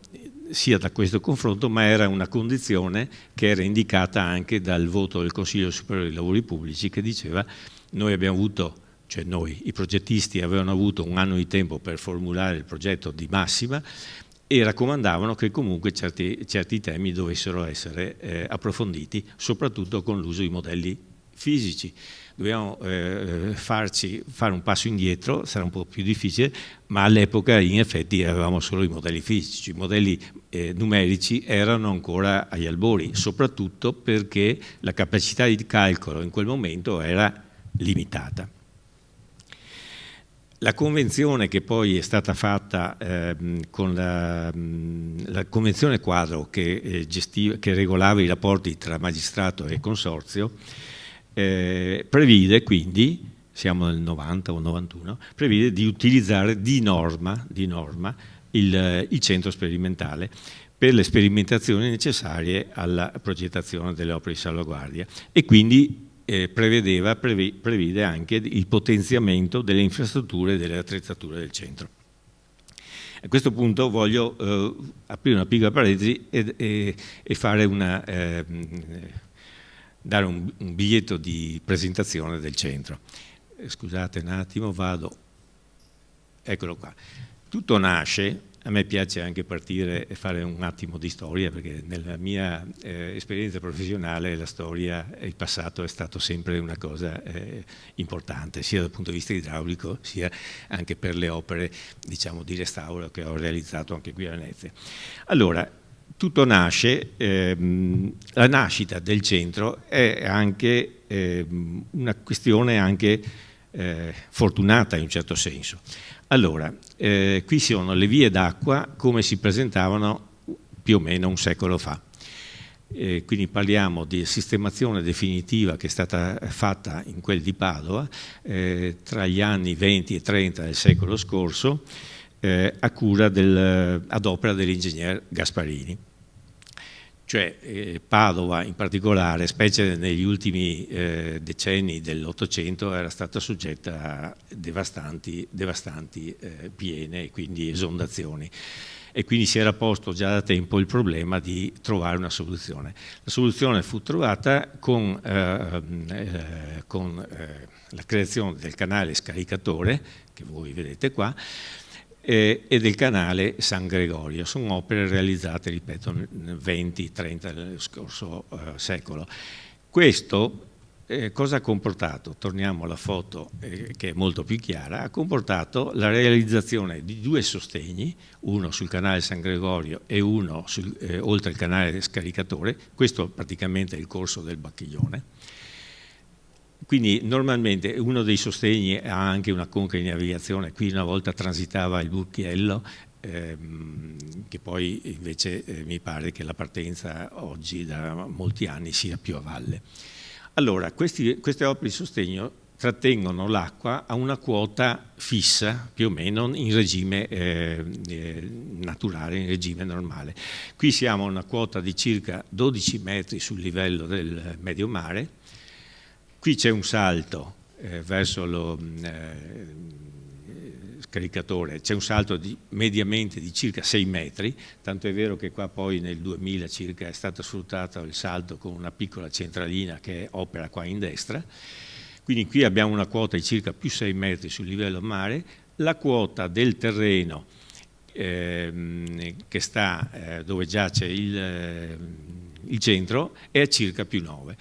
sia da questo confronto, ma era una condizione che era indicata anche dal voto del Consiglio Superiore dei Lavori Pubblici, che diceva: noi abbiamo avuto, cioè noi, i progettisti avevano avuto 1 anno di tempo per formulare il progetto di massima, e raccomandavano che comunque certi temi dovessero essere approfonditi, soprattutto con l'uso di modelli fisici. Dobbiamo fare un passo indietro, sarà un po' più difficile, ma all'epoca in effetti avevamo solo i modelli fisici, i modelli numerici erano ancora agli albori, soprattutto perché la capacità di calcolo in quel momento era limitata. La convenzione che poi è stata fatta con la convenzione quadro che regolava i rapporti tra magistrato e consorzio previde quindi, siamo nel 90 o 91, prevede di utilizzare di norma il centro sperimentale per le sperimentazioni necessarie alla progettazione delle opere di salvaguardia, e quindi prevede anche il potenziamento delle infrastrutture e delle attrezzature del centro. A questo punto voglio aprire una piccola parentesi e fare dare un biglietto di presentazione del centro. Scusate un attimo, eccolo qua. Tutto nasce, a me piace anche partire e fare un attimo di storia, perché nella mia esperienza professionale la storia, il passato è stato sempre una cosa importante, sia dal punto di vista idraulico, sia anche per le opere, diciamo, di restauro che ho realizzato anche qui a Venezia. Allora, tutto nasce, la nascita del centro è anche una questione anche fortunata in un certo senso. Allora, qui sono le vie d'acqua come si presentavano più o meno un secolo fa. Quindi parliamo di sistemazione definitiva che è stata fatta in quel di Padova tra gli anni 20 e 30 del secolo scorso, ad opera dell'ingegner Gasparini. Cioè Padova in particolare, specie negli ultimi decenni dell'Ottocento, era stata soggetta a devastanti piene e quindi esondazioni, e quindi si era posto già da tempo il problema di trovare una soluzione. La soluzione fu trovata con la creazione del canale scaricatore, che voi vedete qua, e del canale San Gregorio. Sono opere realizzate, ripeto, nel 20-30 dello scorso secolo. Questo cosa ha comportato? Torniamo alla foto che è molto più chiara. Ha comportato la realizzazione di 2 sostegni, uno sul canale San Gregorio e uno oltre il canale scaricatore. Questo praticamente è il corso del Bacchiglione. Quindi normalmente uno dei sostegni ha anche una conca di navigazione. Qui una volta transitava il Burchiello, che poi invece mi pare che la partenza oggi da molti anni sia più a valle. Allora, queste opere di sostegno trattengono l'acqua a una quota fissa, più o meno in regime naturale, in regime normale. Qui siamo a una quota di circa 12 metri sul livello del medio mare. Qui c'è un salto verso lo scaricatore, c'è un salto mediamente di circa 6 metri, tanto è vero che qua poi nel 2000 circa è stato sfruttato il salto con una piccola centralina che opera qua in destra. Quindi qui abbiamo una quota di circa più 6 metri sul livello mare. La quota del terreno che sta dove giace il centro è a circa più 9.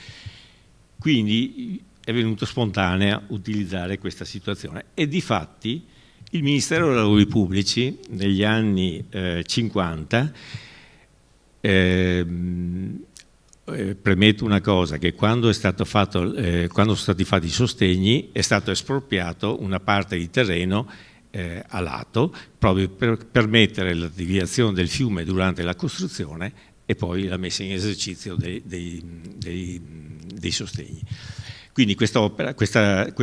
Quindi è venuto spontanea utilizzare questa situazione, e difatti il Ministero dei Lavori Pubblici negli anni 50 premetto una cosa, che quando sono stati fatti i sostegni è stato espropriato una parte di terreno a lato, proprio per permettere la deviazione del fiume durante la costruzione e poi la messa in esercizio dei sostegni. Quindi questa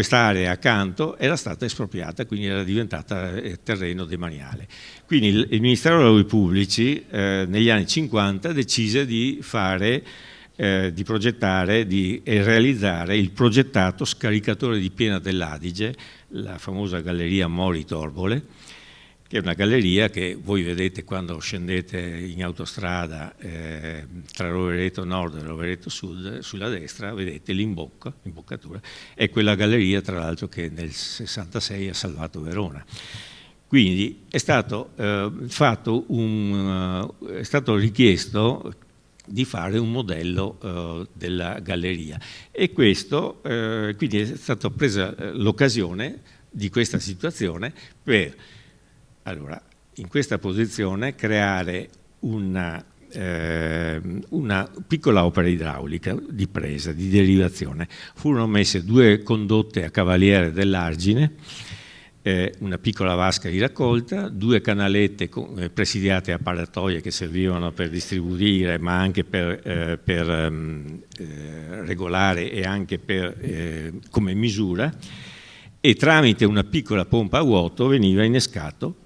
area accanto era stata espropriata, quindi era diventata terreno demaniale. Quindi il Ministero dei Lavori Pubblici negli anni 50 decise di progettare e realizzare il progettato scaricatore di Piena dell'Adige, la famosa galleria Mori Torbole, che è una galleria che voi vedete quando scendete in autostrada tra Rovereto Nord e Rovereto Sud, sulla destra vedete l'imboccatura, è quella galleria tra l'altro che nel 66 ha salvato Verona. Quindi è stato richiesto di fare un modello della galleria e questo, quindi è stata presa l'occasione di questa situazione per, allora, in questa posizione creare una piccola opera idraulica di presa, di derivazione. Furono messe 2 condotte a cavaliere dell'argine, una piccola vasca di raccolta, 2 canalette presidiate a paratoie che servivano per distribuire ma anche per regolare e anche come misura, e tramite una piccola pompa a vuoto veniva innescato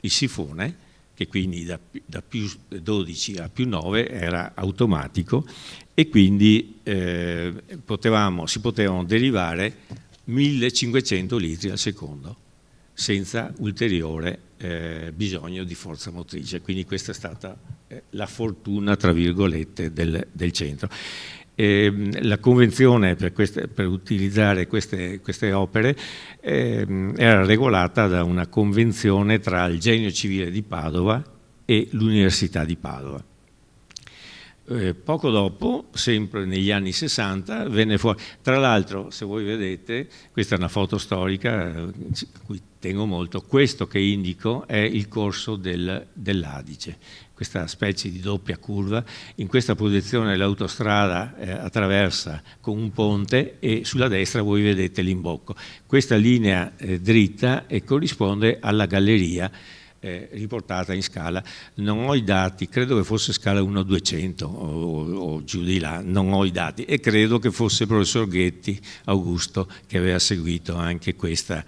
il sifone, che quindi da più 12 a più 9 era automatico, e quindi si potevano derivare 1500 litri al secondo senza ulteriore bisogno di forza motrice. Quindi questa è stata la fortuna, tra virgolette, del centro. La convenzione per utilizzare queste opere era regolata da una convenzione tra il Genio Civile di Padova e l'Università di Padova. Poco dopo, sempre negli anni 60, venne fuori. Tra l'altro, se voi vedete, questa è una foto storica a cui tengo molto, questo che indico è il corso dell'Adige, questa specie di doppia curva. In questa posizione l'autostrada attraversa con un ponte e sulla destra voi vedete l'imbocco. Questa linea dritta corrisponde alla galleria riportata in scala. Non ho i dati, credo che fosse scala 1/200 o giù di là, non ho i dati, e credo che fosse il professor Ghetti Augusto che aveva seguito anche questo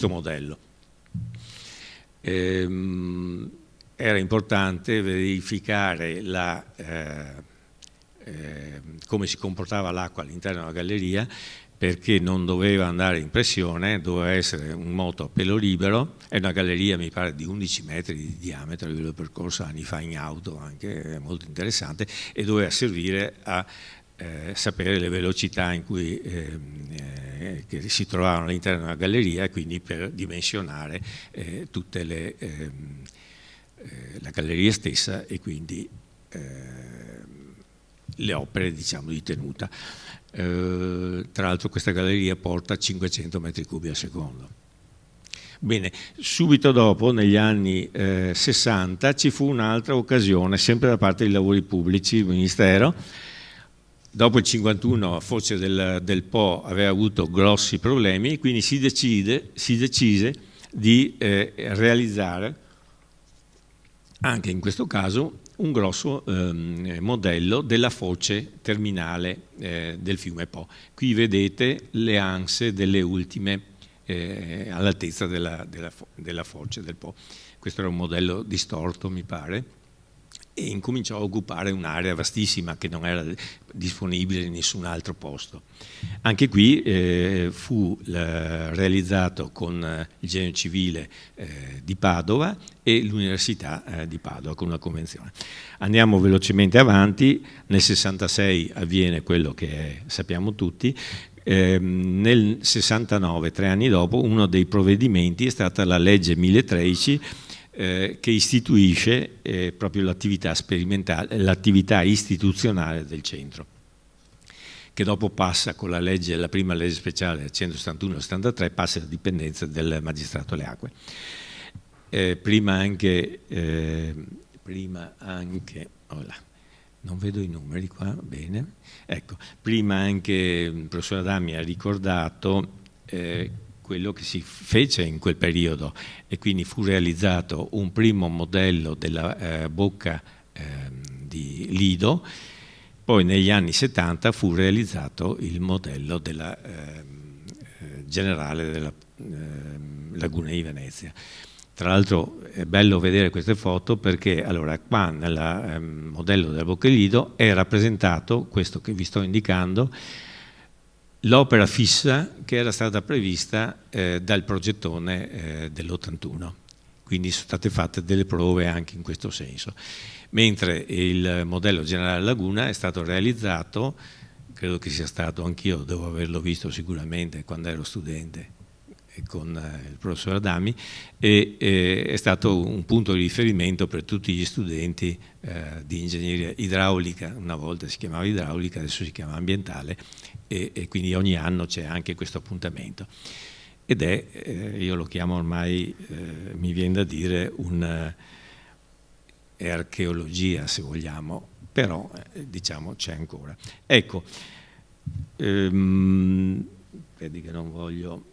modello. Era importante verificare come si comportava l'acqua all'interno della galleria, perché non doveva andare in pressione, doveva essere un moto a pelo libero. È una galleria, mi pare, di 11 metri di diametro, io l'ho percorso anni fa in auto, anche è molto interessante, e doveva servire a sapere le velocità in cui che si trovavano all'interno della galleria, e quindi per dimensionare tutte la galleria stessa e quindi le opere, diciamo, di tenuta. Tra l'altro questa galleria porta 500 metri cubi al secondo. Bene, subito dopo, negli anni 60, ci fu un'altra occasione, sempre da parte dei lavori pubblici, il Ministero. Dopo il 51 a Foce del Po aveva avuto grossi problemi, quindi si decise di realizzare anche in questo caso un grosso modello della foce terminale del fiume Po. Qui vedete le anse delle ultime all'altezza della foce del Po. Questo era un modello distorto, mi pare, e incominciò a occupare un'area vastissima che non era disponibile in nessun altro posto. Anche qui fu realizzato con il Genio Civile di Padova e l'Università di Padova con una convenzione. Andiamo velocemente avanti. Nel 66 avviene quello che sappiamo tutti. Nel 69, 3 anni dopo, uno dei provvedimenti è stata la legge 1013 che istituisce proprio l'attività sperimentale, l'attività istituzionale del centro, che dopo passa con la prima legge speciale 171-73, passa a dipendenza del magistrato alle acque. Prima anche non vedo i numeri qua, bene, ecco, prima anche il professor Adami ha ricordato quello che si fece in quel periodo, e quindi fu realizzato un primo modello della bocca di Lido, Poi negli anni 70 fu realizzato il modello generale della laguna di Venezia. Tra l'altro è bello vedere queste foto perché allora qua nel modello della Bocca di Lido è rappresentato, questo che vi sto indicando, l'opera fissa che era stata prevista dal progettone dell'81, quindi sono state fatte delle prove anche in questo senso, mentre il modello generale Laguna è stato realizzato, credo che sia stato, anch'io devo averlo visto sicuramente quando ero studente con il professor Adami, e è stato un punto di riferimento per tutti gli studenti di ingegneria idraulica, una volta si chiamava idraulica, adesso si chiama ambientale, e quindi ogni anno c'è anche questo appuntamento. Ed è, io lo chiamo ormai, mi viene da dire, è archeologia se vogliamo, però diciamo c'è ancora. Ecco, vedi che non voglio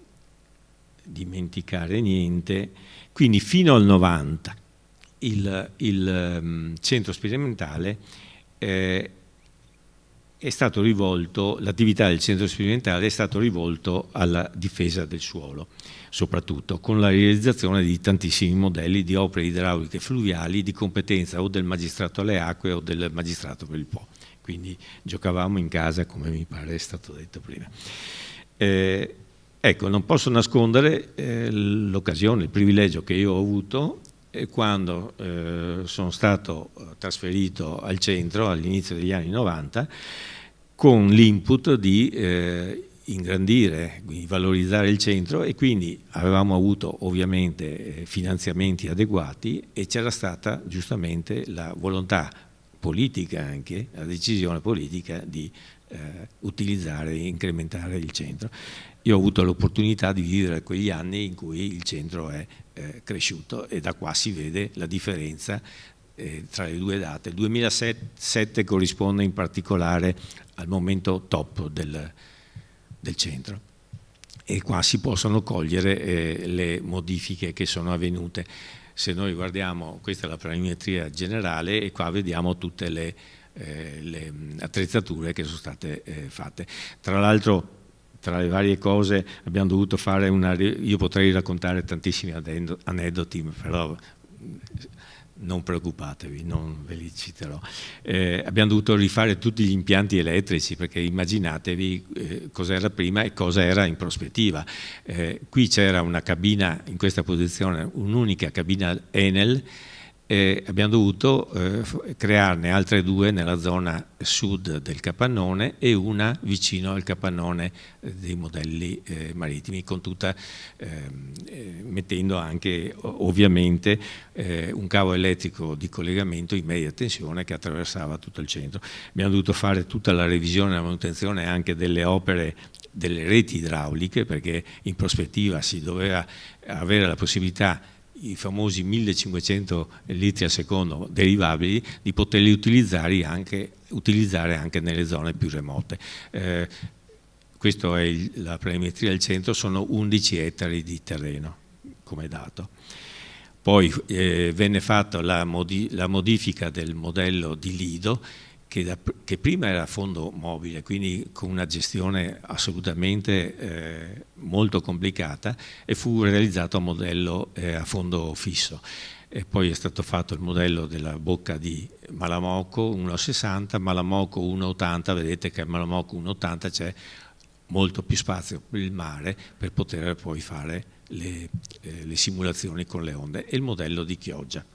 dimenticare niente, quindi fino al 90 il centro sperimentale è stato rivolto, l'attività del centro sperimentale è stato rivolto alla difesa del suolo, soprattutto con la realizzazione di tantissimi modelli di opere idrauliche fluviali di competenza o del magistrato alle acque o del magistrato per il Po. Quindi giocavamo in casa, come mi pare è stato detto prima. Ecco, non posso nascondere l'occasione, il privilegio che io ho avuto quando sono stato trasferito al centro all'inizio degli anni 90 con l'input di ingrandire, di valorizzare il centro, e quindi avevamo avuto ovviamente finanziamenti adeguati e c'era stata giustamente la volontà politica, anche la decisione politica di utilizzare e incrementare il centro. Io ho avuto l'opportunità di vivere quegli anni in cui il centro è cresciuto, e da qua si vede la differenza tra le due date. Il 2007 corrisponde in particolare al momento top del centro, e qua si possono cogliere le modifiche che sono avvenute. Se noi guardiamo, questa è la planimetria generale, e qua vediamo tutte le attrezzature che sono state fatte. Tra l'altro, tra le varie cose abbiamo dovuto fare io potrei raccontare tantissimi aneddoti, però non preoccupatevi, non ve li citerò. Abbiamo dovuto rifare tutti gli impianti elettrici, perché immaginatevi cosa era prima e cosa era in prospettiva. Qui c'era una cabina, in questa posizione, un'unica cabina Enel, abbiamo dovuto crearne altre due nella zona sud del capannone e una vicino al capannone dei modelli marittimi, con tutta, mettendo anche ovviamente un cavo elettrico di collegamento in media tensione che attraversava tutto il centro. Abbiamo dovuto fare tutta la revisione e la manutenzione anche delle opere, delle reti idrauliche, perché in prospettiva si doveva avere la possibilità, i famosi 1500 litri al secondo derivabili, di poterli utilizzare anche nelle zone più remote. Questa è la planimetria del centro, sono 11 ettari di terreno come dato. Poi venne fatta la modifica del modello di Lido, che prima era a fondo mobile, quindi con una gestione assolutamente molto complicata, e fu realizzato a modello a fondo fisso. E poi è stato fatto il modello della bocca di Malamocco 1,60, Malamocco 1,80, vedete che a Malamocco 1,80 c'è molto più spazio per il mare per poter poi fare le simulazioni con le onde, e il modello di Chioggia.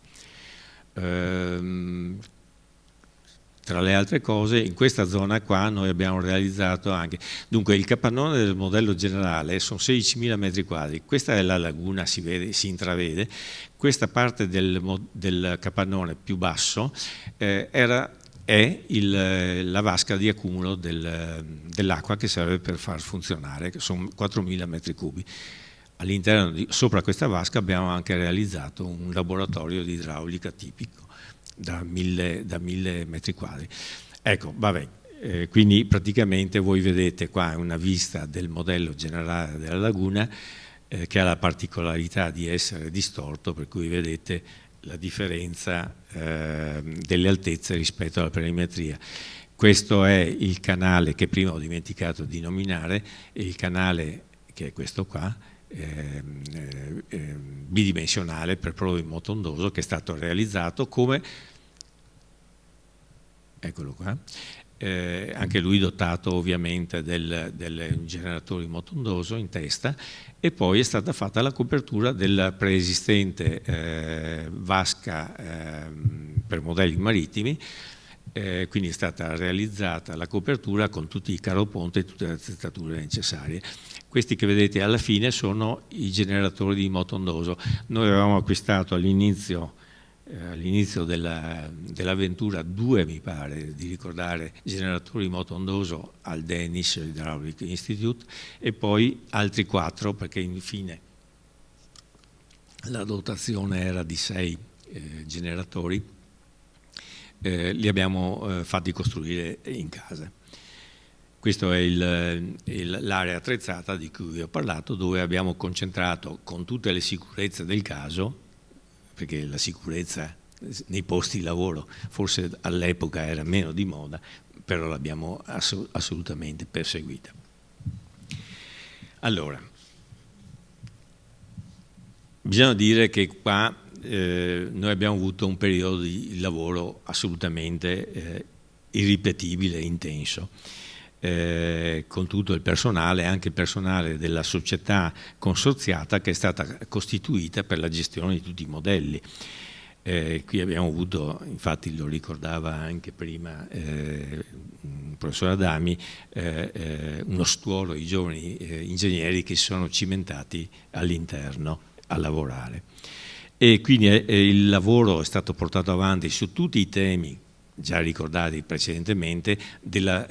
Tra le altre cose, in questa zona qua noi abbiamo realizzato anche, dunque il capannone del modello generale sono 16.000 metri quadri, questa è la laguna, si intravede, questa parte del capannone più basso è la vasca di accumulo dell'acqua che serve per far funzionare, che sono 4.000 metri cubi. All'interno sopra questa vasca abbiamo anche realizzato un laboratorio di idraulica tipico da 1.000 metri quadri. Ecco, vabbè, quindi praticamente voi vedete qua una vista del modello generale della laguna che ha la particolarità di essere distorto, per cui vedete la differenza delle altezze rispetto alla planimetria. questo è il canale che prima ho dimenticato di nominare, il canale che è questo qua, bidimensionale per prove in moto ondoso, che è stato realizzato come, eccolo qua, anche lui dotato ovviamente del generatore in moto ondoso in testa, e poi è stata fatta la copertura della preesistente vasca per modelli marittimi, quindi è stata realizzata la copertura con tutti i caroponte e tutte le attrezzature necessarie. Questi che vedete alla fine sono i generatori di moto ondoso. Noi avevamo acquistato all'inizio dell'avventura 2, mi pare di ricordare, generatori di moto ondoso al Danish Hydraulic Institute, e poi altri 4, perché infine la dotazione era di 6 generatori, li abbiamo fatti costruire in casa. Questa è l'area attrezzata di cui vi ho parlato, dove abbiamo concentrato, con tutte le sicurezze del caso, perché la sicurezza nei posti di lavoro forse all'epoca era meno di moda, però l'abbiamo assolutamente perseguita. Allora, bisogna dire che qua noi abbiamo avuto un periodo di lavoro assolutamente irripetibile e intenso, con tutto il personale, anche il personale della società consorziata che è stata costituita per la gestione di tutti i modelli. Qui abbiamo avuto, infatti lo ricordava anche prima il professor Adami, uno stuolo di giovani ingegneri che si sono cimentati all'interno a lavorare. E quindi il lavoro è stato portato avanti su tutti i temi già ricordati precedentemente della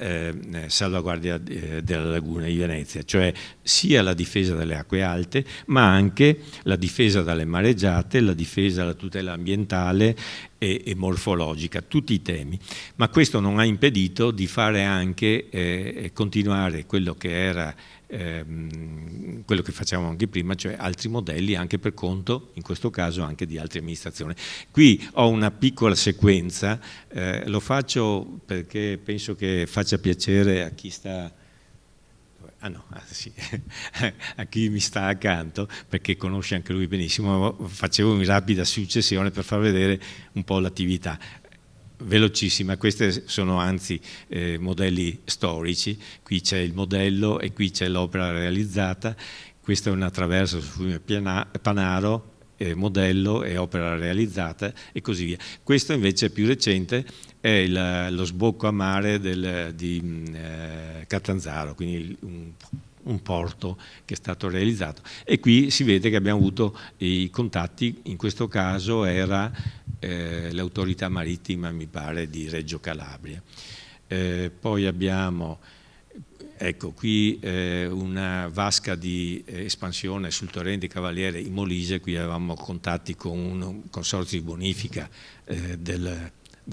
salvaguardia della laguna di Venezia, cioè sia la difesa delle acque alte, ma anche la difesa dalle mareggiate, la difesa, la tutela ambientale e morfologica, tutti i temi. Ma questo non ha impedito di fare anche continuare quello che era quello che facevamo anche prima, cioè altri modelli anche per conto, in questo caso anche di altre amministrazioni. Qui ho una piccola sequenza, lo faccio perché penso che faccia piacere a chi sta, sì, a chi mi sta accanto, perché conosce anche lui benissimo. Facevo in rapida successione per far vedere un po' l'attività. Velocissima, questi sono anzi modelli storici, qui c'è il modello e qui c'è l'opera realizzata. Questa è una traversa sul fiume Panaro, modello e opera realizzata e così via. Questo invece più recente è lo sbocco a mare di Catanzaro, quindi un porto che è stato realizzato, e qui si vede che abbiamo avuto i contatti, in questo caso era l'autorità marittima, mi pare, di Reggio Calabria. Poi abbiamo, ecco qui, una vasca di espansione sul torrente Cavaliere in Molise. Qui avevamo contatti con un consorzio di bonifica del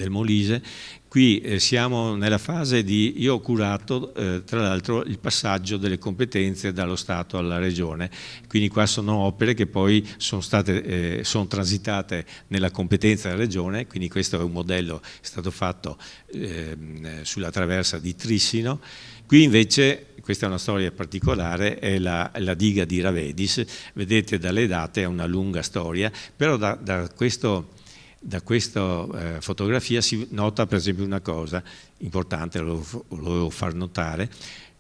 Molise. Qui siamo nella fase di, io ho curato tra l'altro il passaggio delle competenze dallo Stato alla Regione, quindi qua sono opere che poi sono transitate nella competenza della Regione, quindi questo è un modello che è stato fatto sulla traversa di Trissino. Qui invece, questa è una storia particolare, è la diga di Ravedis. Vedete dalle date, è una lunga storia, però da questa fotografia si nota per esempio una cosa importante, lo volevo far notare,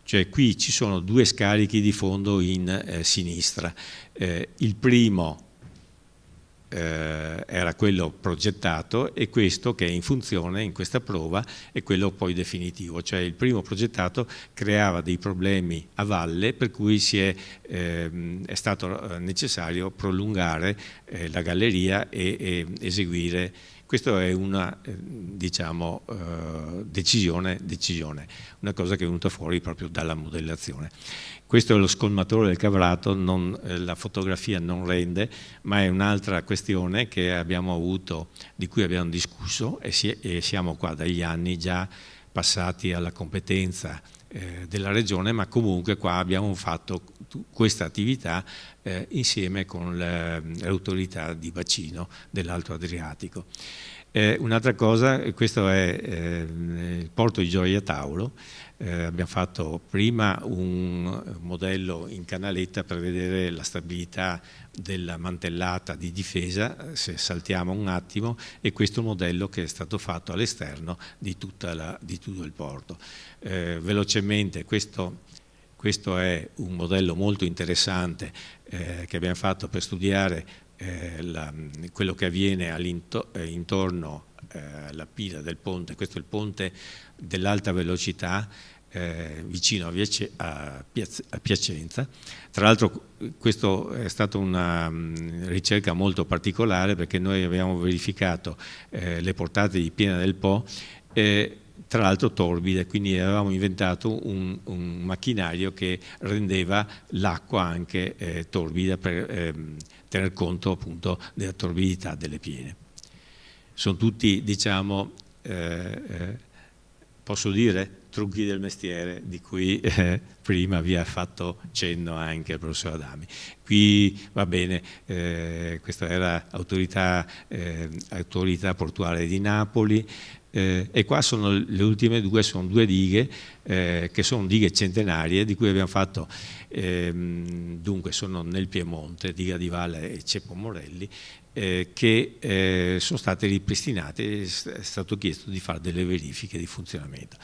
cioè qui ci sono 2 scarichi di fondo in sinistra. Il primo era quello progettato, e questo che è in funzione in questa prova è quello poi definitivo, cioè il primo progettato creava dei problemi a valle, per cui è stato necessario prolungare la galleria e eseguire. Questa è una diciamo, decisione, una cosa che è venuta fuori proprio dalla modellazione. Questo è lo scolmatore del Cavrato, la fotografia non rende, ma è un'altra questione che abbiamo avuto, di cui abbiamo discusso, e siamo qua dagli anni già passati alla competenza della Regione, ma comunque qua abbiamo fatto questa attività insieme con l'autorità di bacino dell'Alto Adriatico. Un'altra cosa, questo è il porto di Gioia Tauro. Abbiamo fatto prima un modello in canaletta per vedere la stabilità della mantellata di difesa, se saltiamo un attimo, e questo modello che è stato fatto all'esterno di tutto il porto. Velocemente, questo è un modello molto interessante che abbiamo fatto per studiare quello che avviene intorno alla pila del ponte. Questo è il ponte dell'alta velocità vicino a Piacenza. Tra l'altro questo è stata una ricerca molto particolare, perché noi abbiamo verificato le portate di piena del Po, tra l'altro torbide, quindi avevamo inventato un macchinario che rendeva l'acqua anche torbida per tener conto appunto della torbidità delle piene. Sono tutti, diciamo, posso dire, trucchi del mestiere di cui prima vi ha fatto cenno anche il professor Adami. Qui va bene, questa era autorità portuale di Napoli, e qua sono le ultime due, sono due dighe che sono dighe centenarie di cui abbiamo fatto, dunque sono nel Piemonte, diga di Valle e Ceppo Morelli, che sono state ripristinate, è stato chiesto di fare delle verifiche di funzionamento.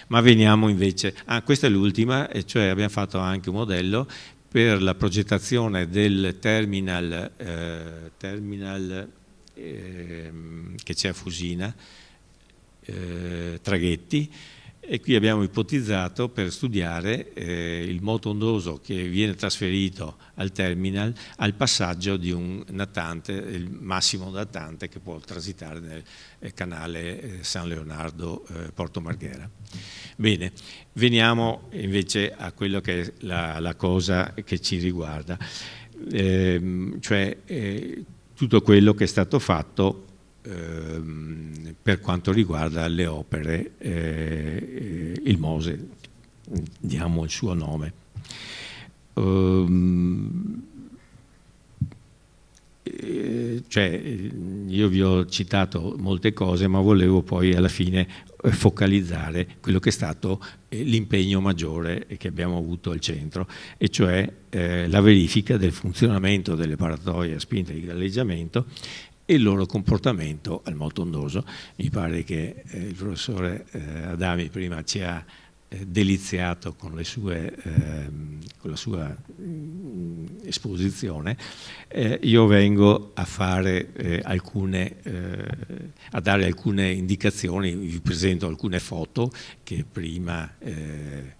Ma veniamo invece, questa è l'ultima, e cioè abbiamo fatto anche un modello per la progettazione del terminal che c'è a Fusina, traghetti, e qui abbiamo ipotizzato per studiare il moto ondoso che viene trasferito al terminal al passaggio di un natante, il massimo natante che può transitare nel canale San Leonardo Porto Marghera. Bene, veniamo invece a quello che è la cosa che ci riguarda, cioè tutto quello che è stato fatto per quanto riguarda le opere, il Mose, diamo il suo nome. Cioè, io vi ho citato molte cose, ma volevo poi alla fine focalizzare quello che è stato l'impegno maggiore che abbiamo avuto al centro, e cioè la verifica del funzionamento delle paratoie a spinta di galleggiamento e il loro comportamento al moto ondoso. Mi pare che il professore Adami prima ci ha deliziato con la sua esposizione. Io vengo a fare a dare alcune indicazioni, vi presento alcune foto che prima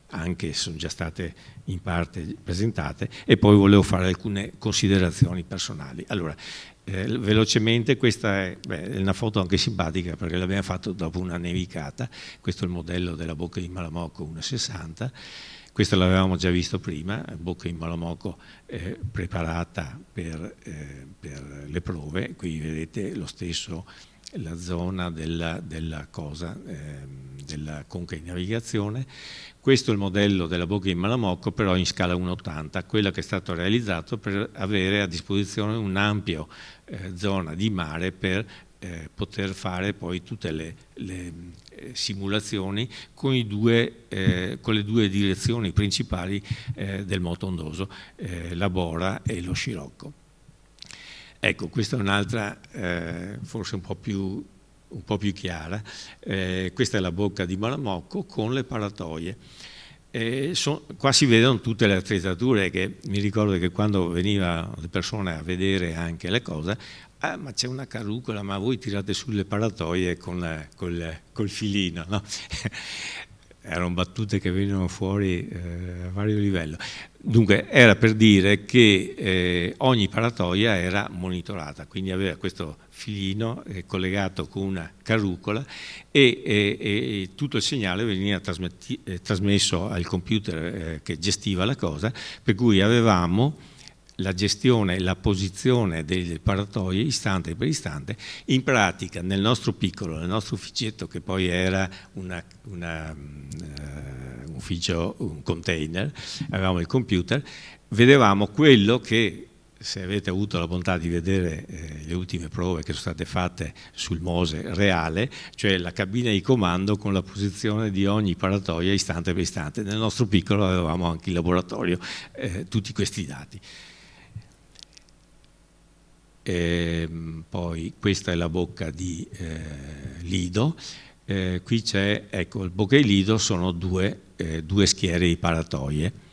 anche sono già state in parte presentate, e poi volevo fare alcune considerazioni personali. Allora, velocemente, questa è una foto anche simpatica perché l'abbiamo fatto dopo una nevicata. Questo è il modello della bocca di Malamocco 1,60. Questo l'avevamo già visto prima, bocca di Malamocco preparata per le prove. Qui vedete lo stesso, la zona della conca di navigazione. Questo è il modello della bocca di Malamocco, però in scala 1,80, quella che è stato realizzato per avere a disposizione un'ampia zona di mare per poter fare poi tutte le simulazioni con le due direzioni principali del moto ondoso, la Bora e lo Scirocco. Ecco, questa è un'altra, forse un po' più chiara. Questa è la bocca di Malamocco con le paratoie. Qua si vedono tutte le attrezzature, che mi ricordo che quando venivano le persone a vedere anche le cose, ma c'è una carrucola, ma voi tirate sulle paratoie col filino, no? Erano battute che venivano fuori a vario livello. Dunque era per dire che ogni paratoia era monitorata, quindi aveva questo filino collegato con una carrucola, e tutto il segnale veniva trasmesso al computer che gestiva la cosa, per cui avevamo la gestione e la posizione delle paratoie istante per istante. In pratica nel nostro ufficetto, che poi era un ufficio, un container, avevamo il computer, vedevamo quello che se avete avuto la bontà di vedere le ultime prove che sono state fatte sul Mose reale, cioè la cabina di comando con la posizione di ogni paratoia istante per istante. Nel nostro piccolo avevamo anche in laboratorio tutti questi dati. Poi questa è la bocca di Lido. Qui c'è, ecco, il bocca di Lido sono due schiere di paratoie,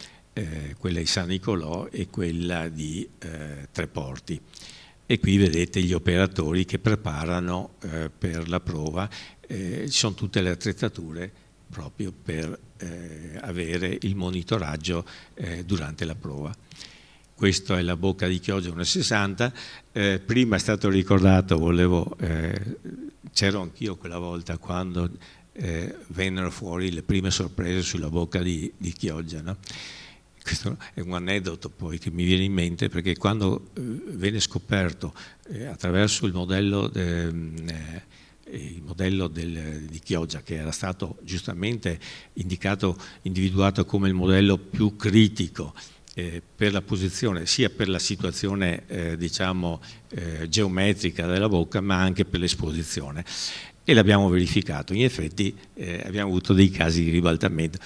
quella di San Nicolò e quella di Treporti, e qui vedete gli operatori che preparano per la prova. Ci sono tutte le attrezzature proprio per avere il monitoraggio durante la prova. Questa è la bocca di Chioggia 1,60. Prima è stato ricordato, c'ero anch'io quella volta quando vennero fuori le prime sorprese sulla bocca di Chioggia, no? Questo è un aneddoto poi che mi viene in mente, perché quando venne scoperto attraverso il modello di Chioggia, che era stato giustamente individuato come il modello più critico per la posizione, sia per la situazione geometrica della bocca, ma anche per l'esposizione, e l'abbiamo verificato. In effetti abbiamo avuto dei casi di ribaltamento.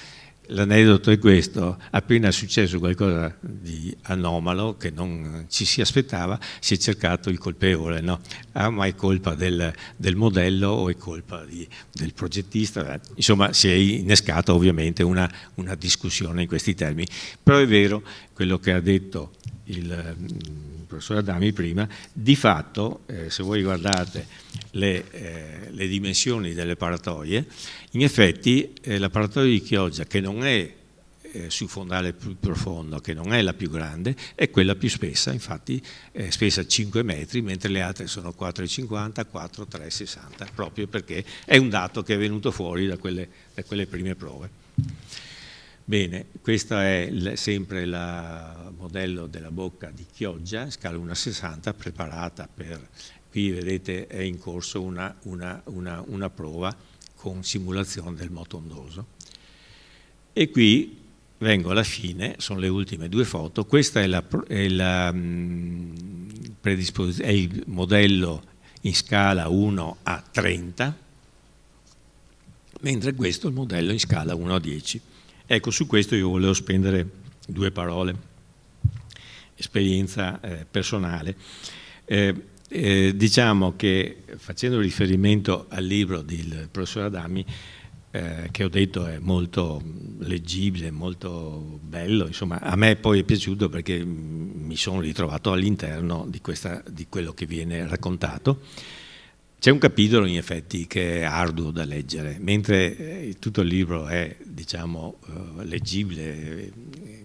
L'aneddoto è questo: appena è successo qualcosa di anomalo che non ci si aspettava, si è cercato il colpevole, no? Ma è colpa del modello o è colpa del progettista? Insomma, si è innescata ovviamente una discussione in questi termini. Però è vero quello che ha detto il professor Adami prima. Di fatto, se voi guardate le dimensioni delle paratoie, in effetti la paratoia di Chioggia, che non è sul fondale più profondo, che non è la più grande, è quella più spessa, infatti è spessa 5 metri, mentre le altre sono 4,50, 4, 3,60, proprio perché è un dato che è venuto fuori da quelle prime prove. Bene, questo è sempre il modello della bocca di Chioggia, scala 1,60, preparata per... Qui vedete è in corso una prova con simulazione del moto ondoso. E qui vengo alla fine, sono le ultime due foto. Questo è il modello in scala 1:30, mentre questo è il modello in scala 1:10. Ecco, su questo io volevo spendere due parole, esperienza personale. Diciamo che, facendo riferimento al libro del professor Adami, che ho detto è molto leggibile, molto bello, insomma a me poi è piaciuto perché mi sono ritrovato all'interno di quello che viene raccontato. C'è un capitolo in effetti che è arduo da leggere, mentre tutto il libro è, diciamo, leggibile,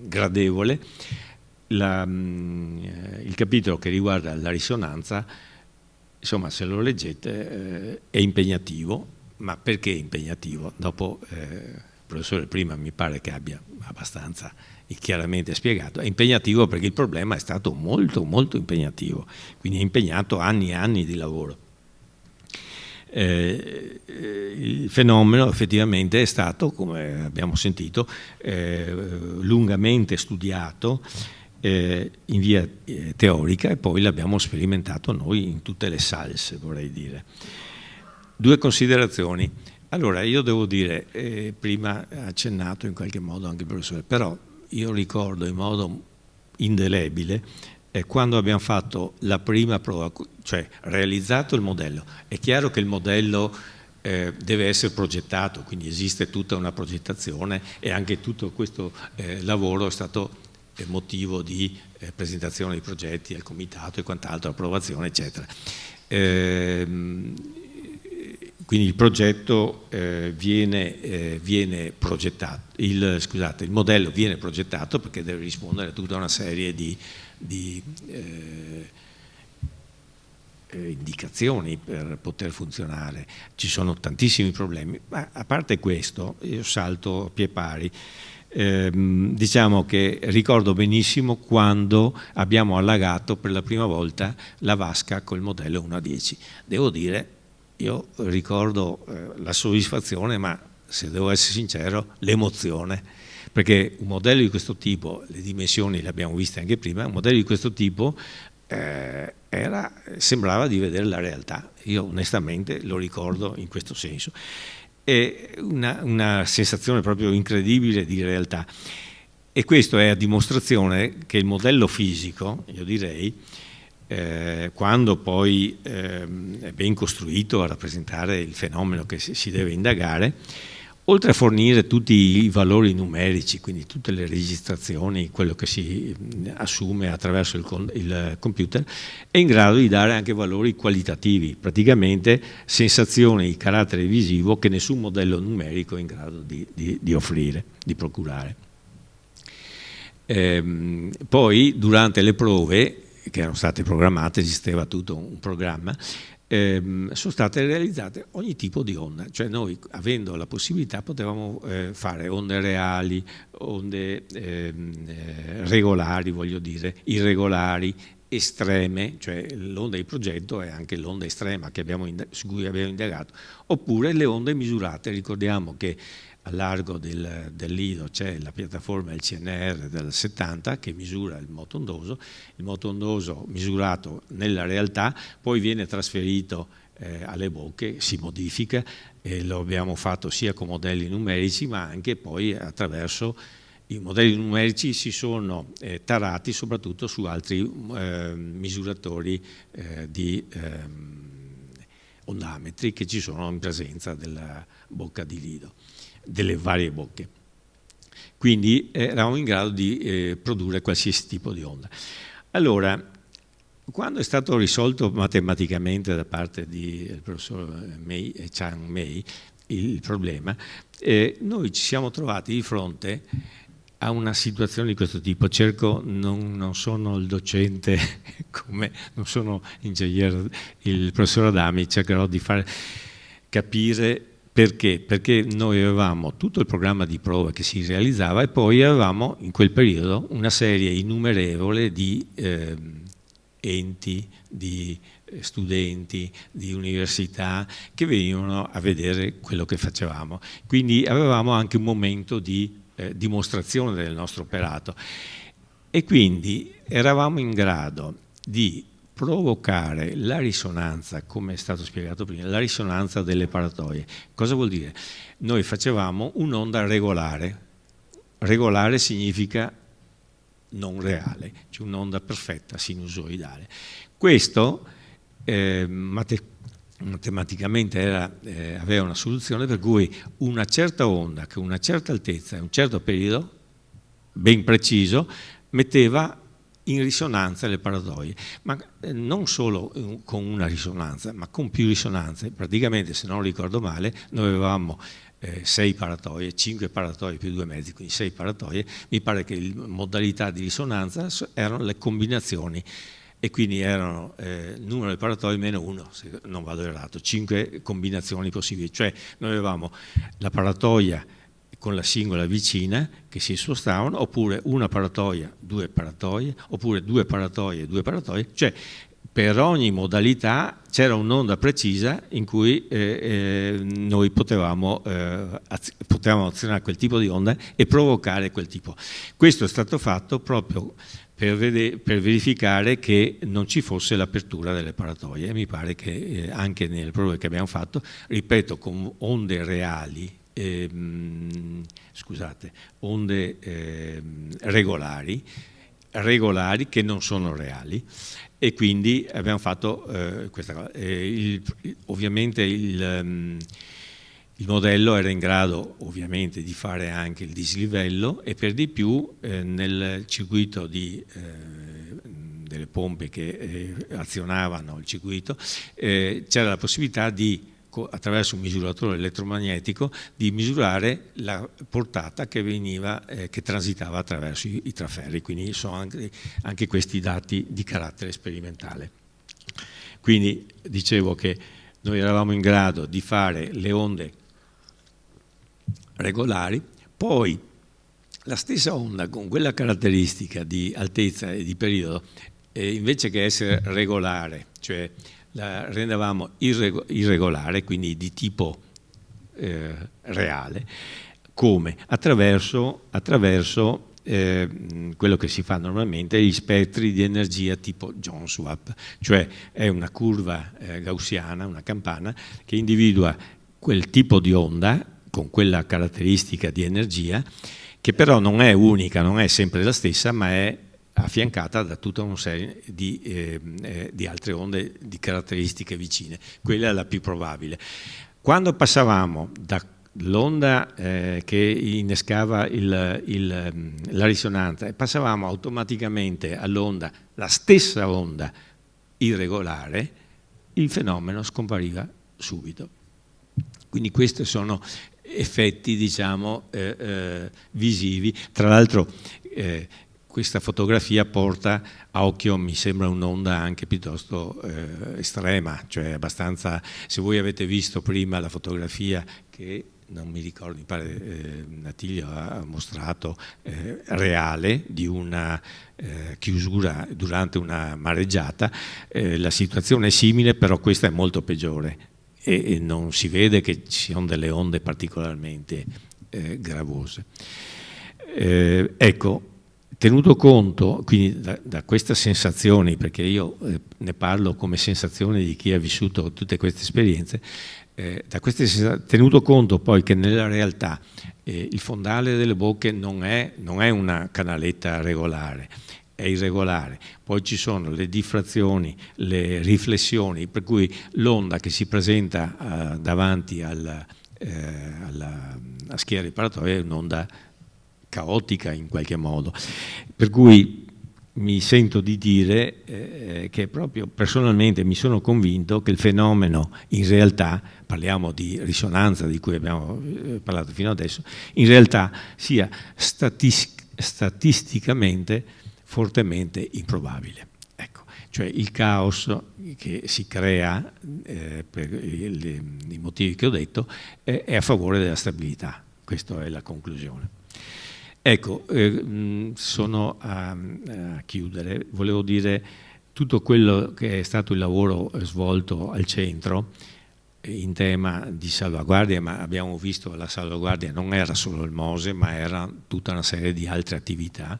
gradevole. Il capitolo che riguarda la risonanza, insomma, se lo leggete è impegnativo. Ma perché impegnativo? Dopo il professore prima mi pare che abbia abbastanza chiaramente spiegato. È impegnativo perché il problema è stato molto molto impegnativo, quindi è impegnato anni e anni di lavoro. Il fenomeno effettivamente è stato, come abbiamo sentito, lungamente studiato in via teorica, e poi l'abbiamo sperimentato noi in tutte le salse, vorrei dire. Due considerazioni. Allora, io devo dire, prima ha accennato in qualche modo anche il professore, però io ricordo in modo indelebile quando abbiamo fatto la prima prova, cioè realizzato il modello. È chiaro che il modello deve essere progettato, quindi esiste tutta una progettazione, e anche tutto questo lavoro è stato motivo di presentazione dei progetti al comitato e quant'altro, approvazione, eccetera. Quindi il progetto viene progettato, il modello viene progettato perché deve rispondere a tutta una serie di indicazioni per poter funzionare. Ci sono tantissimi problemi, ma a parte questo, io salto a pie pari. Diciamo che ricordo benissimo quando abbiamo allagato per la prima volta la vasca col modello 1:10. Devo dire, io ricordo la soddisfazione, ma se devo essere sincero, l'emozione, perché un modello di questo tipo, le dimensioni le abbiamo viste anche prima, un modello di questo tipo sembrava di vedere la realtà. Io onestamente lo ricordo in questo senso. È una sensazione proprio incredibile di realtà. E questo è a dimostrazione che il modello fisico, io direi, quando poi è ben costruito a rappresentare il fenomeno che si deve indagare, oltre a fornire tutti i valori numerici, quindi tutte le registrazioni, quello che si assume attraverso il computer, è in grado di dare anche valori qualitativi, praticamente sensazioni di carattere visivo che nessun modello numerico è in grado di offrire, di procurare. Poi durante le prove che erano state programmate, esisteva tutto un programma, sono state realizzate ogni tipo di onda, cioè noi avendo la possibilità potevamo fare onde reali, onde regolari, voglio dire, irregolari, estreme, cioè l'onda di progetto è anche l'onda estrema su cui abbiamo indagato, oppure le onde misurate. Ricordiamo che a largo del Lido c'è la piattaforma del CNR del 70 che misura il moto ondoso misurato nella realtà poi viene trasferito alle bocche, si modifica, e lo abbiamo fatto sia con modelli numerici ma anche poi attraverso i modelli numerici si sono tarati soprattutto su altri misuratori di ondametri che ci sono in presenza della bocca di Lido, delle varie bocche. Quindi eravamo in grado di produrre qualsiasi tipo di onda. Allora, quando è stato risolto matematicamente da parte del professor Chang Mei il problema, noi ci siamo trovati di fronte a una situazione di questo tipo. Non sono il docente, non sono ingegnere, il professor Adami, cercherò di far capire perché. Perché noi avevamo tutto il programma di prova che si realizzava e poi avevamo in quel periodo una serie innumerevole di enti, di studenti, di università che venivano a vedere quello che facevamo. Quindi avevamo anche un momento di dimostrazione del nostro operato e quindi eravamo in grado di provocare la risonanza, come è stato spiegato prima, la risonanza delle paratoie. Cosa vuol dire? Noi facevamo un'onda regolare. Regolare significa non reale, cioè un'onda perfetta, sinusoidale. Questo matematicamente aveva una soluzione per cui una certa onda che una certa altezza e un certo periodo ben preciso metteva in risonanza le paratoie, ma non solo con una risonanza, ma con più risonanze. Praticamente, se non ricordo male, noi avevamo 6 paratoie, 5 paratoie più 2 mezzi, quindi 6 paratoie. Mi pare che le modalità di risonanza erano le combinazioni e quindi erano numero di paratoie meno 1, se non vado errato, 5 combinazioni possibili, cioè noi avevamo la paratoia con la singola vicina che si spostavano, oppure una paratoia, 2 paratoie, oppure 2 paratoie, 2 paratoie, cioè per ogni modalità c'era un'onda precisa in cui noi potevamo azionare quel tipo di onda e provocare quel tipo. Questo è stato fatto proprio per verificare che non ci fosse l'apertura delle paratoie e mi pare che anche nelle prove che abbiamo fatto, ripeto, con onde reali, onde regolari che non sono reali, e quindi abbiamo fatto questa cosa. Ovviamente il modello era in grado ovviamente di fare anche il dislivello e per di più nel circuito delle pompe che azionavano il circuito c'era la possibilità di, attraverso un misuratore elettromagnetico, di misurare la portata che transitava attraverso i traferri, quindi sono anche questi dati di carattere sperimentale. Quindi dicevo che noi eravamo in grado di fare le onde regolari, poi la stessa onda con quella caratteristica di altezza e di periodo, invece che essere regolare, cioè la rendevamo irregolare, quindi di tipo reale, Come? Attraverso quello che si fa normalmente, gli spettri di energia tipo Jones-Swap, cioè è una curva gaussiana, una campana, che individua quel tipo di onda con quella caratteristica di energia, che però non è unica, non è sempre la stessa, ma è affiancata da tutta una serie di altre onde di caratteristiche vicine. Quella è la più probabile. Quando passavamo dall'onda che innescava la risonanza e passavamo automaticamente all'onda, la stessa onda irregolare, il fenomeno scompariva subito. Quindi questi sono effetti, diciamo, visivi. Tra l'altro questa fotografia porta a occhio, mi sembra, un'onda anche piuttosto estrema, cioè abbastanza. Se voi avete visto prima la fotografia che non mi ricordo, mi pare Attilio ha mostrato, reale, di una chiusura durante una mareggiata, la situazione è simile, però questa è molto peggiore e non si vede che ci siano delle onde particolarmente gravose. Ecco, tenuto conto quindi da queste sensazioni, perché io ne parlo come sensazione di chi ha vissuto tutte queste esperienze, tenuto conto poi che nella realtà il fondale delle bocche non è una canaletta regolare, è irregolare, poi ci sono le diffrazioni, le riflessioni, per cui l'onda che si presenta davanti alla schiera riparatoria è un'onda caotica in qualche modo, per cui mi sento di dire che proprio personalmente mi sono convinto che il fenomeno in realtà, parliamo di risonanza di cui abbiamo parlato fino adesso, in realtà sia statisticamente fortemente improbabile. Ecco, cioè il caos che si crea per i motivi che ho detto è a favore della stabilità, questa è la conclusione. Ecco, sono a chiudere, volevo dire tutto quello che è stato il lavoro svolto al centro in tema di salvaguardia, ma abbiamo visto che la salvaguardia non era solo il MOSE, ma era tutta una serie di altre attività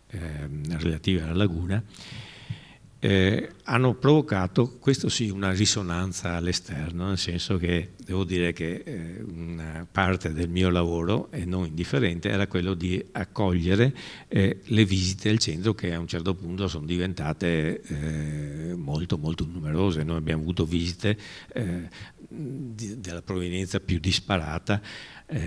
relative alla laguna, hanno provocato, questo sì, una risonanza all'esterno, nel senso che devo dire che una parte del mio lavoro, e non indifferente, era quello di accogliere le visite al centro, che a un certo punto sono diventate molto molto numerose. Noi abbiamo avuto visite della provenienza più disparata,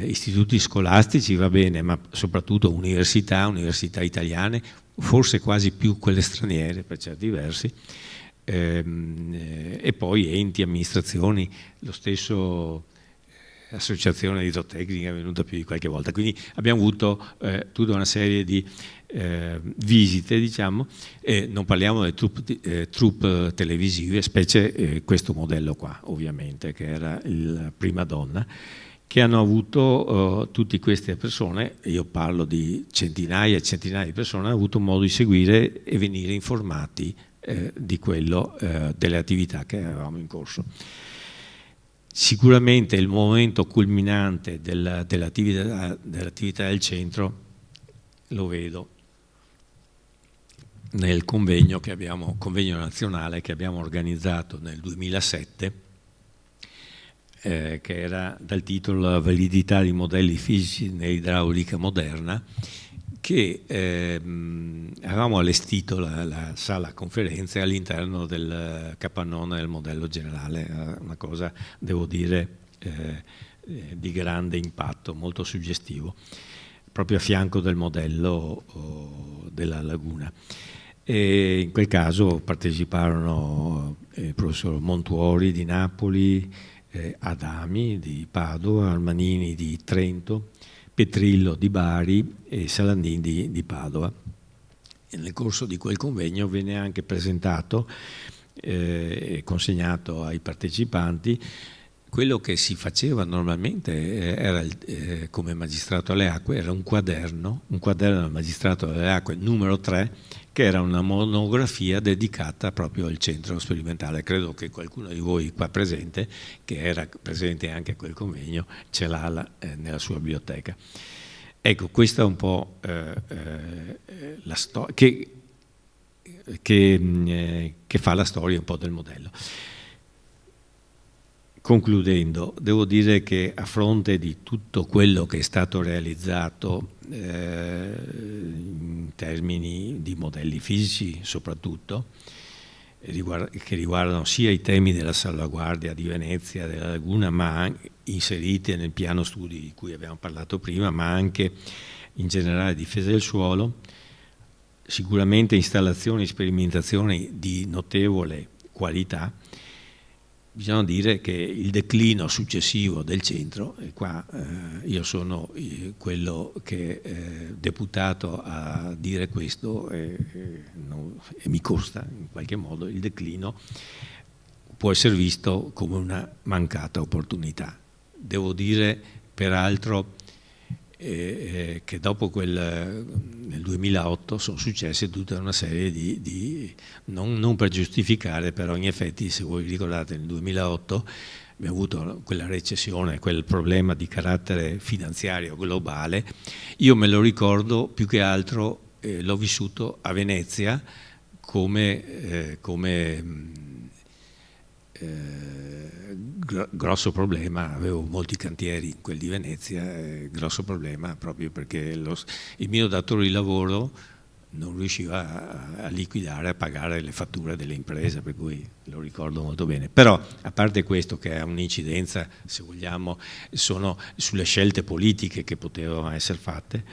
istituti scolastici, va bene, ma soprattutto università italiane, forse quasi più quelle straniere per certi versi, e poi enti, amministrazioni, lo stesso associazione idrotecnica è venuta più di qualche volta, quindi abbiamo avuto tutta una serie di visite, diciamo, e non parliamo delle troupe televisive, specie questo modello qua, ovviamente, che era il Prima Donna, che hanno avuto tutte queste persone, io parlo di centinaia e centinaia di persone, hanno avuto modo di seguire e venire informati di quello, delle attività che avevamo in corso. Sicuramente il momento culminante dell'attività del centro lo vedo nel convegno nazionale che abbiamo organizzato nel 2007, che era dal titolo Validità di modelli fisici nell'idraulica moderna, che avevamo allestito la sala conferenze all'interno del capannone del modello generale, una cosa, devo dire, di grande impatto, molto suggestivo, proprio a fianco del modello della laguna. E in quel caso parteciparono il professor Montuori di Napoli, Adami di Padova, Armanini di Trento, Petrillo di Bari e Salandini di Padova. E nel corso di quel convegno venne anche presentato e consegnato ai partecipanti quello che si faceva normalmente era, come magistrato alle acque, era un quaderno del magistrato alle acque numero 3, che era una monografia dedicata proprio al centro sperimentale. Credo che qualcuno di voi qua presente, che era presente anche a quel convegno, ce l'ha nella sua biblioteca. Ecco, questa è un po' la storia che fa la storia un po' del modello. Concludendo, devo dire che a fronte di tutto quello che è stato realizzato in termini di modelli fisici soprattutto, che riguardano sia i temi della salvaguardia di Venezia, della laguna, ma inseriti nel piano studi di cui abbiamo parlato prima, ma anche in generale difesa del suolo, sicuramente installazioni e sperimentazioni di notevole qualità. Bisogna dire che il declino successivo del centro, e qua io sono quello che è deputato a dire questo e mi costa in qualche modo, il declino può essere visto come una mancata opportunità. Devo dire peraltro che dopo nel 2008 sono successe tutta una serie di non per giustificare, però in effetti, se voi vi ricordate, nel 2008 abbiamo avuto quella recessione, quel problema di carattere finanziario globale. Io me lo ricordo più che altro, l'ho vissuto a Venezia come grosso problema. Avevo molti cantieri in quel di Venezia, grosso problema proprio perché il mio datore di lavoro non riusciva a liquidare, a pagare le fatture delle imprese, per cui lo ricordo molto bene. Però, a parte questo, che ha un'incidenza, se vogliamo, sono sulle scelte politiche che potevano essere fatte,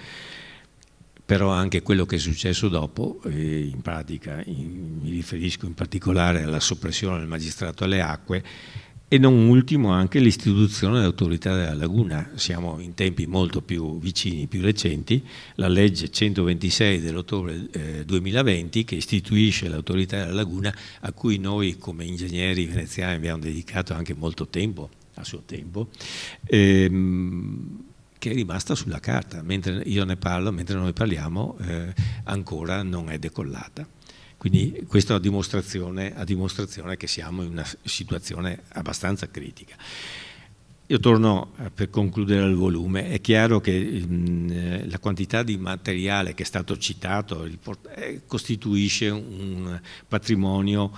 però anche quello che è successo dopo, in pratica mi riferisco in particolare alla soppressione del magistrato alle acque, e non ultimo anche l'istituzione dell'autorità della laguna. Siamo in tempi molto più vicini, più recenti, la legge 126 dell'ottobre 2020 che istituisce l'autorità della laguna, a cui noi come ingegneri veneziani abbiamo dedicato anche molto tempo, a suo tempo, che è rimasta sulla carta. Mentre io ne parlo, mentre noi parliamo, ancora non è decollata. Quindi questo a dimostrazione che siamo in una situazione abbastanza critica. Io torno per concludere il volume. È chiaro che la quantità di materiale che è stato citato costituisce un patrimonio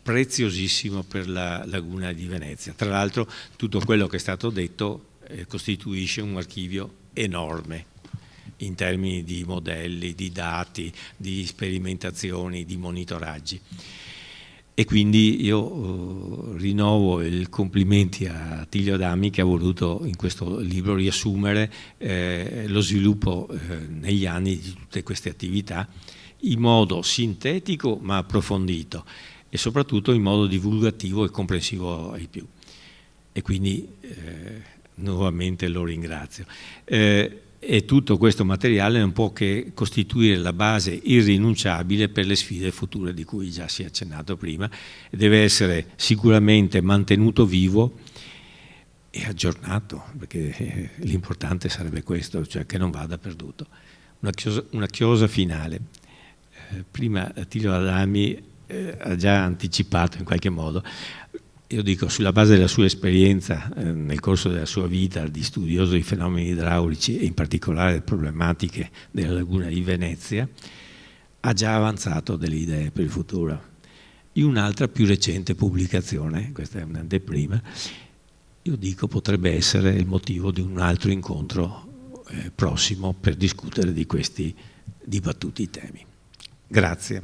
preziosissimo per la laguna di Venezia. Tra l'altro tutto quello che è stato detto costituisce un archivio enorme in termini di modelli, di dati, di sperimentazioni, di monitoraggi. E quindi io rinnovo i complimenti a Attilio Adami, che ha voluto in questo libro riassumere lo sviluppo negli anni di tutte queste attività in modo sintetico ma approfondito, e soprattutto in modo divulgativo e comprensivo ai più. E quindi nuovamente lo ringrazio. E tutto questo materiale non può che costituire la base irrinunciabile per le sfide future di cui già si è accennato prima, e deve essere sicuramente mantenuto vivo e aggiornato, perché l'importante sarebbe questo, cioè che non vada perduto. Una chiosa finale. Prima Attilio Adami ha già anticipato in qualche modo. Io dico, sulla base della sua esperienza nel corso della sua vita di studioso di fenomeni idraulici e in particolare delle problematiche della laguna di Venezia, ha già avanzato delle idee per il futuro. In un'altra più recente pubblicazione, questa è un'anteprima, io dico potrebbe essere il motivo di un altro incontro prossimo per discutere di questi dibattuti temi. Grazie.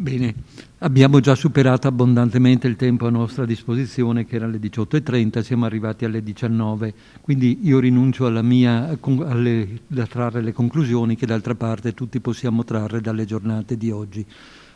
Bene, abbiamo già superato abbondantemente il tempo a nostra disposizione, che era alle 18:30, siamo arrivati alle 19, quindi io rinuncio da trarre le conclusioni che d'altra parte tutti possiamo trarre dalle giornate di oggi.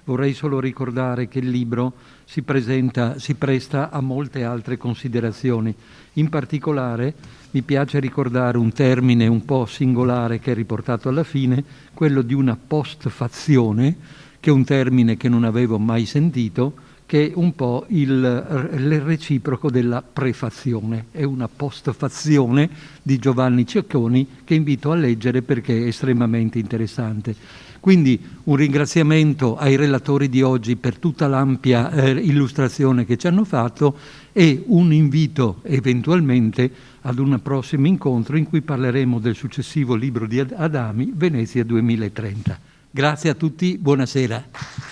Vorrei solo ricordare che il libro si presta a molte altre considerazioni. In particolare mi piace ricordare un termine un po' singolare che è riportato alla fine, quello di una postfazione, che è un termine che non avevo mai sentito, che è un po' il reciproco della prefazione. È una postfazione di Giovanni Cecconi che invito a leggere perché è estremamente interessante. Quindi un ringraziamento ai relatori di oggi per tutta l'ampia illustrazione che ci hanno fatto e un invito eventualmente ad un prossimo incontro in cui parleremo del successivo libro di Adami, Venezia 2030. Grazie a tutti, buonasera.